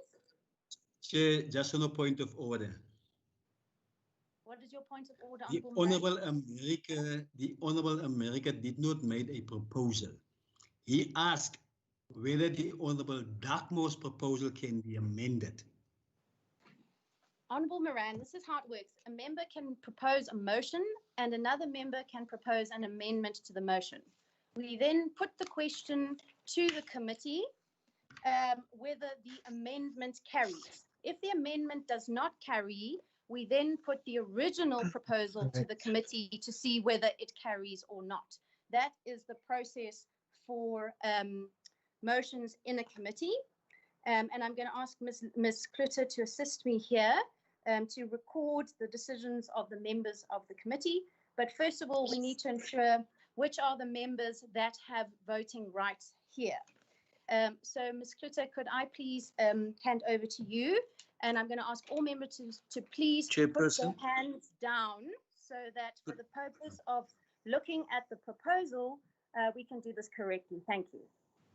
S2: Chair, just on a point of order.
S1: What is your point of order,
S2: The Honourable America did not make a proposal. He asked whether the Honourable Dartmoor's proposal can be amended.
S1: Honourable Moran, this is how it works. A member can propose a motion and another member can propose an amendment to the motion. We then put the question to the committee whether the amendment carries. If the amendment does not carry, we then put the original proposal to the committee to see whether it carries or not. That is the process for motions in a committee. And I'm going to ask Ms. Kluter to assist me here to record the decisions of the members of the committee. But first of all, we need to ensure which are the members that have voting rights here. So Ms. Kluter, could I please hand over to you? And I'm going to ask all members to please put their hands down so that for the purpose of looking at the proposal, we can do this correctly. Thank you.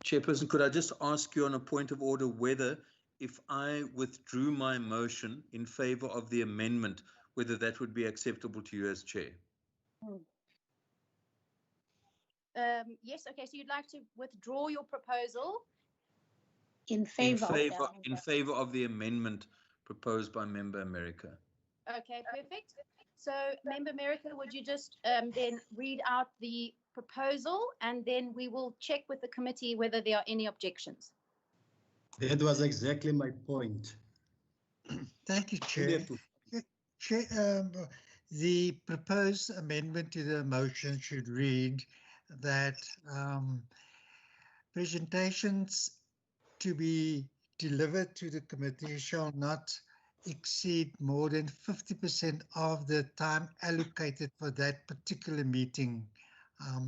S2: Chairperson, could I just ask you on a point of order whether, if I withdrew my motion in favour of the amendment, whether that would be acceptable to you as Chair?
S1: Yes, okay, so you'd like to withdraw your proposal?
S16: In favour
S2: of the amendment proposed by Member America.
S1: Okay, perfect. So, Member America, would you just then read out the proposal, and then we will check with the committee whether there are any objections.
S2: That was exactly my point.
S19: Thank you, Chair. Chair, the proposed amendment to the motion should read that presentations to be delivered to the committee shall not exceed more than 50% of the time allocated for that particular meeting.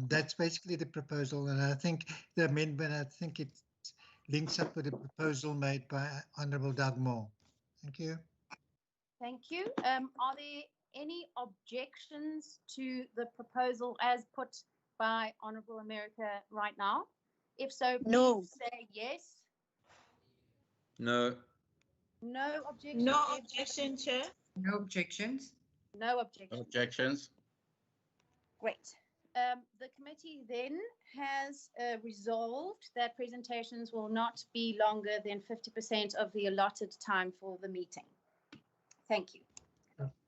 S19: That's basically the proposal, and I think the amendment, I think it links up with the proposal made by Honourable Doug Moore. Thank you.
S1: Thank you. Are there any objections to the proposal as put by Honourable America right now? If so, please say yes.
S2: No.
S1: No objections?
S18: No objection, Chair.
S20: No objections.
S1: No objections.
S8: Objections.
S1: Great. The committee then has resolved that presentations will not be longer than 50% of the allotted time for the meeting. Thank you.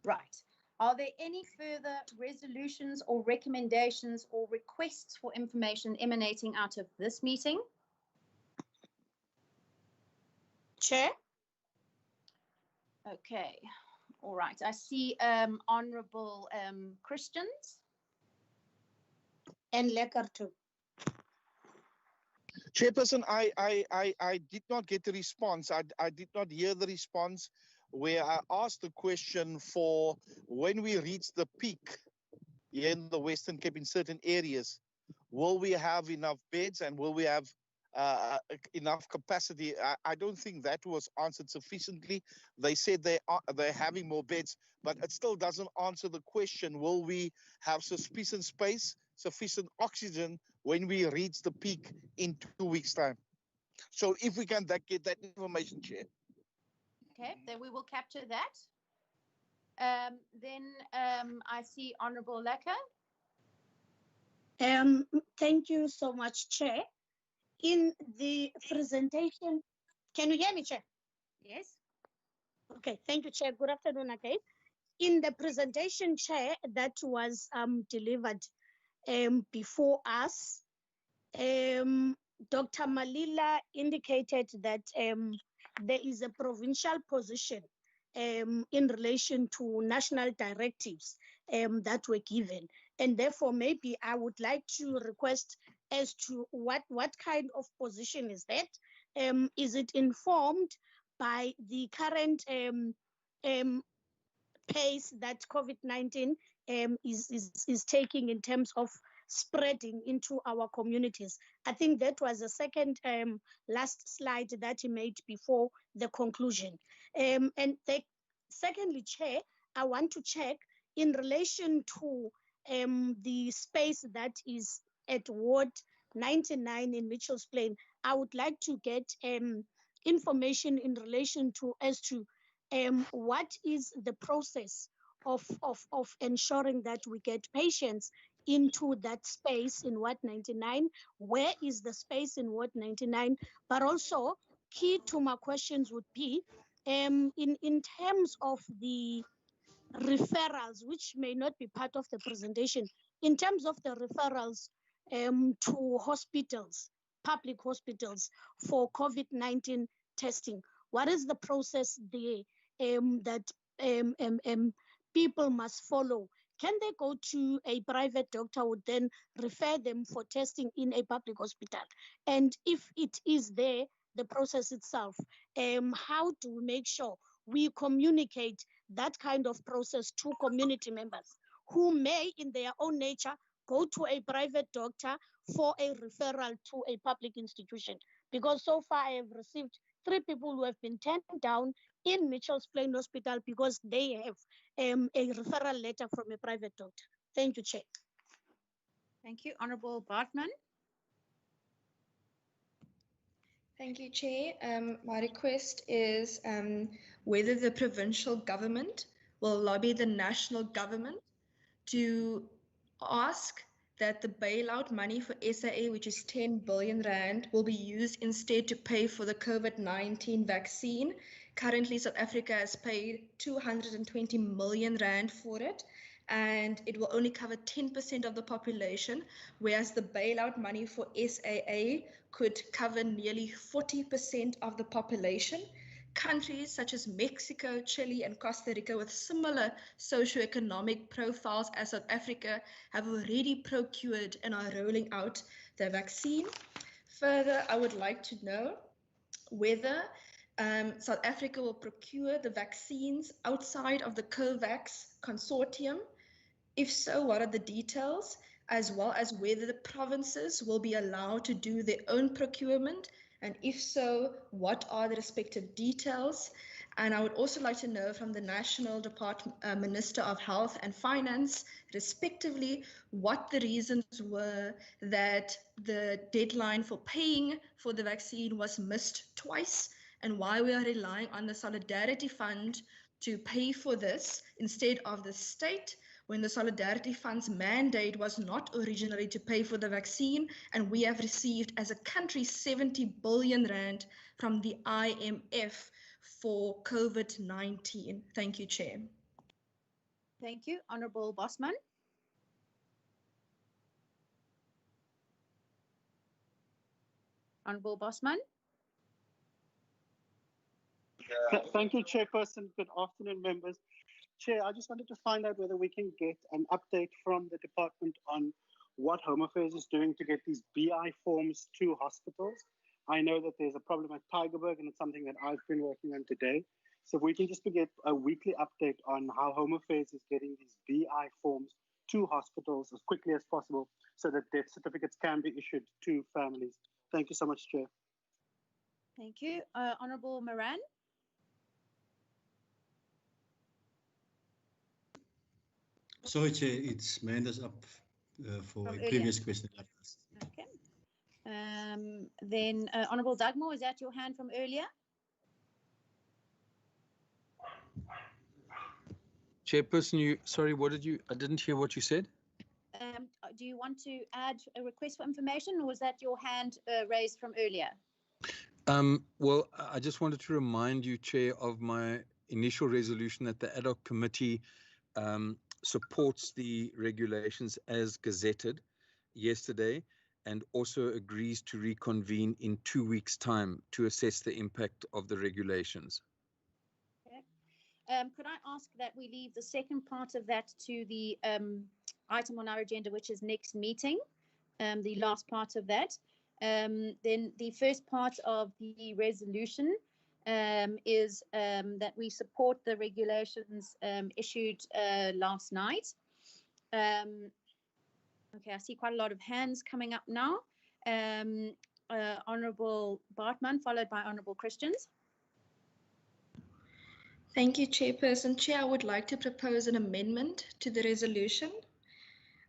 S1: Right. Are there any further resolutions or recommendations or requests for information emanating out of this meeting?
S16: Chair?
S1: Okay. All right. I see Honourable Christians.
S16: And Lekker too.
S11: Chairperson, I did not get the response. I did not hear the response where I asked the question for when we reach the peak here in the Western Cape in certain areas, will we have enough beds and will we have enough capacity? I don't think that was answered sufficiently. They said they're having more beds, but it still doesn't answer the question, will we have sufficient space, sufficient oxygen when we reach the peak in 2 weeks' time? So if we can get that information, Chair.
S1: Okay, then we will capture that. Then I see Honourable Lekker.
S16: Thank you so much, Chair. In the presentation, can you hear me, Chair?
S1: Yes.
S16: Okay, thank you, Chair. Good afternoon again. In the presentation, Chair, that was delivered before us, Dr. Malila indicated that there is a provincial position in relation to national directives that were given. And therefore, maybe I would like to request as to what kind of position is that? Is it informed by the current pace that COVID-19 is taking in terms of spreading into our communities? I think that was the second last slide that he made before the conclusion. Secondly, Chair, I want to check in relation to the space that is at Ward 99 in Mitchell's Plain. I would like to get information in relation to as to what is the process of ensuring that we get patients into that space in Ward 99. Where is the space in Ward 99? But also, key to my questions would be in terms of the referrals, which may not be part of the presentation, in terms of the referrals to hospitals, public hospitals for COVID-19 testing. What is the process there that people must follow? Can they go to a private doctor who would then refer them for testing in a public hospital? And if it is there, the process itself, how do we make sure we communicate that kind of process to community members who may, in their own nature, go to a private doctor for a referral to a public institution? Because so far I have received 3 people who have been turned down in Mitchell's Plain Hospital because they have a referral letter from a private doctor. Thank you, Chair.
S1: Thank you. Honourable Bartman.
S17: Thank you, Chair. My request is whether the provincial government will lobby the national government to ask that the bailout money for SAA, which is 10 billion rand, will be used instead to pay for the COVID-19 vaccine. Currently, South Africa has paid 220 million rand for it, and it will only cover 10% of the population, whereas the bailout money for SAA could cover nearly 40% of the population. Countries such as Mexico, Chile, and Costa Rica with similar socioeconomic profiles as South Africa have already procured and are rolling out the vaccine. Further, I would like to know whether South Africa will procure the vaccines outside of the COVAX consortium. If so, what are the details, as well as whether the provinces will be allowed to do their own procurement And if so, what are the respective details? And I would also like to know from the National Minister of Health and Finance, respectively, what the reasons were that the deadline for paying for the vaccine was missed twice, and why we are relying on the Solidarity Fund to pay for this instead of the state, when the Solidarity Fund's mandate was not originally to pay for the vaccine, and we have received as a country 70 billion rand from the IMF for COVID-19. Thank you, Chair.
S1: Thank you. Honourable Bosman. Honourable Bosman.
S18: Thank you, Chairperson. Good afternoon, members. Chair, I just wanted to find out whether we can get an update from the department on what Home Affairs is doing to get these BI forms to hospitals. I know that there's a problem at Tygerberg, and it's something that I've been working on today. So if we can just get a weekly update on how Home Affairs is getting these BI forms to hospitals as quickly as possible so that death certificates can be issued to families. Thank you so much, Chair.
S1: Thank you. Honourable Moran.
S20: Sorry, Chair, it's my hand is up for a previous question.
S1: Okay. Then Honourable Dugmore, is that your hand from earlier?
S21: Chairperson, sorry, I didn't hear what you said.
S1: Do you want to add a request for information, or was that your hand raised from earlier?
S21: Well, I just wanted to remind you, Chair, of my initial resolution that the ad hoc committee supports the regulations as gazetted yesterday, and also agrees to reconvene in 2 weeks' time to assess the impact of the regulations.
S1: Okay. Could I ask that we leave the second part of that to the item on our agenda, which is next meeting, the last part of that. Then the first part of the resolution is that we support the regulations issued last night. Okay, I see quite a lot of hands coming up now. Honourable Bartman, followed by Honourable Christians.
S17: Thank you, Chairperson. Chair, I would like to propose an amendment to the resolution.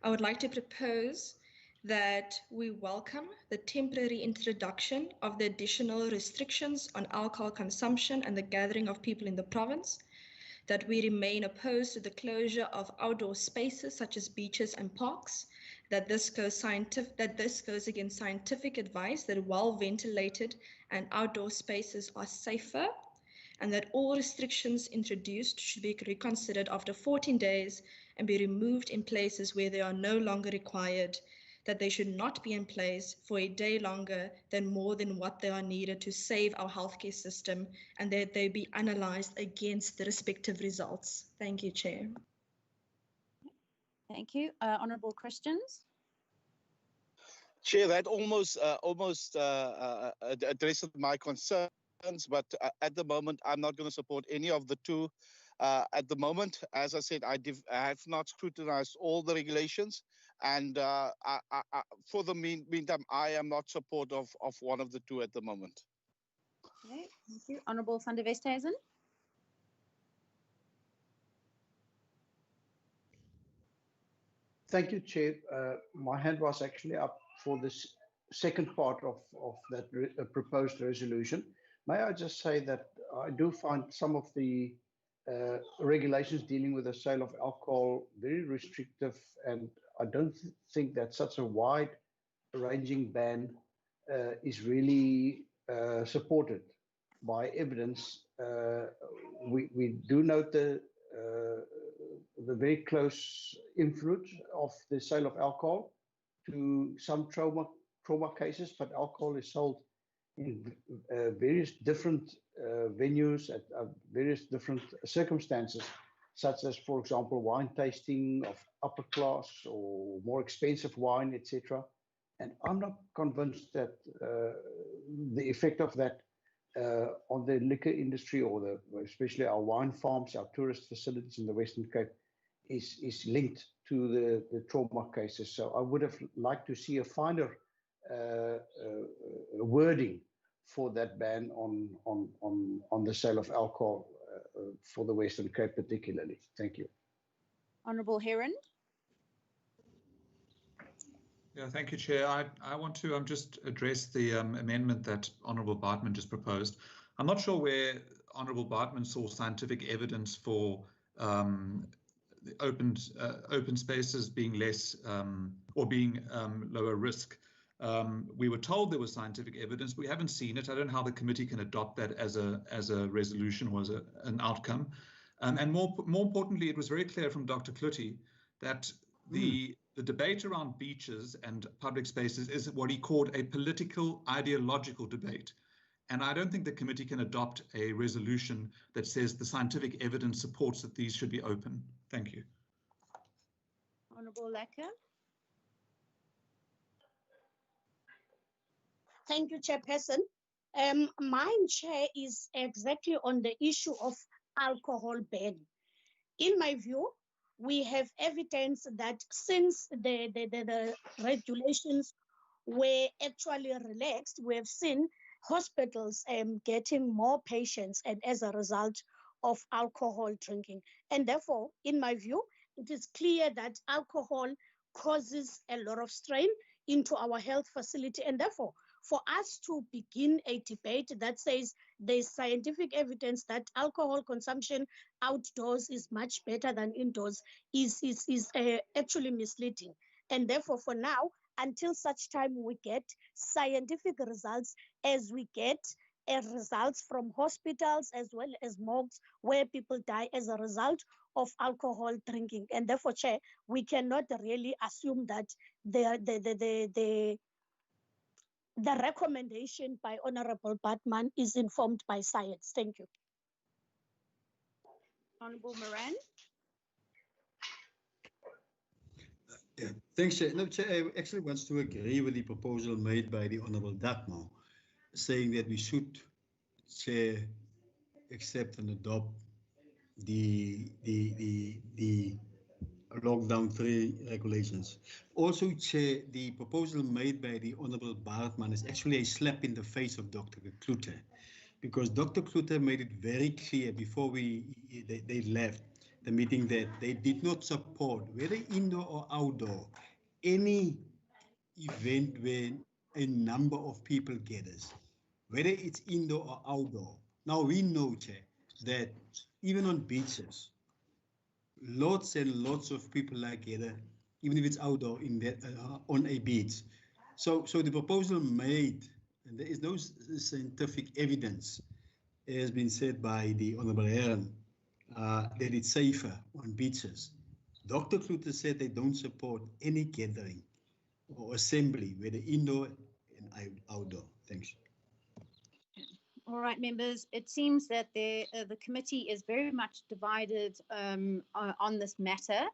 S17: I would like to propose that we welcome the temporary introduction of the additional restrictions on alcohol consumption and the gathering of people in the province, that we remain opposed to the closure of outdoor spaces such as beaches and parks, that this goes against scientific advice that well-ventilated and outdoor spaces are safer, and that all restrictions introduced should be reconsidered after 14 days and be removed in places where they are no longer required, that they should not be in place for a day longer than more than what they are needed to save our healthcare system, and that they be analysed against the respective results. Thank you, Chair.
S1: Thank you. Honourable Christians.
S11: Chair, that almost addresses my concerns, but at the moment, I'm not going to support any of the two. At the moment, as I said, I have not scrutinized all the regulations, and for the meantime, I am not supportive of one of the two at the moment.
S1: Okay, thank you. Honourable van der Westhuizen.
S22: Thank you, Chair. My hand was actually up for this second part of that proposed resolution. May I just say that I do find some of the regulations dealing with the sale of alcohol very restrictive, and I don't think that such a wide-ranging ban is really supported by evidence. We do note the very close influence of the sale of alcohol to some trauma cases, but alcohol is sold in various different venues at various different circumstances, such as, for example, wine tasting of upper class or more expensive wine, etc. And I'm not convinced that the effect of that on the liquor industry, or especially our wine farms, our tourist facilities in the Western Cape, is linked to the trauma cases. So I would have liked to see a finer wording for that ban on the sale of alcohol for the Western Cape particularly. Thank you.
S1: Honourable Heron.
S10: Yeah, thank you, Chair. I want to just address the amendment that Honourable Bartman just proposed. I'm not sure where Honourable Bartman saw scientific evidence for the open spaces being less or being lower risk. We were told there was scientific evidence, but we haven't seen it. I don't know how the committee can adopt that as a resolution or as an outcome. And more importantly, it was very clear from Dr. Klutti that the debate around beaches and public spaces is what he called a political ideological debate. And I don't think the committee can adopt a resolution that says the scientific evidence supports that these should be open. Thank you.
S1: Honourable Lecker.
S16: Thank you, Chairperson. Mine, Chair, is exactly on the issue of alcohol ban. In my view, we have evidence that since the regulations were actually relaxed, we have seen hospitals getting more patients and as a result of alcohol drinking. And therefore, in my view, it is clear that alcohol causes a lot of strain into our health facility. And therefore, for us to begin a debate that says there's scientific evidence that alcohol consumption outdoors is much better than indoors is actually misleading. And therefore, for now, until such time we get scientific results, as we get results from hospitals as well as morgues where people die as a result of alcohol drinking. And therefore, Chair, we cannot really assume that the recommendation by Honourable Bartman is informed by science. Thank you.
S1: Honourable Moran.
S20: Yeah, thanks, Chair. No, Chair, I actually want to agree with the proposal made by the Honourable Dartmouth, saying that we should, Chair, accept and adopt the lockdown 3 regulations. Also, Chair, the proposal made by the Honourable Bartman is actually a slap in the face of Dr. Klutte, because Dr. Klutte made it very clear before they left the meeting that they did not support, whether indoor or outdoor, any event where a number of people gathers, whether it's indoor or outdoor. Now we know, Chair, that even on beaches, lots and lots of people are gathered, even if it's outdoor on a beach. So the proposal made, and there is no scientific evidence, has been said by the Honourable Heron, that it's safer on beaches. Dr. Klutte said they don't support any gathering or assembly, whether indoor and outdoor. Thanks.
S1: All right, members, it seems that the committee is very much divided on this matter.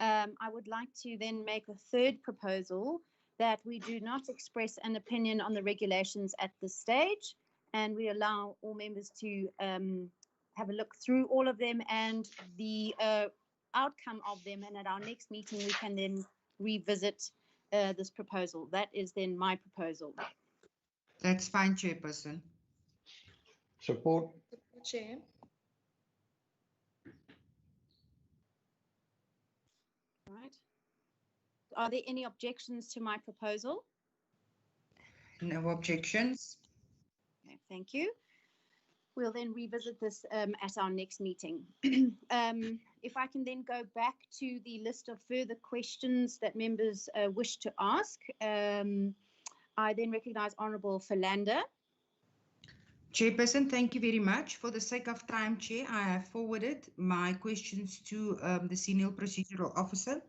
S1: I would like to then make a third proposal that we do not express an opinion on the regulations at this stage, and we allow all members to have a look through all of them and the outcome of them, and at our next meeting we can then revisit this proposal. That is then my proposal.
S6: That's fine, Chairperson.
S22: Support.
S17: Chair.
S1: Right. Are there any objections to my proposal?
S6: No objections.
S1: Okay, thank you. We'll then revisit this at our next meeting. If I can then go back to the list of further questions that members wish to ask, I then recognize Honourable Philander.
S6: Chairperson, thank you very much. For the sake of time, Chair, I have forwarded my questions to the Senior Procedural Officer.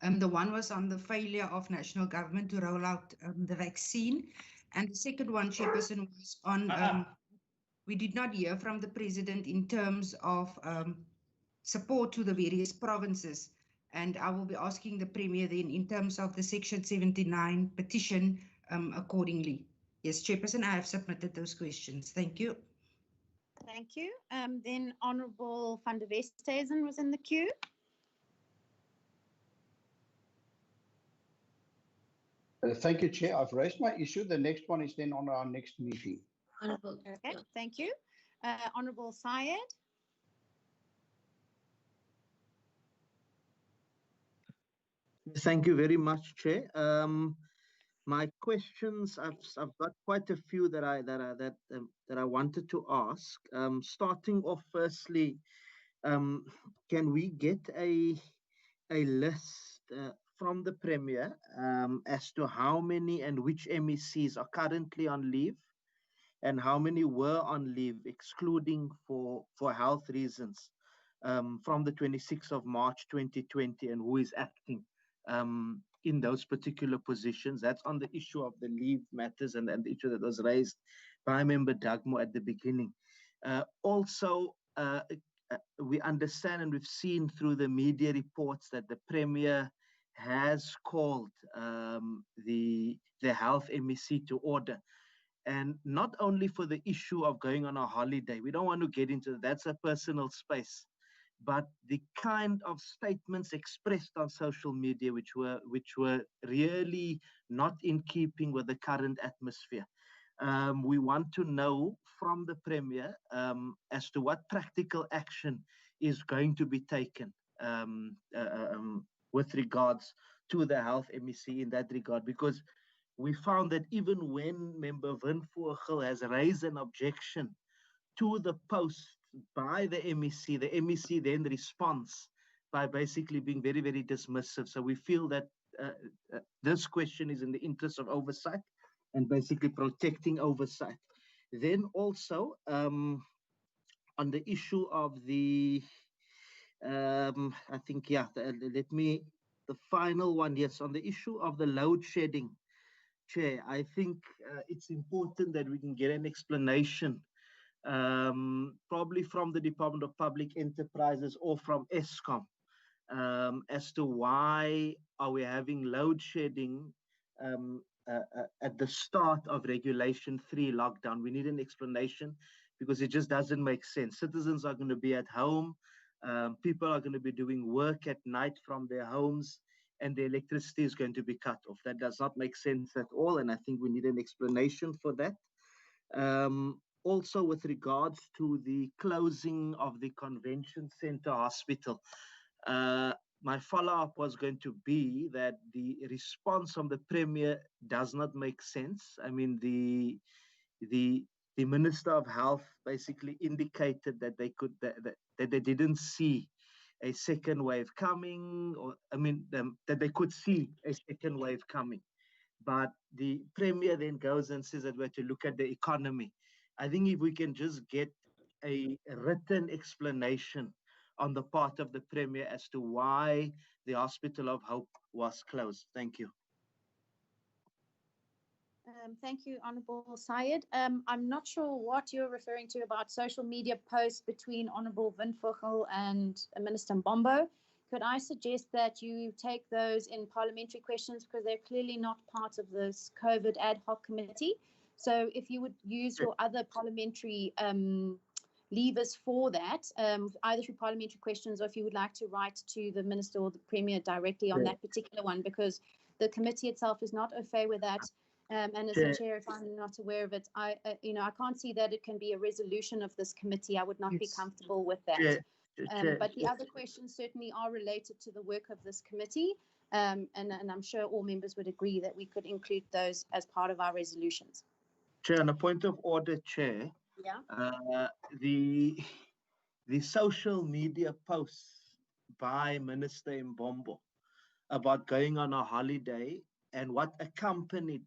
S6: The one was on the failure of national government to roll out the vaccine. And the second one, Chairperson, was on, we did not hear from the President in terms of support to the various provinces. And I will be asking the Premier then in terms of the Section 79 petition accordingly. Yes, Chairperson, I have submitted those questions. Thank you.
S1: Thank you. Then Honourable van der Westhuizen was in the queue.
S22: Thank you, Chair. I've raised my issue. The next one is then on our next meeting.
S15: Honorable.
S1: Okay, thank you. Honorable Syed.
S14: Thank you very much, Chair. My questions, I've got quite a few that I wanted to ask. Starting off, firstly, can we get a list from the Premier as to how many and which MECs are currently on leave, and how many were on leave, excluding for health reasons, from the 26th of March 2020, and who is acting in those particular positions? That's on the issue of the leave matters and the issue that was raised by Member Dagmo at the beginning. Also, we understand and we've seen through the media reports that the Premier has called the health MEC to order. And not only for the issue of going on a holiday, we don't want to get into that, that's a personal space, but the kind of statements expressed on social media which were really not in keeping with the current atmosphere. We want to know from the Premier as to what practical action is going to be taken with regards to the health MEC in that regard, because we found that even when Member Win Vogel has raised an objection to the post by the MEC then responds by basically being very, very dismissive. So we feel that this question is in the interest of oversight and basically protecting oversight. Then also on the issue of the, I think, yeah, the final one, yes, on the issue of the load shedding, Chair, I think it's important that we can get an explanation, probably from the Department of Public Enterprises or from Eskom, as to why are we having load shedding at the start of Regulation 3 lockdown. We need an explanation because it just doesn't make sense. Citizens are going to be at home. People are going to be doing work at night from their homes, and the electricity is going to be cut off. That does not make sense at all, and I think we need an explanation for that. Also, with regards to the closing of the Convention Center Hospital, my follow-up was going to be that the response from the Premier does not make sense. I mean, the Minister of Health basically indicated that they could that they didn't see a second wave coming, or I mean, that they could see a second wave coming. But the Premier then goes and says that we have to look at the economy. I think if we can just get a written explanation on the part of the Premier as to why the Hospital of Hope was closed. Thank you.
S1: Thank you, Honourable Syed. I'm not sure what you're referring to about social media posts between Honourable Win Vogel and Minister Mbombo. Could I suggest that you take those in parliamentary questions, because they're clearly not part of this COVID ad hoc committee. So if you would use your other parliamentary levers for that, either through parliamentary questions, or if you would like to write to the Minister or the Premier directly on that particular one, because the committee itself is not au fait with that. And as a chair, if I'm not aware of it, I can't see that it can be a resolution of this committee. I would not be comfortable with that. But the other questions certainly are related to the work of this committee, and I'm sure all members would agree that we could include those as part of our resolutions.
S14: Chair, on a point of order, Chair.
S1: Yeah.
S14: The social media posts by Minister Mbombo about going on a holiday and what accompanied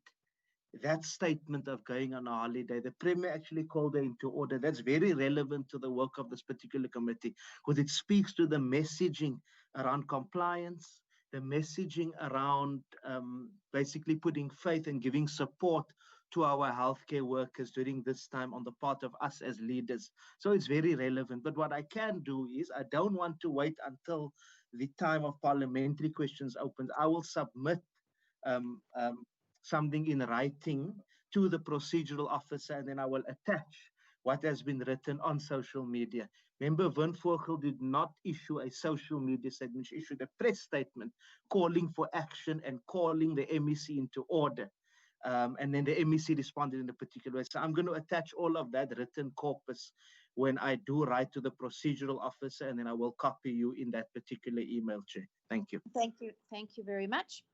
S14: that statement of going on a holiday, the Premier actually called her into order. That's very relevant to the work of this particular committee, because it speaks to the messaging around compliance, the messaging around basically putting faith and giving support to our healthcare workers during this time on the part of us as leaders. So it's very relevant. But what I can do is, I don't want to wait until the time of parliamentary questions opens. I will submit something in writing to the procedural officer, and then I will attach what has been written on social media. Member Van Vogel did not issue a social media statement. She issued a press statement calling for action and calling the MEC into order. And then the MEC responded in a particular way. So I'm going to attach all of that written corpus when I do write to the procedural officer, and then I will copy you in that particular email, Chair. Thank you.
S1: Thank you. Thank you very much.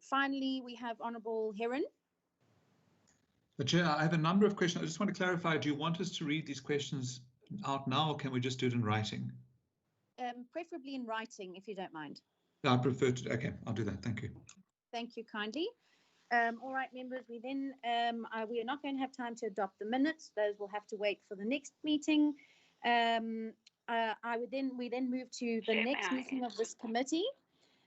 S1: Finally, we have Honourable Heron.
S10: Chair, I have a number of questions. I just want to clarify, do you want us to read these questions out now, or can we just do it in writing?
S1: Preferably in writing, if you don't mind.
S10: I prefer to. Okay, I'll do that. Thank you.
S1: Thank you kindly. All right, members, we are not going to have time to adopt the minutes. Those will have to wait for the next meeting. We then move to the next meeting of this committee.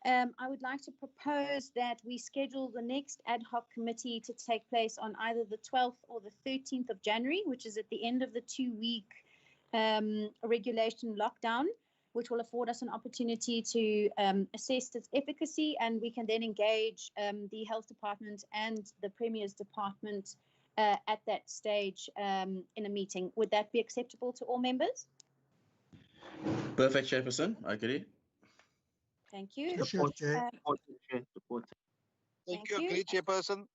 S1: I would like to propose that we schedule the next ad hoc committee to take place on either the 12th or the 13th of January, which is at the end of the 2-week regulation lockdown, which will afford us an opportunity to assess its efficacy, and we can then engage the Health Department and the Premier's Department at that stage in a meeting. Would that be acceptable to all members?
S8: Perfect, Chairperson. I agree.
S1: Thank you.
S14: Support, Chair. Support.
S1: Thank you.
S3: Agree, Chairperson.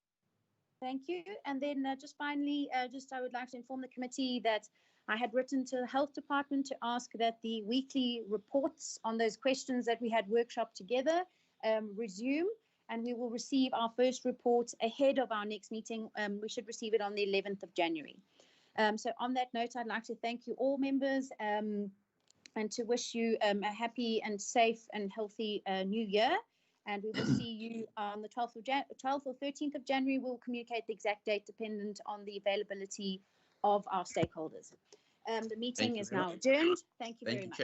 S1: Thank you. And then just finally, I would like to inform the committee that I had written to the Health Department to ask that the weekly reports on those questions that we had workshopped together resume, and we will receive our first report ahead of our next meeting. We should receive it on the 11th of January. So on that note, I'd like to thank you all members and to wish you a happy and safe and healthy new year. And we will see you on the 12th or 13th of January. We'll communicate the exact date dependent on the availability of our stakeholders. The meeting is now adjourned. Thank you very much.